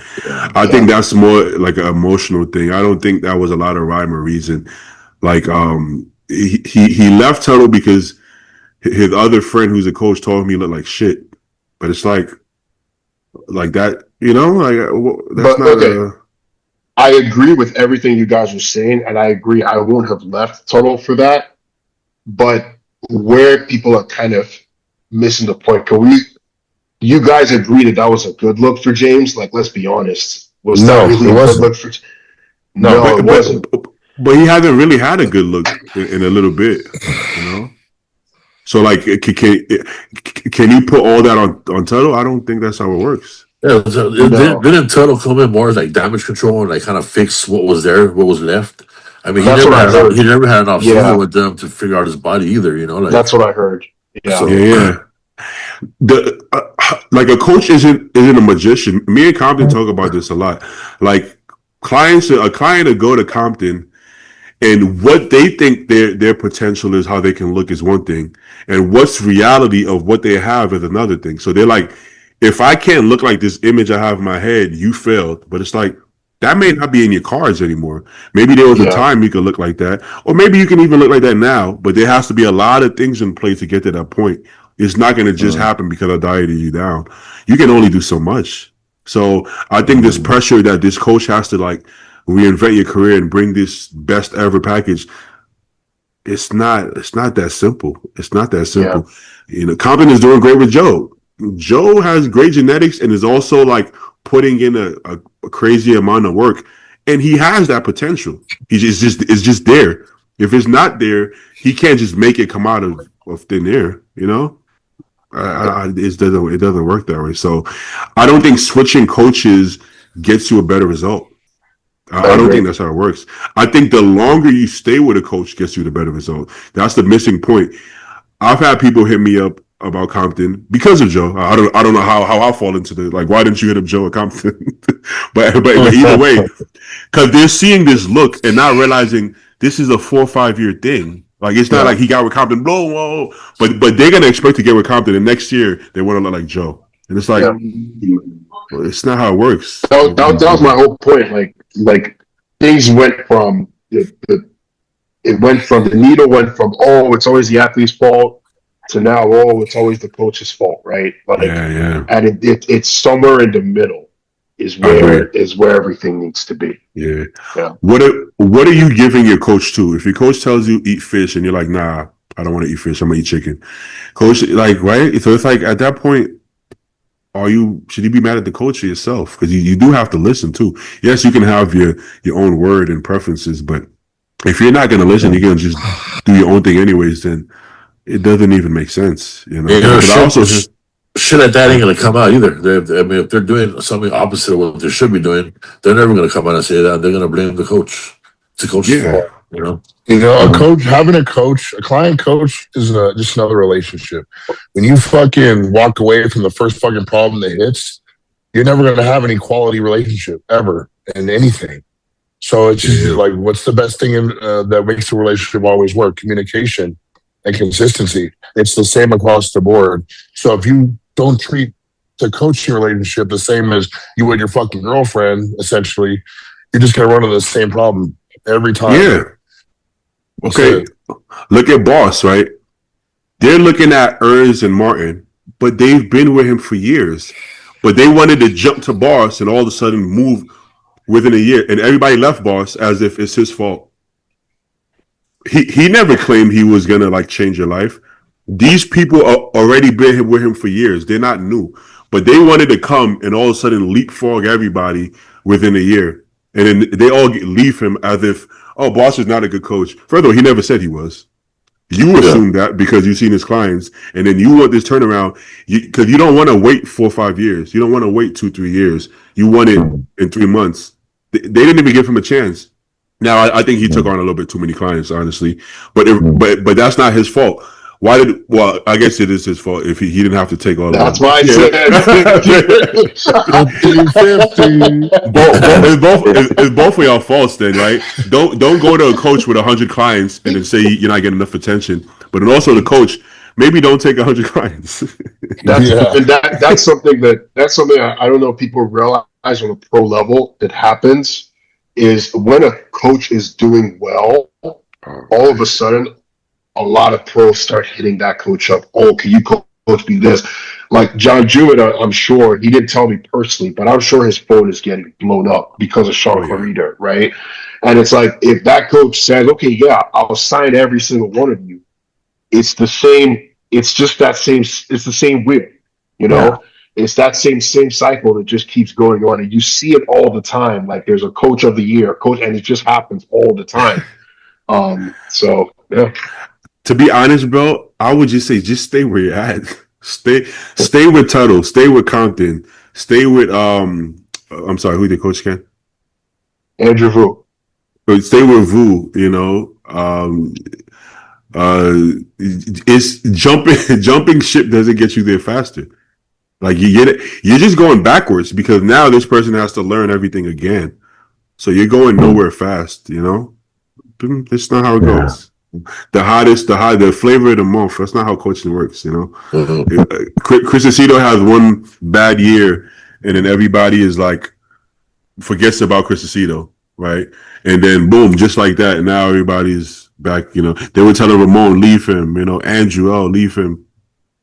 I think that's more like an emotional thing. I don't think that was a lot of rhyme or reason. He left Tuttle because his other friend who's a coach told him he looked like shit. But it's like that, that's not okay. I agree with everything you guys are saying, and I agree I won't have left Tuttle for that. But where people are kind of missing the point, you guys agree that was a good look for James? Let's be honest. Was that really a good look for? No, it wasn't. But he hasn't really had a good look in a little bit, So like, can you put all that on Tuttle? I don't think that's how it works. Yeah, so No. didn't Turtle come in more as like damage control and like kind of fix what was there, what was left? I mean, That's what I heard. he never had an off season Yeah. with them to figure out his body either. You know, like That's what I heard. Yeah. So- Yeah. The like a coach isn't a magician. Me and Compton talk about this a lot. Like a client will go to Compton, and what they think their potential is, how they can look, is one thing, and what's reality of what they have is another thing. So they're like, if I can't look like this image I have in my head, you failed. But it's like, that may not be in your cards anymore. Maybe there was a time you could look like that, or maybe you can even look like that now. But there has to be a lot of things in place to get to that point. It's not going to just happen because I dieted you down. You can only do so much. So I think this pressure that this coach has to like reinvent your career and bring this best ever package, it's not that simple. It's not that simple. You know, Compton is doing great with Joe. Joe has great genetics and is also like putting in a crazy amount of work, and he has that potential. It's just there. If it's not there, he can't just make it come out of thin air. You know, it doesn't work that way. So I don't think switching coaches gets you a better result. I don't think that's how it works. I think the longer you stay with a coach gets you the better result. That's the missing point. I've had people hit me up about Compton because of Joe. I don't know how I fall into the like, why didn't you hit up Joe at Compton? but either way, because they're seeing this look and not realizing this is a 4 or 5 year thing. Like, it's not like he got with Compton, whoa. But they're gonna expect to get with Compton, and next year they want to look like Joe. And it's like, well, it's not how it works. That was my whole point. Like things went from the needle went from, oh, it's always the athlete's fault, to now, oh, it's always the coach's fault, right? Like, and it's somewhere in the middle is where everything needs to be. Yeah. What are you giving your coach to? If your coach tells you eat fish and you're like, nah, I don't want to eat fish, I'm gonna eat chicken. Coach, like, right? So it's like, at that point, should you be mad at the coach or yourself? Because you do have to listen too. Yes, you can have your own word and preferences, but if you're not gonna listen, you're gonna just do your own thing anyways, then it doesn't even make sense, you know. Shit like that ain't gonna come out either. If they're doing something opposite of what they should be doing, they're never gonna come out and say that. They're gonna blame the coach. It's the coach's fault, you know. You know, a client coach is just another relationship. When you fucking walk away from the first fucking problem that hits, you're never gonna have any quality relationship ever in anything. So it's just like, what's the best thing that makes the relationship always work? Communication and consistency. It's the same across the board. So if you don't treat the coaching relationship the same as you would your fucking girlfriend, essentially, you're just gonna run into the same problem every time. Yeah. Okay. Look at Boss, right? They're looking at Ernst and Martin, but they've been with him for years. But they wanted to jump to Boss and all of a sudden move within a year, and everybody left Boss as if it's his fault. He never claimed he was gonna like change your life. These people are already been with him for years. They're not new, but they wanted to come and all of a sudden leapfrog everybody within a year, and then they all leave him as if, oh, Boss is not a good coach. Furthermore, he never said he was. You assume that because you've seen his clients, and then you want this turnaround because you don't want to wait 4 or 5 years. You don't want to wait 2-3 years. You want it in 3 months. They didn't even give him a chance. Now, I think he took on a little bit too many clients, honestly, but that's not his fault. Well, I guess it is his fault if he didn't have to take all of them. That's why I said 50-50. It's both of y'all faults then, right? Don't go to a coach with 100 clients and then say you're not getting enough attention. But then also the coach, maybe don't take 100 clients. That's something I don't know if people realize on a pro level that happens is when a coach is doing well, all of a sudden a lot of pros start hitting that coach up. Oh, can you coach me this? Like John Jewett, I'm sure, he didn't tell me personally, but I'm sure his phone is getting blown up because of Sean Clarita, right? And it's like, if that coach says, okay, yeah, I'll sign every single one of you, it's the same wheel, you know? Yeah. It's that same cycle that just keeps going on. And you see it all the time. Like there's a coach of the year, and it just happens all the time. So, yeah. To be honest, bro, I would just say just stay where you're at. Stay with Tuttle. Stay with Compton. Stay with I'm sorry, who the coach again? Andrew Vu. But stay with Vu. You know, it's jumping ship doesn't get you there faster. Like you get it, you're just going backwards because now this person has to learn everything again. So you're going nowhere fast. You know, that's not how it goes. The flavor of the month. That's not how coaching works. You know, Chris Aceto has one bad year, and then everybody is like forgets about Chris Aceto, right? And then boom, just like that, now everybody's back. You know, they were telling Ramon leave him. You know, Andrew, oh leave him.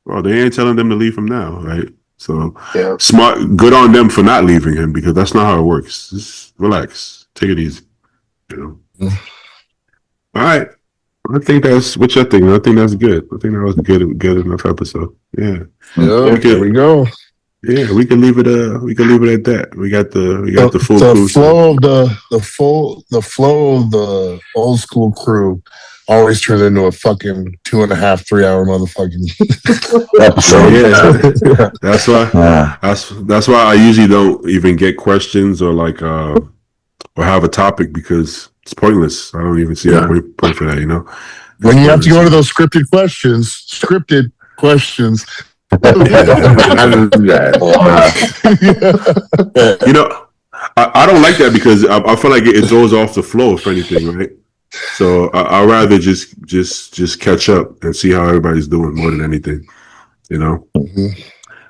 Well, they ain't telling them to leave him now, right? So smart, good on them for not leaving him because that's not how it works. Just relax, take it easy. You know. All right. I think that's what you think. I think that's good. I think that was a good enough episode. Yeah. There we go. Yeah, we can leave it. We can leave it at that. We got the full crew. The flow of the old school crew always turns into a fucking 2.5, 3 hour motherfucking episode. Yeah, that's why. That's why I usually don't even get questions or like or have a topic because it's pointless. I don't even see a point for that. You know, when you have to go to those scripted questions. You know, I don't like that because I feel like it throws off the flow, if anything, right? So I'd rather just catch up and see how everybody's doing more than anything. You know,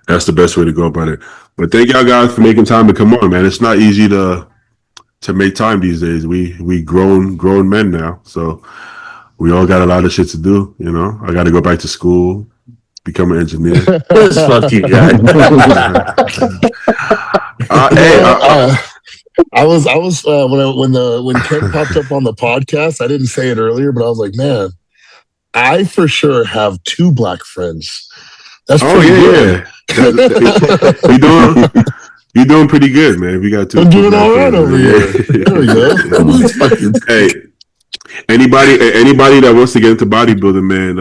that's the best way to go about it. But thank y'all guys for making time to come on, man. It's not easy to make time these days. We grown men now, so we all got a lot of shit to do. You know, I got to go back to school, become an engineer. This fucking guy. I was when Ken popped up on the podcast. I didn't say it earlier, but I was like, man, I for sure have 2 black friends. That's pretty good. Yeah. You're doing pretty good, man. We got 2. I'm doing all right over here. There we go. Hey, anybody that wants to get into bodybuilding, man,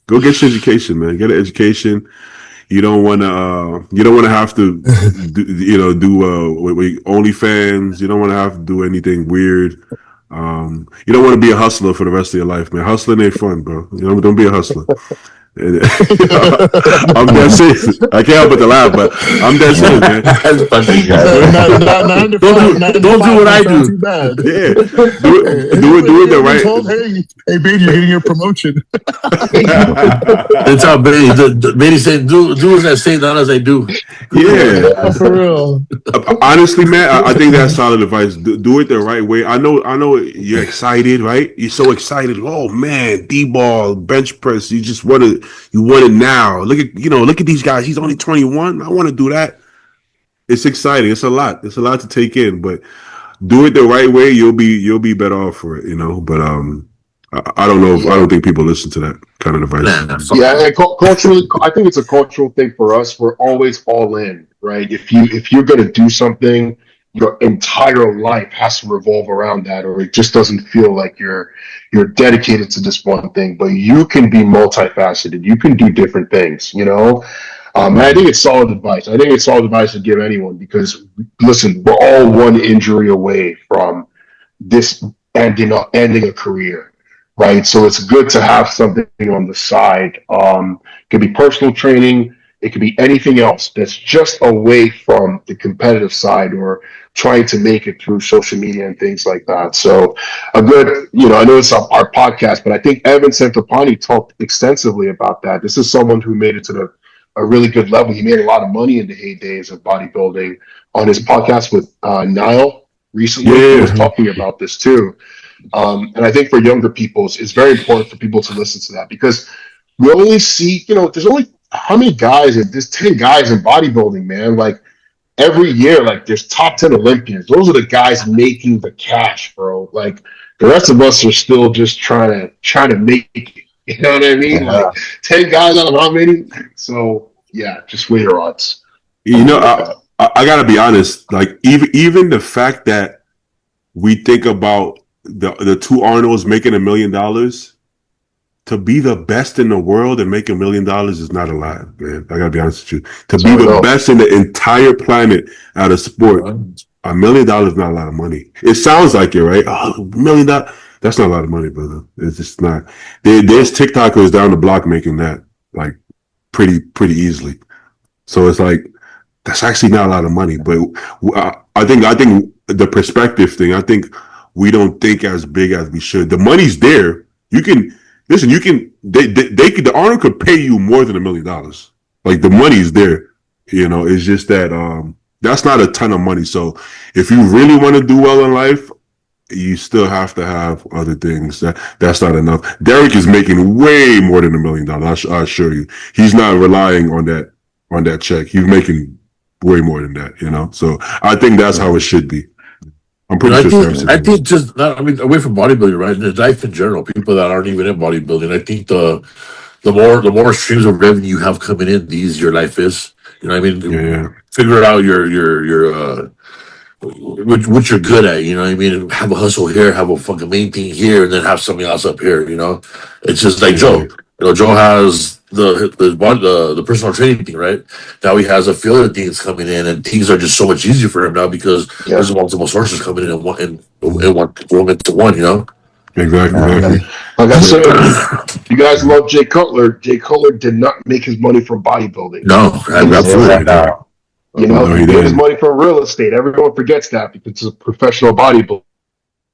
go get your education, man. Get an education. You don't want to have to do OnlyFans. You don't want to have to do anything weird. You don't want to be a hustler for the rest of your life, man. Hustling ain't fun, bro. You know, don't be a hustler. I'm dead serious. I can't help but to laugh, but I'm dead serious, man. Don't do what I do. Yeah, do it the right. Told, hey, baby, you're getting your promotion. That's how Beatty said, do as I say, not as I do. Yeah, for real. Honestly, man, I think that's solid advice. Do it the right way. I know you're excited, right? You're so excited. Oh man, D-ball, bench press. You just want it now. Look at these guys. He's only 21. I want to do that. It's exciting. It's a lot. It's a lot to take in, but do it the right way. You'll be better off for it, you know. But I don't know. I don't think people listen to that kind of advice. Yeah, and culturally, I think it's a cultural thing for us. We're always all in, right? If you're going to do something, your entire life has to revolve around that, or it just doesn't feel like you're dedicated to this one thing. But you can be multifaceted. You can do different things, you know. And I think it's solid advice. I think it's solid advice to give anyone because, listen, we're all one injury away from this ending a career, right? So it's good to have something on the side. It could be personal training. It could be anything else that's just away from the competitive side or trying to make it through social media and things like that. So a good, I know it's our podcast, but I think Evan Santopani talked extensively about that. This is someone who made it to a really good level. He made a lot of money in the heydays of bodybuilding. On his podcast with Niall recently, he was talking about this too. And I think for younger people, it's very important for people to listen to that because we only see, there's only how many guys? There's 10 guys in bodybuilding, man. Like every year, like there's top 10 Olympians. Those are the guys making the cash, bro. Like the rest of us are still just trying to make it. You know what I mean? Yeah. Like 10 guys out of how many? So yeah, just weigh your odds. I gotta be honest. Like even the fact that we think about the 2 Arnolds making $1 million, to be the best in the world and make $1 million is not a lot, man. I gotta be honest with you. To be I the know. best in the entire planet at a sport, $1 million is not a lot of money. It sounds like it, right? Oh, $1 million. That's not a lot of money, brother. It's just not. There's TikTokers down the block making that like pretty easily. So it's like that's actually not a lot of money. But I think the perspective thing. I think we don't think as big as we should. The money's there. You can listen. You can. They could. The Arnold could pay you more than $1 million. Like the money's there. You know. It's just that that's not a ton of money. So if you really want to do well in life, you still have to have other things. That's not enough. Derek is making way more than $1 million. I assure you. He's not relying on that check. He's making way more than that. You know. So I think that's how it should be. I'm pretty sure. I think just not. I mean, away from bodybuilding, right? And life in general, people that aren't even in bodybuilding. I think the more streams of revenue you have coming in, the easier life is. You know what I mean? Yeah. Figure out your what you're good at, you know what I mean? Have a hustle here, have a fucking main thing here, and then have something else up here, you know? It's just like Joe. You know, Joe has the personal training thing, right? Now he has a few other things coming in, and things are just so much easier for him now because there's multiple sources coming in and one into one, you know? Exactly. Like I said, you guys love Jay Cutler. Jay Cutler did not make his money from bodybuilding. No, absolutely. You know, No, he he made his didn't. money from real estate. Everyone forgets that because he's a professional bodybuilder,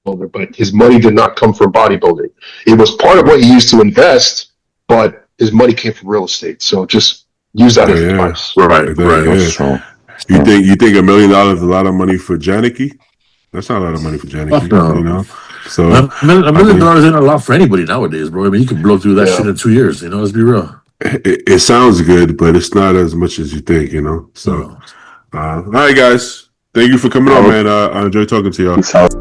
but his money did not come from bodybuilding. It was part of what he used to invest, but his money came from real estate. So just use that as advice. Right. You think $1 million is a lot of money for Janicki? That's not a lot of money for Janicki, No. you know? So $1 million isn't a lot for anybody nowadays, bro. I mean, you can blow through that shit in 2 years, you know? Let's be real. it sounds good, but it's not as much as you think, you know? So, all right, guys. Thank you for coming on, man. I enjoyed talking to y'all. Peace out.